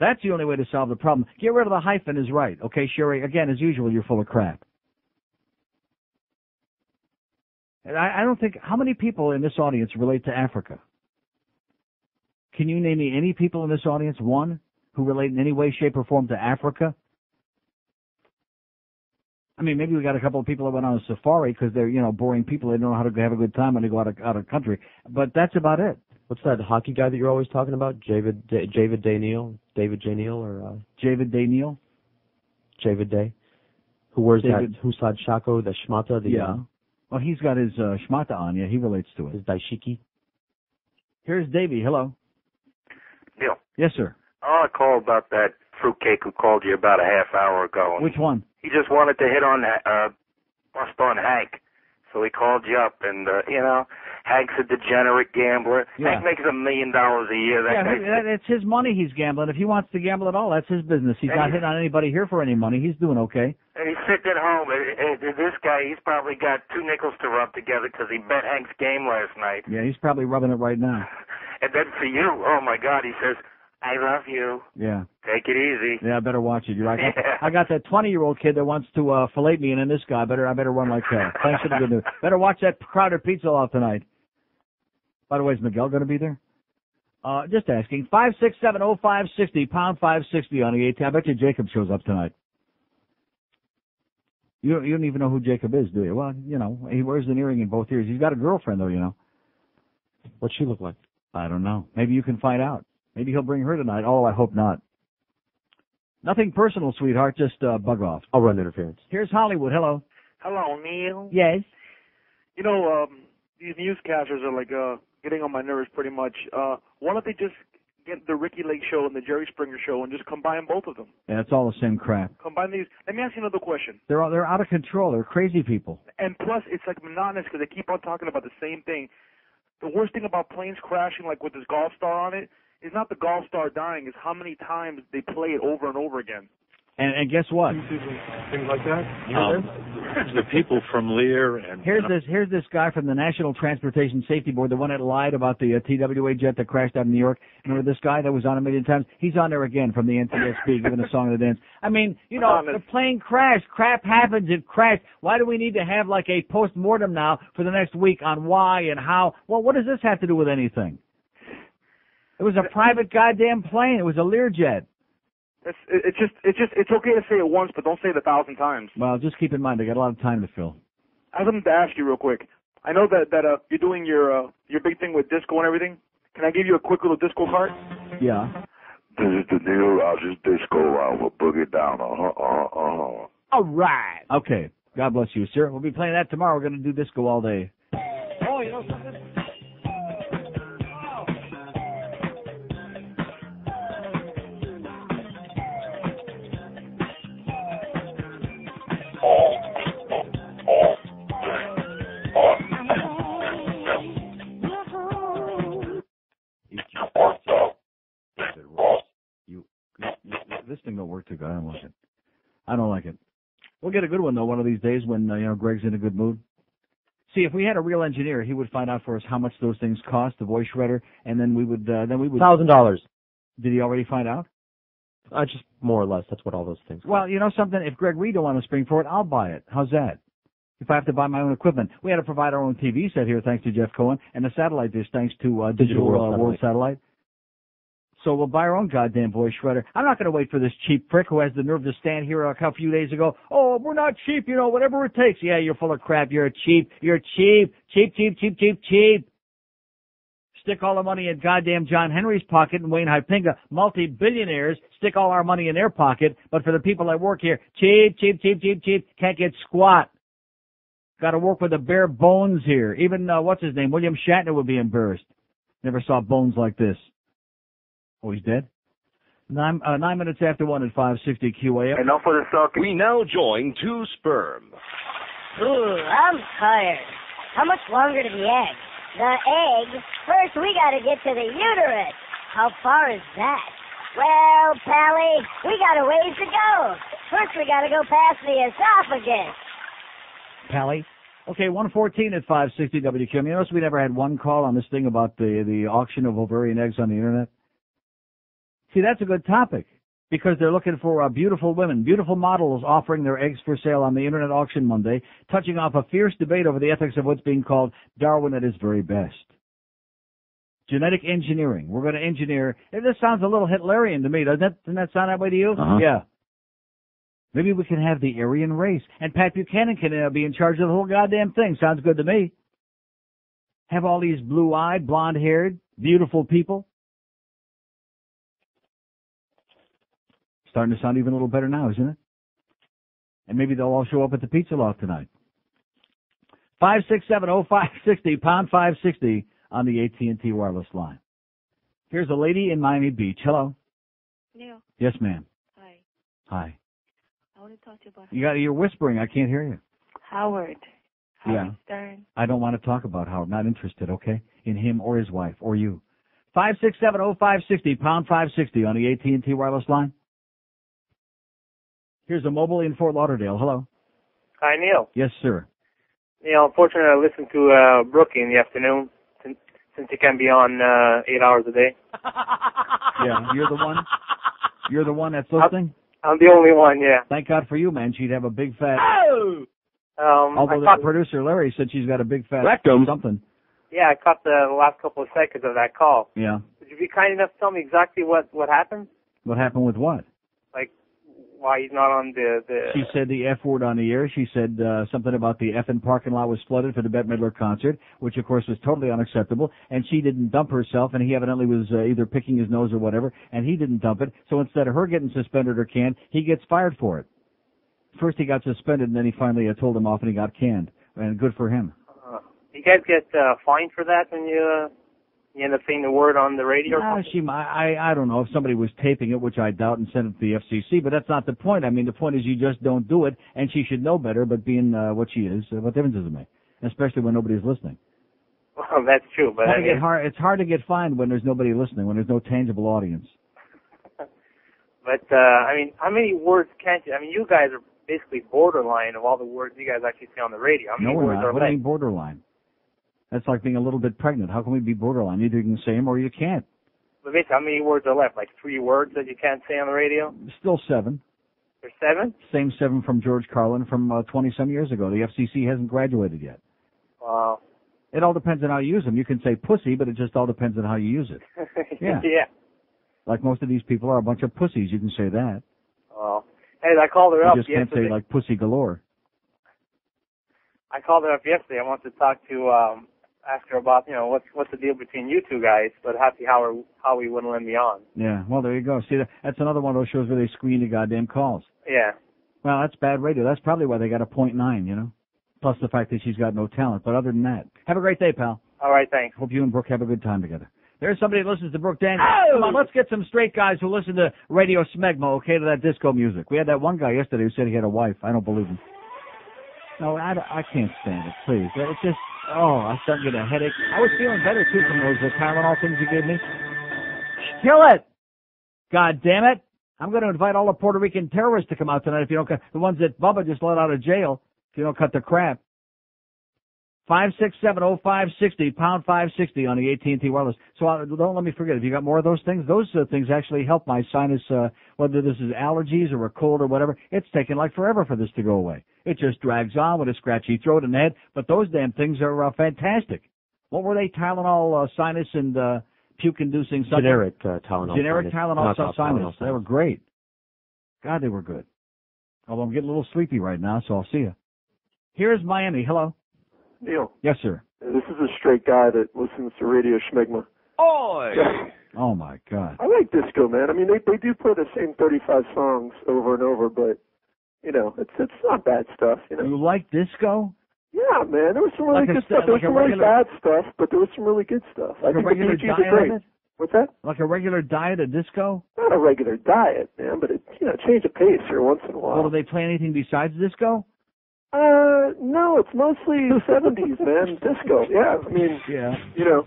Speaker 7: That's the only way to solve the problem. Get rid of the hyphen is right. Okay, Sherry, again, as usual, you're full of crap. And I don't think, how many people in this audience relate to Africa? Can you name me any people in this audience, one, who relate in any way, shape, or form to Africa? I mean, maybe we got a couple of people that went on a safari because they're, boring people. They don't know how to have a good time when they go out of country. But that's about it.
Speaker 5: What's that hockey guy that you're always talking about? David Day Neal? David J. Neal or
Speaker 7: David Day Neal?
Speaker 5: David Day. Who wears that Husad Shako, the shmata?
Speaker 7: Yeah. Well, he's got his shmata on. Yeah, he relates to it.
Speaker 5: His daishiki.
Speaker 7: Here's Davey. Hello.
Speaker 8: Neil.
Speaker 7: Yes, sir.
Speaker 8: I called about that fruitcake who called you about a half hour ago.
Speaker 7: Which one?
Speaker 8: He just wanted to hit on, bust on Hank. So he called you up, and, Hank's a degenerate gambler.
Speaker 7: Yeah.
Speaker 8: Hank makes $1 million a year.
Speaker 7: It's his money he's gambling. If he wants to gamble at all, that's his business. He's not hitting on anybody here for any money. He's doing okay.
Speaker 8: And he's sitting at home. And this guy, he's probably got 2 nickels to rub together because he bet Hank's game last night.
Speaker 7: Yeah, he's probably rubbing it right now.
Speaker 8: And then for you, oh, my God, he says, I love you.
Speaker 7: Yeah.
Speaker 8: Take it easy.
Speaker 7: Yeah, I better watch it. You're right. I got that 20-year-old kid that wants to fillet me, and then this guy, I better run like that. Thanks for the good news. Better watch that crowded pizza off tonight. By the way, is Miguel going to be there? Just asking. 5670560, pound 560 on the AT. I bet you Jacob shows up tonight. You don't even know who Jacob is, do you? Well, he wears an earring in both ears. He's got a girlfriend, though,
Speaker 5: What's she look like?
Speaker 7: I don't know. Maybe you can find out. Maybe he'll bring her tonight. Oh, I hope not. Nothing personal, sweetheart. Just bug off.
Speaker 5: I'll run interference.
Speaker 7: Here's Hollywood. Hello.
Speaker 9: Hello, Neil.
Speaker 7: Yes.
Speaker 9: These newscasters are getting on my nerves pretty much. Why don't they just get the Ricky Lake show and the Jerry Springer show and just combine both of them?
Speaker 7: Yeah, it's all the same crap.
Speaker 9: Combine these. Let me ask you another question.
Speaker 7: They're out of control. They're crazy people.
Speaker 9: And plus, it's monotonous because they keep on talking about the same thing. The worst thing about planes crashing, like with this Golf Star on it, is not the Golf Star dying, is how many times they play it over and over again.
Speaker 7: And guess what?
Speaker 9: Things like that.
Speaker 22: The people from Lear and
Speaker 7: here's this guy from the National Transportation Safety Board, the one that lied about the TWA jet that crashed out in New York. Remember this guy that was on a million times? He's on there again from the NTSB giving a song of the dance. I mean, the plane crashed. Crap happens. It crashed. Why do we need to have like a post-mortem now for the next week on why and how? Well, what does this have to do with anything? It was a private goddamn plane. It was a Learjet.
Speaker 9: It's okay to say it once, but don't say it 1,000 times.
Speaker 7: Well, just keep in mind, they got a lot of time to fill.
Speaker 9: I have something to ask you real quick. I know that you're doing your big thing with disco and everything. Can I give you a quick little disco card?
Speaker 7: Yeah.
Speaker 14: This is the Neil Rogers disco. I will boogie down.
Speaker 7: All right. Okay. God bless you, sir. We'll be playing that tomorrow. We're going to do disco all day.
Speaker 9: Oh, you know something?
Speaker 7: This thing don't work too good. I don't like it. I don't like it. We'll get a good one though one of these days when Greg's in a good mood. See, if we had a real engineer, he would find out for us how much those things cost, the voice shredder, and then we would
Speaker 5: $1,000.
Speaker 7: Did he already find out?
Speaker 5: Just more or less. That's what all those things.
Speaker 7: Well, you know something? If Greg Reed don't want to spring for it, I'll buy it. How's that? If I have to buy my own equipment. We had to provide our own TV set here thanks to Jeff Cohen, and the satellite dish thanks to Digital World Satellite. So we'll buy our own goddamn voice shredder. I'm not going to wait for this cheap prick who has the nerve to stand here a few days ago. Oh, we're not cheap, whatever it takes. Yeah, you're full of crap. You're cheap. You're cheap. Cheap. Stick all the money in goddamn John Henry's pocket and Wayne Hypinga, multi-billionaires, stick all our money in their pocket. But for the people that work here, cheap. Can't get squat. Got to work with the bare bones here. Even, what's his name? William Shatner would be embarrassed. Never saw bones like this. Oh, he's dead? 9 minutes after 1 at 560 QAM.
Speaker 8: Enough of the talking.
Speaker 24: We now join two sperm.
Speaker 25: Ooh, I'm tired. How much longer to the egg? The egg? First, we gotta get to the uterus. How far is that? Well, Pally, we got a ways to go. First, we gotta go past the esophagus.
Speaker 7: Pally? Okay, 114 at 560 WQAM. You notice we never had one call on this thing about the auction of ovarian eggs on the Internet? See, that's a good topic. because they're looking for beautiful women, beautiful models offering their eggs for sale on the Internet auction Monday, touching off a fierce debate over the ethics of what's being called Darwin at his very best. Genetic engineering. We're going to engineer. This sounds a little Hitlerian to me, doesn't it? Doesn't that sound that way to you?
Speaker 5: Uh-huh.
Speaker 7: Yeah. Maybe we can have the Aryan race, and Pat Buchanan can be in charge of the whole goddamn thing. Sounds good to me. Have all these blue-eyed, blonde-haired, beautiful people. Starting to sound even a little better now, isn't it? And maybe they'll all show up at the pizza loft tonight. 567-0560, pound 560 on the AT&T wireless line. Here's a lady in Miami Beach. Hello.
Speaker 2: Neil.
Speaker 7: Yes, ma'am.
Speaker 2: Hi.
Speaker 7: Hi.
Speaker 2: I want to talk to you about
Speaker 7: You're whispering. I can't hear you.
Speaker 2: Howard. Howard Stern.
Speaker 7: I don't want to talk about Howard. Not interested, okay? In him or his wife or you. 567-0560, pound 560 on the AT&T wireless line. Here's a mobile in Fort Lauderdale. Hello.
Speaker 4: Hi, Neil.
Speaker 7: Yes, sir.
Speaker 4: Neil, unfortunately, I listened to Brookie in the afternoon since he can be on 8 hours a day.
Speaker 7: Yeah, you're the one? You're the one that's listening?
Speaker 4: I'm the only one, yeah.
Speaker 7: Thank God for you, man. She'd have a big fat...
Speaker 4: Oh!
Speaker 7: Although the producer, Larry, said she's got a big fat...
Speaker 4: Rectum.
Speaker 7: Something.
Speaker 4: Yeah, I caught the last couple of seconds of that call.
Speaker 7: Yeah.
Speaker 4: Would you be kind enough to tell me exactly what happened?
Speaker 7: What happened with what?
Speaker 4: Like, why he's not on the...
Speaker 7: She said the F word on the air. She said something about the effing parking lot was flooded for the Bette Midler concert, which, of course, was totally unacceptable. And she didn't dump herself, and he evidently was either picking his nose or whatever, and he didn't dump it. So instead of her getting suspended or canned, he gets fired for it. First he got suspended, and then he finally told him off, and he got canned. And good for him.
Speaker 4: You guys get fined for that when you end up saying the word on the radio?
Speaker 7: I don't know if somebody was taping it, which I doubt, and sent it to the FCC, but that's not the point. I mean, the point is you just don't do it, and she should know better, but being what she is, what difference does it make? Especially when nobody's listening.
Speaker 4: Well, that's true, but
Speaker 7: it's hard to get fined when there's nobody listening, when there's no tangible audience.
Speaker 4: But, I mean, how many words can't you... I mean, you guys are basically borderline of all the words you guys actually say on the radio. How many
Speaker 7: No, we're
Speaker 4: words
Speaker 7: not.
Speaker 4: are
Speaker 7: What do you
Speaker 4: left?
Speaker 7: mean borderline? That's like being a little bit pregnant. How can we be borderline? Either you can say them or you can't.
Speaker 4: But basically, how many words are left? Like 3 words that you can't say on the radio?
Speaker 7: Still 7.
Speaker 4: There's 7?
Speaker 7: Same 7 from George Carlin from 20-some years ago. The FCC hasn't graduated yet.
Speaker 4: Wow.
Speaker 7: It all depends on how you use them. You can say pussy, but it just all depends on how you use it. Yeah.
Speaker 4: Yeah.
Speaker 7: Like most of these people are a bunch of pussies. You can say that.
Speaker 4: Oh. Hey, I called her up
Speaker 7: You just can't
Speaker 4: yesterday.
Speaker 7: say like pussy galore.
Speaker 4: I called her up yesterday. I wanted to talk to, ask her about, you know, what's the deal between you two guys, but happy how he wouldn't let me on.
Speaker 7: Yeah. Well, there you go. See, that's another one of those shows where they screen the goddamn calls.
Speaker 4: Yeah.
Speaker 7: Well, that's bad radio. That's probably why they got a .9, you know? Plus the fact that she's got no talent. But other than that, have a great day, pal.
Speaker 4: All right, thanks.
Speaker 7: Hope you and Brooke have a good time together. There's somebody that listens to Brooke Daniels. Come on, let's get some straight guys who listen to Radio Smegma, okay, to that disco music. We had that one guy yesterday who said he had a wife. I don't believe him. No, I can't stand it, please. It's just, I start getting a headache. I was feeling better, too, from those Tylenol things you gave me. Kill it! God damn it! I'm going to invite all the Puerto Rican terrorists to come out tonight if you don't cut, the ones that Bubba just let out of jail, if you don't cut the crap. 567-0560, pound 560 on the AT&T wireless. So don't let me forget, if you got more of those things things actually help my sinus, whether this is allergies or a cold or whatever. It's taken like forever for this to go away. It just drags on with a scratchy throat and head, but those damn things are fantastic. What were they? Tylenol, sinus, and puke-inducing something?
Speaker 5: Generic Tylenol.
Speaker 7: Generic Tylenol sinus.
Speaker 5: Tylenol.
Speaker 7: They were great. God, they were good. Although I'm getting a little sleepy right now, so I'll see you. Here's Miami. Hello.
Speaker 10: Neil.
Speaker 7: Yes, sir.
Speaker 10: This is a straight guy that listens to Radio Schmegma.
Speaker 7: Oi!
Speaker 10: Yeah.
Speaker 7: Oh, my God.
Speaker 10: I like disco, man. I mean, they do play the same 35 songs over and over, but, you know, it's not bad stuff, you know.
Speaker 7: You like disco?
Speaker 10: Yeah, man. There was some really good stuff. There was some really bad stuff, but there was some really good stuff.
Speaker 7: Like
Speaker 10: I think
Speaker 7: a regular
Speaker 10: the Bee Gees
Speaker 7: diet
Speaker 10: are great.
Speaker 7: of it?
Speaker 10: What's that?
Speaker 7: Like a regular diet of disco?
Speaker 10: Not a regular diet, man, but it, change of pace here once in a while.
Speaker 7: Well, do they play anything besides disco?
Speaker 10: No, it's mostly 70s, man. Disco. Yeah, I mean,
Speaker 7: yeah.
Speaker 10: You know.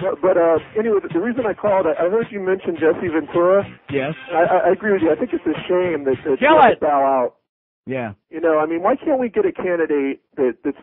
Speaker 10: But anyway, the reason I called, I heard you mention Jesse Ventura.
Speaker 7: Yes.
Speaker 10: I agree with you. I think it's a shame that
Speaker 7: Kill it!
Speaker 10: bow out.
Speaker 7: Yeah.
Speaker 10: You know, I mean, why can't we get a candidate that's,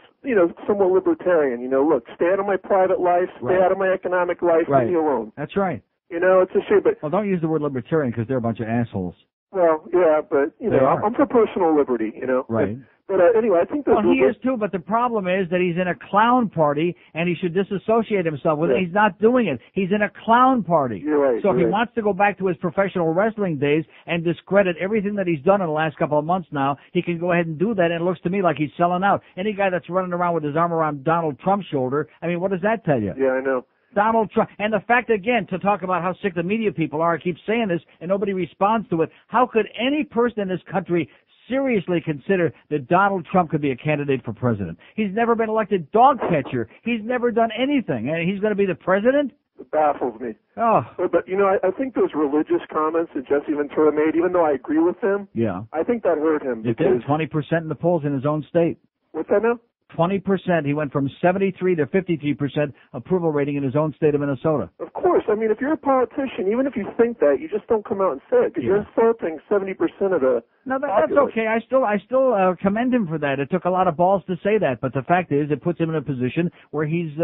Speaker 10: somewhat libertarian? You know, look, stay out of my private life, stay out of my economic life, leave me alone.
Speaker 7: That's right.
Speaker 10: You know, it's a shame, but...
Speaker 7: Well, don't use the word libertarian because they're a bunch of assholes.
Speaker 10: Well, yeah, but, I'm for personal liberty,
Speaker 7: Right.
Speaker 10: But anyway, I think that...
Speaker 7: Well, he is too, but the problem is that he's in a clown party, and he should disassociate himself with it. He's not doing it. He's in a clown party.
Speaker 10: You're right.
Speaker 7: So if he
Speaker 10: right.
Speaker 7: wants to go back to his professional wrestling days and discredit everything that he's done in the last couple of months now, he can go ahead and do that, and it looks to me like he's selling out. Any guy that's running around with his arm around Donald Trump's shoulder, I mean, what does that tell you?
Speaker 10: Yeah, I know.
Speaker 7: Donald Trump. And the fact, again, to talk about how sick the media people are, I keep saying this, and nobody responds to it. How could any person in this country seriously consider that Donald Trump could be a candidate for president? He's never been elected dog catcher. He's never done anything. And he's going to be the president?
Speaker 10: It baffles me.
Speaker 7: Oh.
Speaker 10: But I think those religious comments that Jesse Ventura made, even though I agree with him,
Speaker 7: yeah,
Speaker 10: I think that hurt him.
Speaker 7: It did. 20% in the polls in his own state.
Speaker 10: What's that now?
Speaker 7: 20%. He went from 73 to 53% approval rating in his own state of Minnesota.
Speaker 10: Of course. I mean, if you're a politician, even if you think that, you just don't come out and say it because you're insulting 70% of the
Speaker 7: No, that's okay. I still commend him for that. It took a lot of balls to say that, but the fact is, it puts him in a position where he's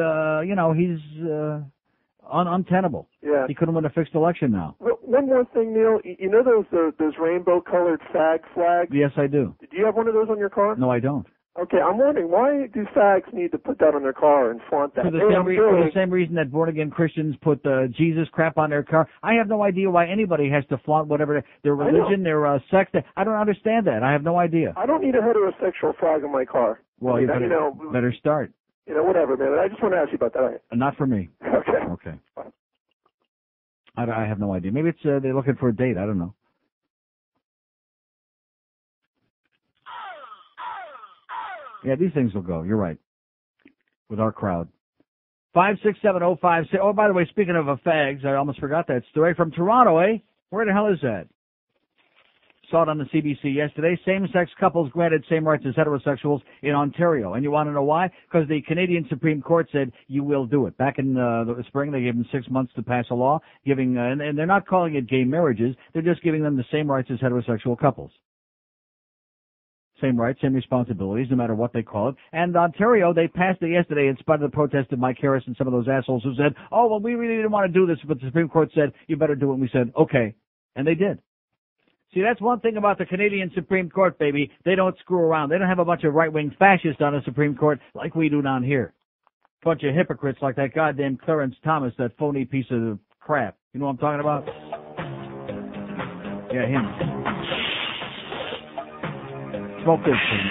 Speaker 7: untenable.
Speaker 10: Yeah.
Speaker 7: He couldn't win a fixed election now.
Speaker 10: Well, one more thing, Neil. You know those rainbow-colored fag flags?
Speaker 7: Yes, I do.
Speaker 10: Do you have one of those on your car?
Speaker 7: No, I don't.
Speaker 10: Okay, I'm wondering, why do fags need to put that on their car and flaunt that?
Speaker 7: For the same reason that born-again Christians put Jesus crap on their car. I have no idea why anybody has to flaunt whatever their religion, their sex. I don't understand that. I have no idea.
Speaker 10: I don't need a heterosexual flag in my car.
Speaker 7: Well, you better start.
Speaker 10: Whatever, man. I just want to ask you about that.
Speaker 7: Not for me.
Speaker 10: Okay.
Speaker 7: I have no idea. Maybe it's they're looking for a date. I don't know. Yeah, these things will go. You're right. With our crowd. 56705. Oh, by the way, speaking of fags, I almost forgot that story from Toronto, eh? Where the hell is that? Saw it on the CBC yesterday. Same-sex couples granted same rights as heterosexuals in Ontario. And you want to know why? Because the Canadian Supreme Court said you will do it. Back in the spring, they gave them 6 months to pass a law, giving and they're not calling it gay marriages. They're just giving them the same rights as heterosexual couples. Same rights, same responsibilities, no matter what they call it. And Ontario, they passed it yesterday in spite of the protest of Mike Harris and some of those assholes who said, oh, well, we really didn't want to do this, but the Supreme Court said, you better do it. And we said, okay. And they did. See, that's one thing about the Canadian Supreme Court, baby. They don't screw around. They don't have a bunch of right-wing fascists on the Supreme Court like we do down here. Bunch of hypocrites like that goddamn Clarence Thomas, that phony piece of crap. You know what I'm talking about? Yeah, him. Smoke this thing.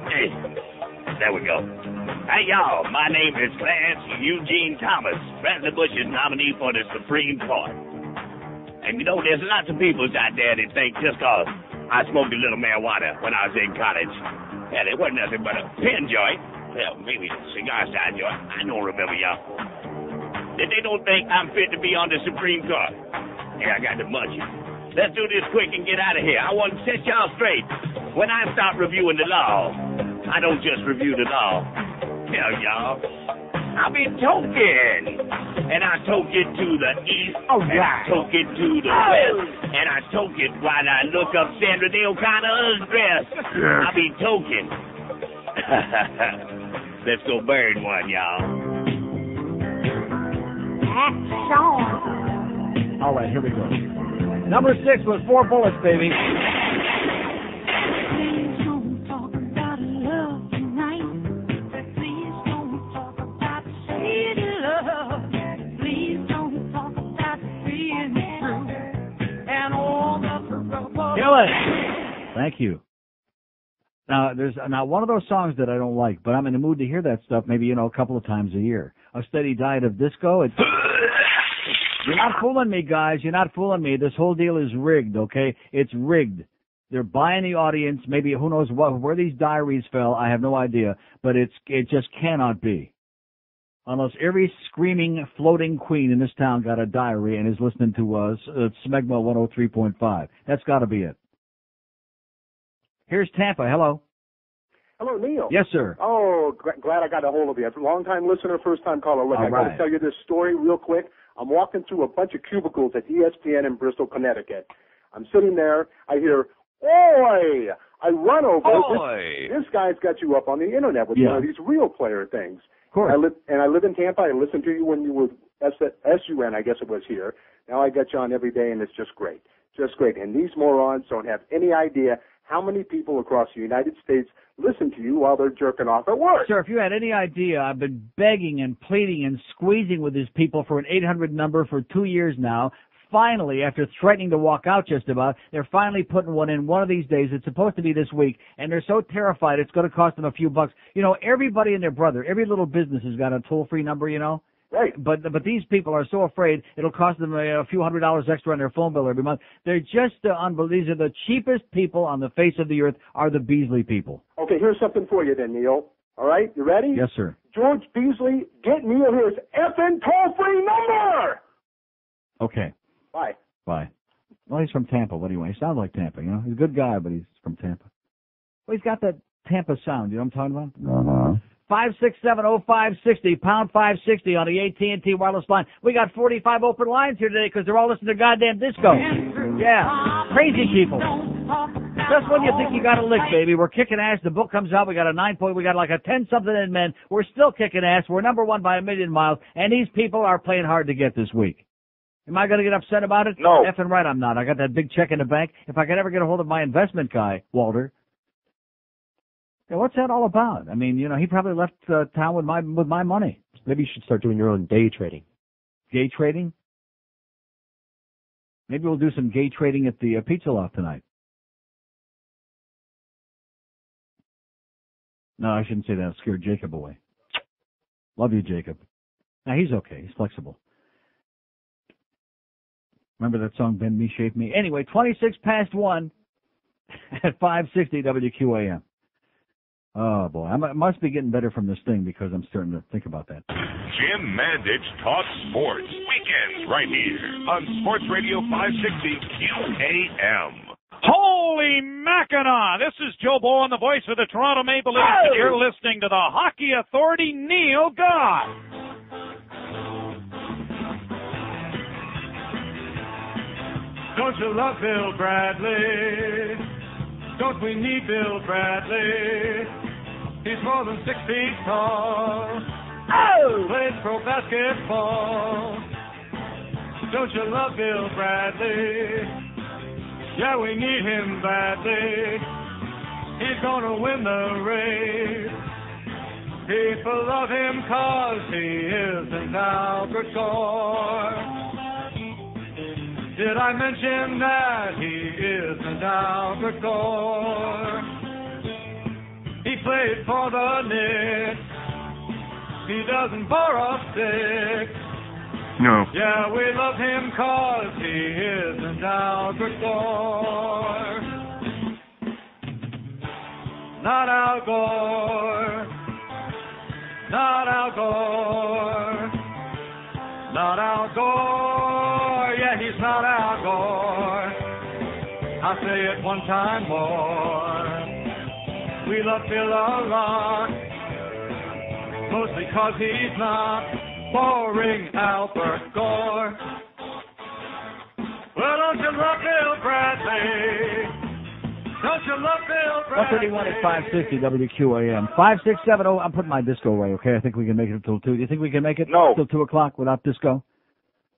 Speaker 3: Hey, there we go. Hey, y'all, my name is Clarence Eugene Thomas, President Bush's nominee for the Supreme Court. And there's lots of people out there that think just cause I smoked a little marijuana when I was in college, and it wasn't nothing but a pen joint, well, maybe a cigar-sized joint, I don't remember, y'all, that they don't think I'm fit to be on the Supreme Court. Hey, I got the munchies. Let's do this quick and get out of here. I want to set y'all straight. When I start reviewing the law, I don't just review the law. Hell, y'all, I'll be toking. And I toke it to the east, and I toke it to the west, and I toke it while I look up Sandra Day O'Connor's dress. I'll be toking. Let's go burn one, y'all.
Speaker 7: All right, here we go. Number 6 was 4 bullets, baby.
Speaker 11: Please don't talk about love tonight. Please don't talk about sweet love. Please don't talk about being true. And all the trouble.
Speaker 7: Kill it. Thank you. Now, there's one of those songs that I don't like, but I'm in the mood to hear that stuff maybe, a couple of times a year. A Steady Diet of Disco. You're not fooling me, guys. You're not fooling me. This whole deal is rigged, okay? It's rigged. They're buying the audience. Maybe who knows where these diaries fell. I have no idea. But it just cannot be. Unless every screaming, floating queen in this town got a diary and is listening to Smegma 103.5. That's got to be it. Here's Tampa. Hello.
Speaker 13: Hello, Neil.
Speaker 7: Yes, sir.
Speaker 13: Oh, glad I got a hold of you. Long-time listener, first-time caller. Look, I got to tell you this story real quick. I'm walking through a bunch of cubicles at ESPN in Bristol, Connecticut. I'm sitting there. I hear, "Oi!" I run over. This guy's got you up on the internet with one of these real player things.
Speaker 7: Of course.
Speaker 13: I live in Tampa. I listened to you when you were SUN, I guess it was here. Now I got you on every day, and it's just great. Just great. And these morons don't have any idea how many people across the United States listen to you while they're jerking off at work.
Speaker 7: Sir, if you had any idea, I've been begging and pleading and squeezing with these people for an 800 number for 2 years now. Finally, after threatening to walk out just about, they're finally putting one in one of these days. It's supposed to be this week, and they're so terrified it's going to cost them a few bucks. You know, everybody and their brother, every little business has got a toll-free number, you know.
Speaker 13: Right.
Speaker 7: But these people are so afraid it'll cost them a few $100s extra on their phone bill every month. They're just unbelievable. These are the cheapest people on the face of the earth are the Beasley people.
Speaker 13: Okay, here's something for you then, Neil. All right, you ready?
Speaker 7: Yes, sir.
Speaker 13: George Beasley, get Neil his effing toll-free number!
Speaker 7: Okay.
Speaker 13: Bye.
Speaker 7: Bye. Well, he's from Tampa. What do you want? He sounds like Tampa, you know. He's a good guy, but he's from Tampa. Well, he's got that Tampa sound. You know what I'm talking about?
Speaker 6: Uh-huh.
Speaker 7: 5670560, pound 560 on the AT&T wireless line. We got 45 open lines here today because they're all listening to goddamn disco. Yeah, crazy people. Just when you think you got a lick, baby, we're kicking ass. The book comes out. We got a 9-point. We got like a 10-something in men. We're still kicking ass. We're number one by a million miles, and these people are playing hard to get this week. Am I going to get upset about it?
Speaker 14: No.
Speaker 7: Effing right, I'm not. I got that big check in the bank. If I could ever get a hold of my investment guy, Walter. Yeah, what's that all about? I mean, you know, he probably left town with my money.
Speaker 5: Maybe you should start doing your own day trading.
Speaker 7: Gay trading? Maybe we'll do some gay trading at the pizza loft tonight. No, I shouldn't say that. I'll scare Jacob away. Love you, Jacob. Now, he's okay. He's flexible. Remember that song, Bend Me, Shape Me? Anyway, 26 past 1 at 560 WQAM. Oh, boy. I must be getting better from this thing because I'm starting to think about that.
Speaker 1: Jim Mandich talks sports. Weekends right here on Sports Radio 560 QAM.
Speaker 12: Holy Mackinac! This is Joe Bowen, the voice of the Toronto Maple Leafs, and you're listening to the Hockey Authority, Neil Goff.
Speaker 15: Don't you love Bill Bradley? Don't we need Bill Bradley? He's more than 6 feet tall. Oh! Plays pro basketball. Don't you love Bill Bradley? Yeah, we need him badly. He's gonna win the race. People love him 'cause he is an Albert Gore. Did I mention that he is an Albert Gore? He played for the Knicks. He doesn't borrow sticks.
Speaker 6: No.
Speaker 15: Yeah, we love him 'cause he is an Albert Gore. Not Al Gore. Not Al Gore. Not Al Gore. Yeah, he's not Al Gore. I'll say it one time more. We love Bill a lot. Mostly 'cause he's not boring Albert Gore. Well, don't you love Bill Bradley? Don't you love Bill Bradley?
Speaker 7: 131 at 560 WQAM. 5670. I'm putting my disco away, okay? I think we can make it until 2. Do you think we can make it?
Speaker 14: No.
Speaker 7: Till 2 o'clock without disco?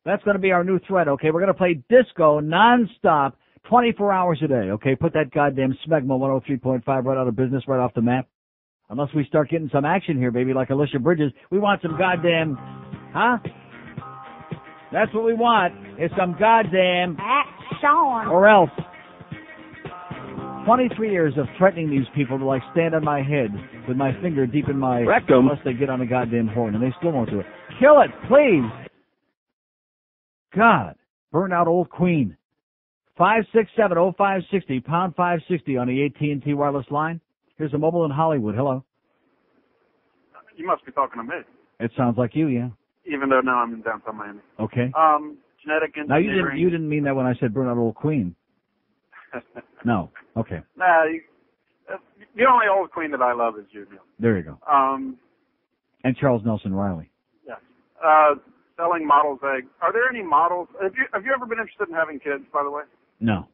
Speaker 7: That's going to be our new thread, okay? We're going to play disco nonstop, 24 hours a day, okay? Put that goddamn Smegma 103.5 right out of business, right off the map. Unless we start getting some action here, baby, like Alicia Bridges. We want some goddamn, huh? That's what we want, is some goddamn
Speaker 21: action.
Speaker 7: Or else. 23 years of threatening these people to, like, stand on my head with my finger deep in my
Speaker 5: rectum
Speaker 7: unless they get on the goddamn horn, and they still won't do it. Kill it, please. God, burn out old queen. 5670560, pound 560 on the AT&T wireless line. Here's a mobile in Hollywood. Hello.
Speaker 16: You must be talking to me.
Speaker 7: It sounds like you, yeah.
Speaker 16: Even though now I'm in downtown Miami.
Speaker 7: Okay.
Speaker 16: Genetic
Speaker 7: Now
Speaker 16: engineering.
Speaker 7: you didn't mean that when I said burn out old queen. No. Okay.
Speaker 16: Nah, the only old queen that I love is you, Neil.
Speaker 7: There you go. And Charles Nelson Riley.
Speaker 16: Yes. Selling models' eggs. Are there any models? Have you ever been interested in having kids, by the way?
Speaker 7: No.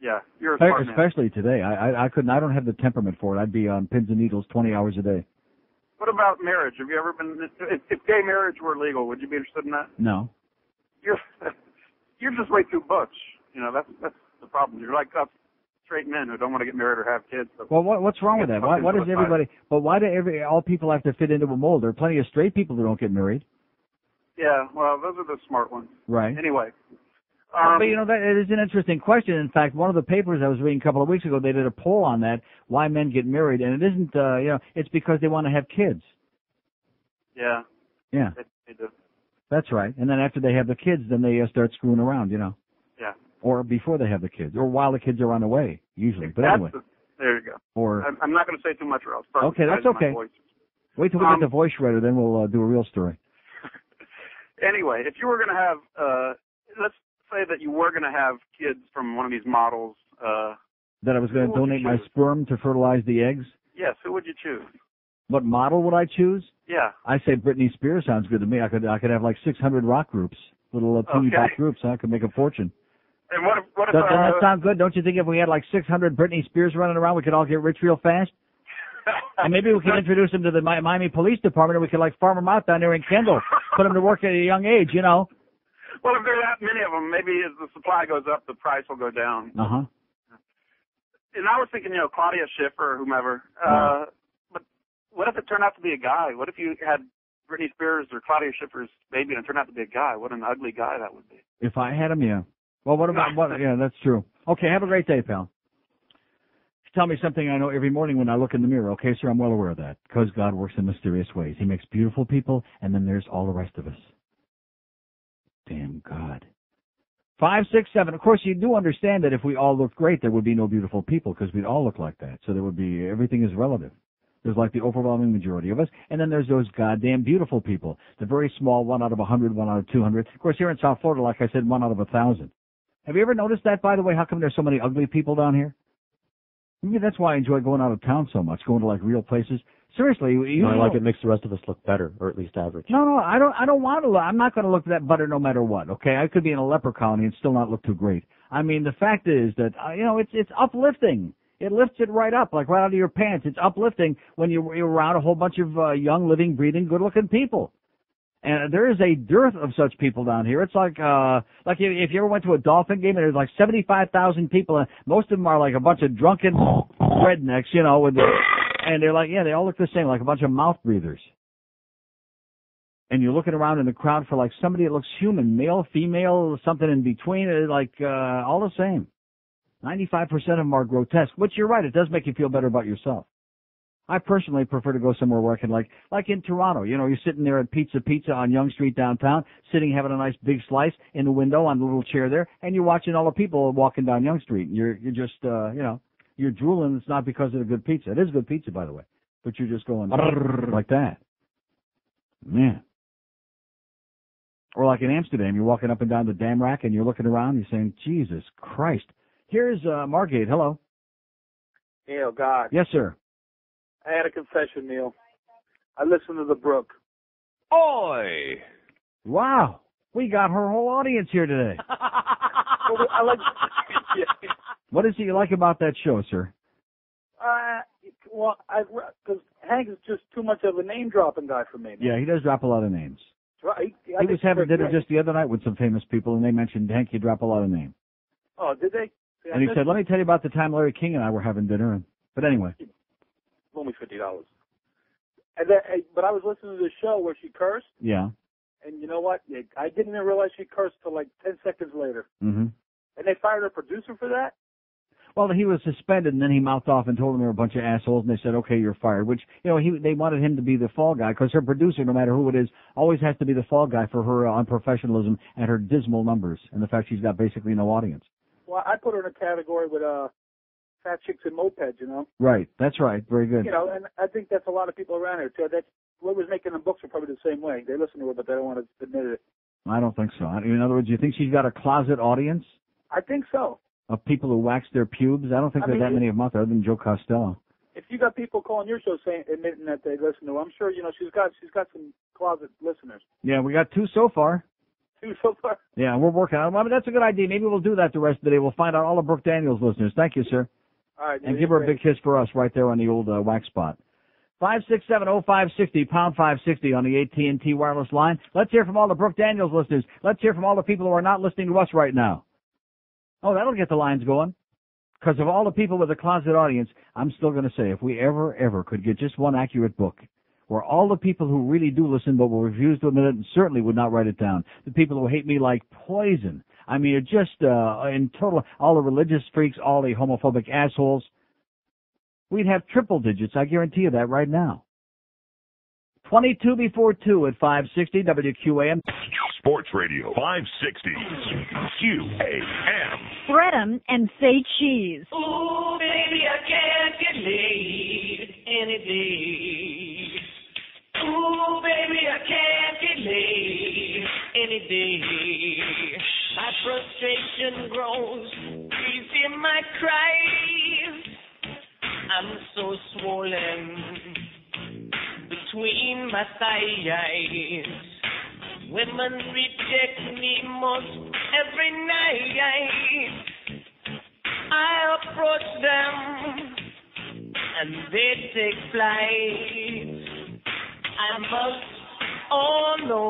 Speaker 16: Yeah, you're a smart man.
Speaker 7: Especially today. I couldn't. I don't have the temperament for it. I'd be on pins and needles 20 hours a day.
Speaker 16: What about marriage? Have you ever been? If gay marriage were legal, would you be interested in that?
Speaker 7: No.
Speaker 16: You're just way too butch. That's the problem. You're like us straight men who don't want to get married or have kids. So
Speaker 7: Well, what's wrong with that? Why does everybody? But why do all people have to fit into a mold? There are plenty of straight people who don't get married.
Speaker 16: Yeah, well, those are the smart ones.
Speaker 7: Right.
Speaker 16: Anyway.
Speaker 7: But that it is an interesting question. In fact, one of the papers I was reading a couple of weeks ago, they did a poll on that, why men get married, and it isn't, it's because they want to have kids.
Speaker 16: Yeah.
Speaker 7: Yeah.
Speaker 16: They do.
Speaker 7: That's right. And then after they have the kids, then they start screwing around,
Speaker 16: Yeah.
Speaker 7: Or before they have the kids, or while the kids are on the way, usually. But anyway.
Speaker 16: There you go.
Speaker 7: Or
Speaker 16: I'm not going to say too much, or I'll start.
Speaker 7: Okay, that's okay. Wait till we get the voice shredder, then we'll do a real story.
Speaker 16: Anyway, if you were going to have, let's say that you were going to have kids from one of these models.
Speaker 7: That I was going to donate my sperm to fertilize the eggs?
Speaker 16: Yes, who would you choose?
Speaker 7: What model would I choose?
Speaker 16: Yeah.
Speaker 7: I say Britney Spears sounds good to me. I could have like 600 rock groups, little teeny pop groups. I could make a fortune.
Speaker 16: And what if
Speaker 7: doesn't that sound good? Don't you think if we had like 600 Britney Spears running around, we could all get rich real fast? And maybe we could introduce them to the Miami Police Department, and we could like farm them out down there in Kendall, put them to work at a young age,
Speaker 16: Well, if there are that many of them, maybe as the supply goes up, the price will go down.
Speaker 7: Uh-huh.
Speaker 16: And I was thinking, Claudia Schiffer or whomever. But what if it turned out to be a guy? What if you had Britney Spears or Claudia Schiffer's baby and it turned out to be a guy? What an ugly guy that would be.
Speaker 7: If I had him, yeah. Well, what about what? Yeah, that's true. Okay, have a great day, pal. Tell me something I know every morning when I look in the mirror. Okay, sir, I'm well aware of that. Because God works in mysterious ways. He makes beautiful people, and then there's all the rest of us. Damn God. 567. Of course, you do understand that if we all looked great, there would be no beautiful people because we'd all look like that. So there would be, everything is relative. There's like the overwhelming majority of us, and then there's those goddamn beautiful people. The very small, 1 out of 100, 1 out of 200. Of course, here in South Florida, like I said, 1 out of 1,000. Have you ever noticed that, by the way? How come there's so many ugly people down here? Maybe that's why I enjoy going out of town so much, going to like real places. Seriously,
Speaker 5: I like it makes the rest of us look better, or at least average.
Speaker 7: No, I don't want to look. I'm not going to look that butter no matter what, okay? I could be in a leper colony and still not look too great. I mean, the fact is that, it's uplifting. It lifts it right up, like right out of your pants. It's uplifting when you're around a whole bunch of young, living, breathing, good-looking people. And there is a dearth of such people down here. It's like if you ever went to a Dolphin game and there's like 75,000 people, and most of them are like a bunch of drunken rednecks, and they're like, they all look the same, like a bunch of mouth breathers. And you're looking around in the crowd for like somebody that looks human, male, female, something in between, like all the same. 95% of them are grotesque, which you're right, it does make you feel better about yourself. I personally prefer to go somewhere where I can like in Toronto, you're sitting there at Pizza on Yonge Street downtown, sitting having a nice big slice in the window on the little chair there, and you're watching all the people walking down Yonge Street. You're just, you're drooling. It's not because of the good pizza. It is good pizza, by the way, but you're just going like that. Man. Or like in Amsterdam, you're walking up and down the Dam Rack and you're looking around, you're saying, Jesus Christ. Here's Margate. Hello.
Speaker 17: Neil, God.
Speaker 7: Yes, sir.
Speaker 17: I had a confession, Neil. I listened to the Brook.
Speaker 7: Oi! Wow. We got her whole audience here today.
Speaker 17: I like.
Speaker 7: What is it you like about that show, sir?
Speaker 17: Because Hank is just too much of a name-dropping guy for me. Man.
Speaker 7: Yeah, he does drop a lot of names.
Speaker 17: Right.
Speaker 7: He was having dinner just the other night with some famous people, and they mentioned, Hank, you drop a lot of names.
Speaker 17: Oh, did they? Yeah,
Speaker 7: and he said, let me tell you about the time Larry King and I were having dinner. But anyway.
Speaker 17: Only $50. And then, but I was listening to the show where she cursed.
Speaker 7: Yeah.
Speaker 17: And you know what? I didn't even realize she cursed till like 10 seconds later.
Speaker 7: Mm-hmm.
Speaker 17: And they fired her producer for that?
Speaker 7: Well, he was suspended, and then he mouthed off and told them they were a bunch of assholes, and they said, okay, you're fired, which, they wanted him to be the fall guy, because her producer, no matter who it is, always has to be the fall guy for her unprofessionalism and her dismal numbers, and the fact she's got basically no audience.
Speaker 17: Well, I put her in a category with fat chicks and mopeds,
Speaker 7: Right, that's right, very good.
Speaker 17: And I think that's a lot of people around here, too. That's whoever's making the books are probably the same way. They listen to her, but they don't want to admit it.
Speaker 7: I don't think so. In other words, you think she's got a closet audience?
Speaker 17: I think so.
Speaker 7: Of people who wax their pubes? I don't think there are that many of them out there other than Joe Costello.
Speaker 17: If you got people calling your show admitting that they listen to her, I'm sure, she's got some closet listeners.
Speaker 7: Yeah, we got 2 so far.
Speaker 17: 2 so far?
Speaker 7: Yeah, we're working on it. I mean, that's a good idea. Maybe we'll do that the rest of the day. We'll find out all the Brooke Daniels listeners. Thank you, sir.
Speaker 17: All right.
Speaker 7: And give her a big kiss for us right there on the old wax spot. 567-0560, pound 560 on the AT&T wireless line. Let's hear from all the Brooke Daniels listeners. Let's hear from all the people who are not listening to us right now. Oh, that'll get the lines going. Because of all the people with a closet audience, I'm still going to say, if we ever could get just one accurate book where all the people who really do listen but will refuse to admit it and certainly would not write it down, the people who hate me like poison, I mean, just in total, all the religious freaks, all the homophobic assholes, we'd have triple digits, I guarantee you that right now. 22 before 2 at 560 WQAM.
Speaker 1: Sports Radio 560 QAM.
Speaker 18: Spread 'em and say cheese.
Speaker 11: Ooh, baby, I can't get laid any day. Ooh, baby, I can't get laid any day. My frustration grows, please hear my cries. I'm so swollen between my thighs. Women reject me most every night. I approach them and they take flight. I must, oh no,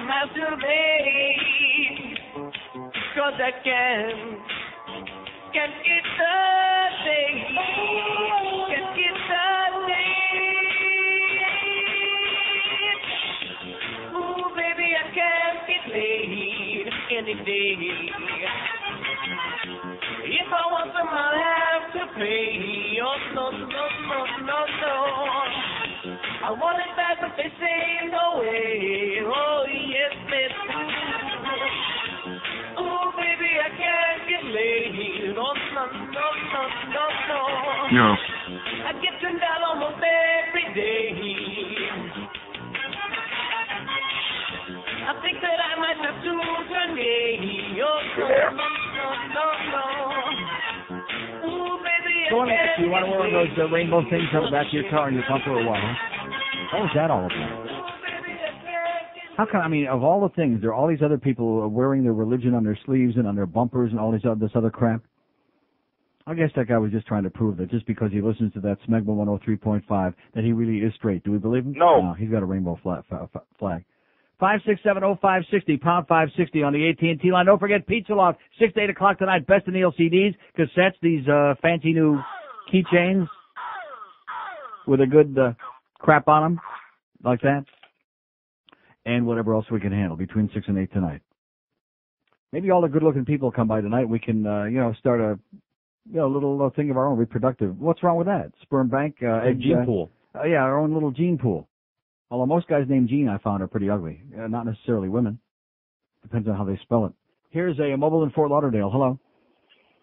Speaker 11: masturbate, 'cause I can't get the day, can't get the day. Ooh, baby, I can't get laid any day. If I want them, I'll have to pay. Oh, no, no, no, no, no. I want it back, but they say no way. Oh, yes, miss. Oh, baby, I can't get laid. Oh, no, no, no, no, no.
Speaker 6: No.
Speaker 11: I get turned down almost every day. I think that I might have to turn gay. Oh, no, no, no, no. Ooh, baby, I can't.
Speaker 7: You want to wear one of those rainbow things on the back of your car in your bumper or what, huh? What was that all about? How come, I mean, of all the things, there are all these other people wearing their religion on their sleeves and on their bumpers and all this other crap. I guess that guy was just trying to prove that just because he listens to that Smegma 103.5 that he really is straight. Do we believe him? No, he's got a rainbow flag. 5670560, pound 560 on the AT&T line. Don't forget Pizza Loft, 6 to 8 o'clock tonight. Best of Neil CDs, cassettes, these fancy new keychains with a good crap on them, like that, and whatever else we can handle between 6 and 8 tonight. Maybe all the good-looking people come by tonight. We can, start a little thing of our own, reproductive. What's wrong with that? Sperm bank,
Speaker 5: gene pool.
Speaker 7: Our own little gene pool. Although most guys named Gene, I found, are pretty ugly. Not necessarily women. Depends on how they spell it. Here's a mobile in Fort Lauderdale. Hello.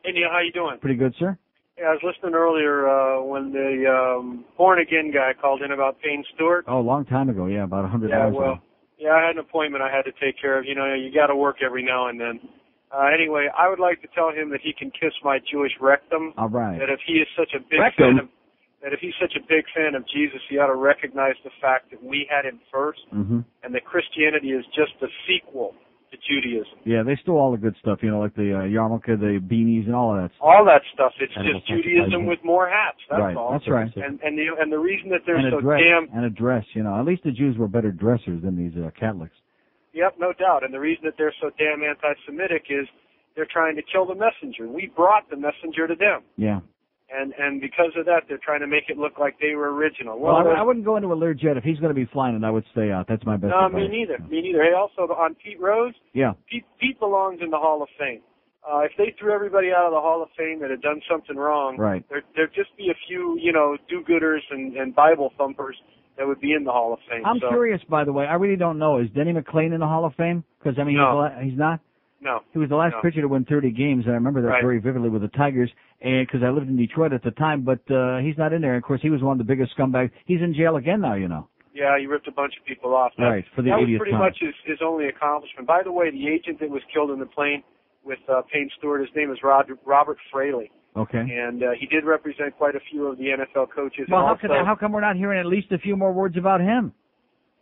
Speaker 19: Hey, Neil, how you doing?
Speaker 7: Pretty good, sir.
Speaker 19: Yeah, I was listening earlier when the born-again guy called in about Payne Stewart.
Speaker 7: Oh, a long time ago, about 100
Speaker 19: Yeah,
Speaker 7: hours
Speaker 19: well,
Speaker 7: ago.
Speaker 19: yeah, I had an appointment I had to take care of. You got to work every now and then. Anyway, I would like to tell him that he can kiss my Jewish rectum.
Speaker 7: All right.
Speaker 19: That if he is such a big
Speaker 7: Rectum?
Speaker 19: fan of that if he's such a big fan of Jesus, he ought to recognize the fact that we had him first,
Speaker 7: Mm-hmm.
Speaker 19: and that Christianity is just a sequel to Judaism.
Speaker 7: Yeah, they stole all the good stuff, like the yarmulke, the beanies, and all of that stuff.
Speaker 19: All that stuff. It's
Speaker 7: Animal
Speaker 19: just Judaism with more hats. That's
Speaker 7: right,
Speaker 19: all.
Speaker 7: that's right.
Speaker 19: And the reason that they're
Speaker 7: And
Speaker 19: so
Speaker 7: a dress,
Speaker 19: damn
Speaker 7: and a dress, at least the Jews were better dressers than these Catholics.
Speaker 19: Yep, no doubt. And the reason that they're so damn anti-Semitic is they're trying to kill the messenger. We brought the messenger to them.
Speaker 7: Yeah.
Speaker 19: And because of that, they're trying to make it look like they were original.
Speaker 7: Well, I wouldn't go into a Learjet. If he's going to be flying it, I would stay out. That's my best
Speaker 19: No,
Speaker 7: advice.
Speaker 19: me neither. Me neither. Hey, also on Pete Rose,
Speaker 7: Yeah.
Speaker 19: Pete belongs in the Hall of Fame. If they threw everybody out of the Hall of Fame that had done something wrong,
Speaker 7: Right.
Speaker 19: there'd just be a few, do-gooders and Bible thumpers that would be in the Hall of Fame.
Speaker 7: I'm curious, by the way. I really don't know. Is Denny McClain in the Hall of Fame? Because,
Speaker 19: No.
Speaker 7: he's not?
Speaker 19: No.
Speaker 7: He was the last
Speaker 19: No.
Speaker 7: pitcher to win 30 games, and I remember that
Speaker 19: Right.
Speaker 7: very vividly with the Tigers, and because I lived in Detroit at the time, but he's not in there. Of course, he was one of the biggest scumbags. He's in jail again now,
Speaker 19: Yeah, he ripped a bunch of people off.
Speaker 7: Right, for the
Speaker 19: that was
Speaker 7: 80th
Speaker 19: pretty
Speaker 7: time.
Speaker 19: much his only accomplishment. By the way, the agent that was killed in the plane with Payne Stewart, his name is Robert Fraley.
Speaker 7: Okay.
Speaker 19: And he did represent quite a few of the NFL coaches.
Speaker 7: Well,
Speaker 19: and
Speaker 7: how come we're not hearing at least a few more words about him?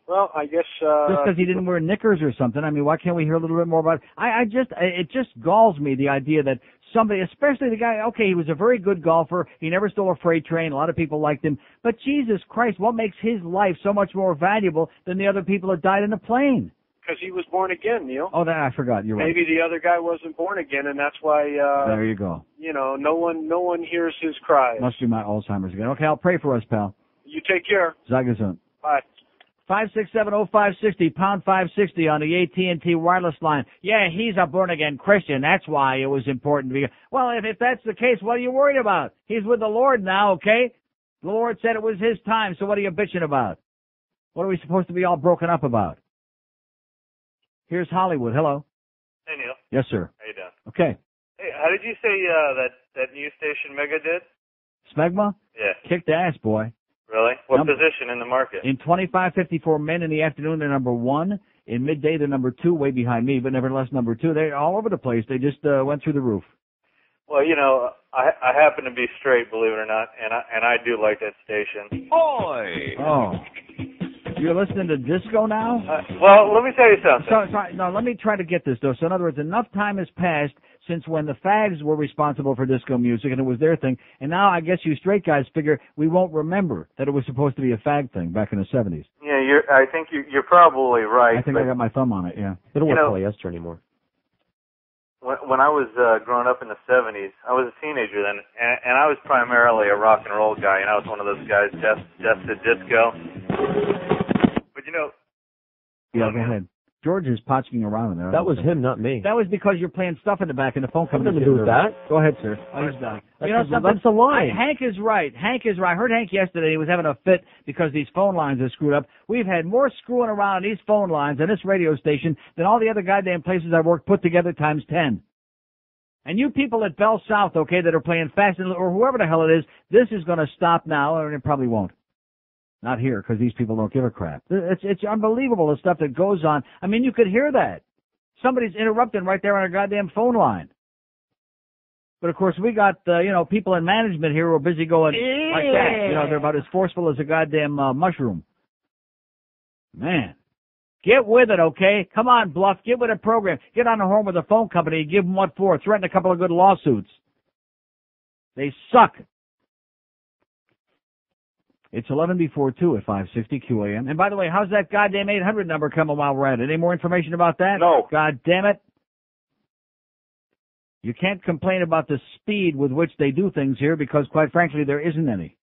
Speaker 19: Well, I guess
Speaker 7: Just because he didn't wear knickers or something. I mean, why can't we hear a little bit more about it? It just galls me, the idea that somebody, especially the guy, okay, he was a very good golfer. He never stole a freight train. A lot of people liked him. But Jesus Christ, what makes his life so much more valuable than the other people that died in a plane?
Speaker 19: because he was born again, Neil.
Speaker 7: Oh, that I forgot. You're right.
Speaker 19: Maybe the other guy wasn't born again, and that's why.
Speaker 7: There you go.
Speaker 19: No one hears his cries.
Speaker 7: Must be my Alzheimer's again. Okay, I'll pray for us, pal.
Speaker 19: You take care.
Speaker 7: Zagazun.
Speaker 19: Bye.
Speaker 7: 5670560, pound 560 on the AT&T wireless line. Yeah, he's a born-again Christian. That's why it was important to be. Well, if that's the case, what are you worried about? He's with the Lord now, okay? The Lord said it was his time, so what are you bitching about? What are we supposed to be all broken up about? Here's Hollywood. Hello.
Speaker 8: Hey, Neil.
Speaker 7: Yes, sir.
Speaker 8: How you doing?
Speaker 7: Okay.
Speaker 8: Hey, how did you say that news station Mega did?
Speaker 7: Smegma?
Speaker 8: Yeah.
Speaker 7: Kicked ass, boy.
Speaker 8: Really? What position in the market?
Speaker 7: In 25-54 men in the afternoon, they're number 1. In midday, they're number 2, way behind me, but nevertheless number 2. They're all over the place. They just went through the roof.
Speaker 8: Well, I happen to be straight, believe it or not, and I do like that station.
Speaker 7: Oi! Oh. You're listening to disco now?
Speaker 8: Well, let me tell you something.
Speaker 7: No, let me try to get this, though. So, in other words, enough time has passed since when the fags were responsible for disco music, and it was their thing, and now I guess you straight guys figure we won't remember that it was supposed to be a fag thing back in the 70s.
Speaker 8: Yeah, I think you're probably right.
Speaker 7: I think I got my thumb on it, yeah.
Speaker 5: They don't work polyester anymore.
Speaker 8: When I was growing up in the 70s, I was a teenager then, and I was primarily a rock and roll guy, and I was one of those guys deaf to disco. But
Speaker 7: Yeah, go ahead. George is potching around in there.
Speaker 5: That was him, not me.
Speaker 7: That was because you're playing stuff in the back and the phone comes in.
Speaker 5: Nothing to do with that.
Speaker 7: Go ahead, sir. He's done.
Speaker 5: That's the line.
Speaker 7: Hank is right. I heard Hank yesterday. He was having a fit because these phone lines are screwed up. We've had more screwing around on these phone lines and this radio station than all the other goddamn places I've worked put together times 10. And you people at Bell South, okay, that are playing fast, or whoever the hell it is, this is going to stop now, or it probably won't. Not here, because these people don't give a crap. It's unbelievable, the stuff that goes on. I mean, you could hear that. Somebody's interrupting right there on a goddamn phone line. But, of course, we got, people in management here who are busy going like that. They're about as forceful as a goddamn mushroom. Man. Get with it, okay? Come on, Bluff. Get with the program. Get on the horn with the phone company and give them what for. Threaten a couple of good lawsuits. They suck. It's 11 before 2 at 560 QAM. And by the way, how's that goddamn 800 number coming while we're at it? Any more information about that?
Speaker 8: No.
Speaker 7: God damn it. You can't complain about the speed with which they do things here because, quite frankly, there isn't any.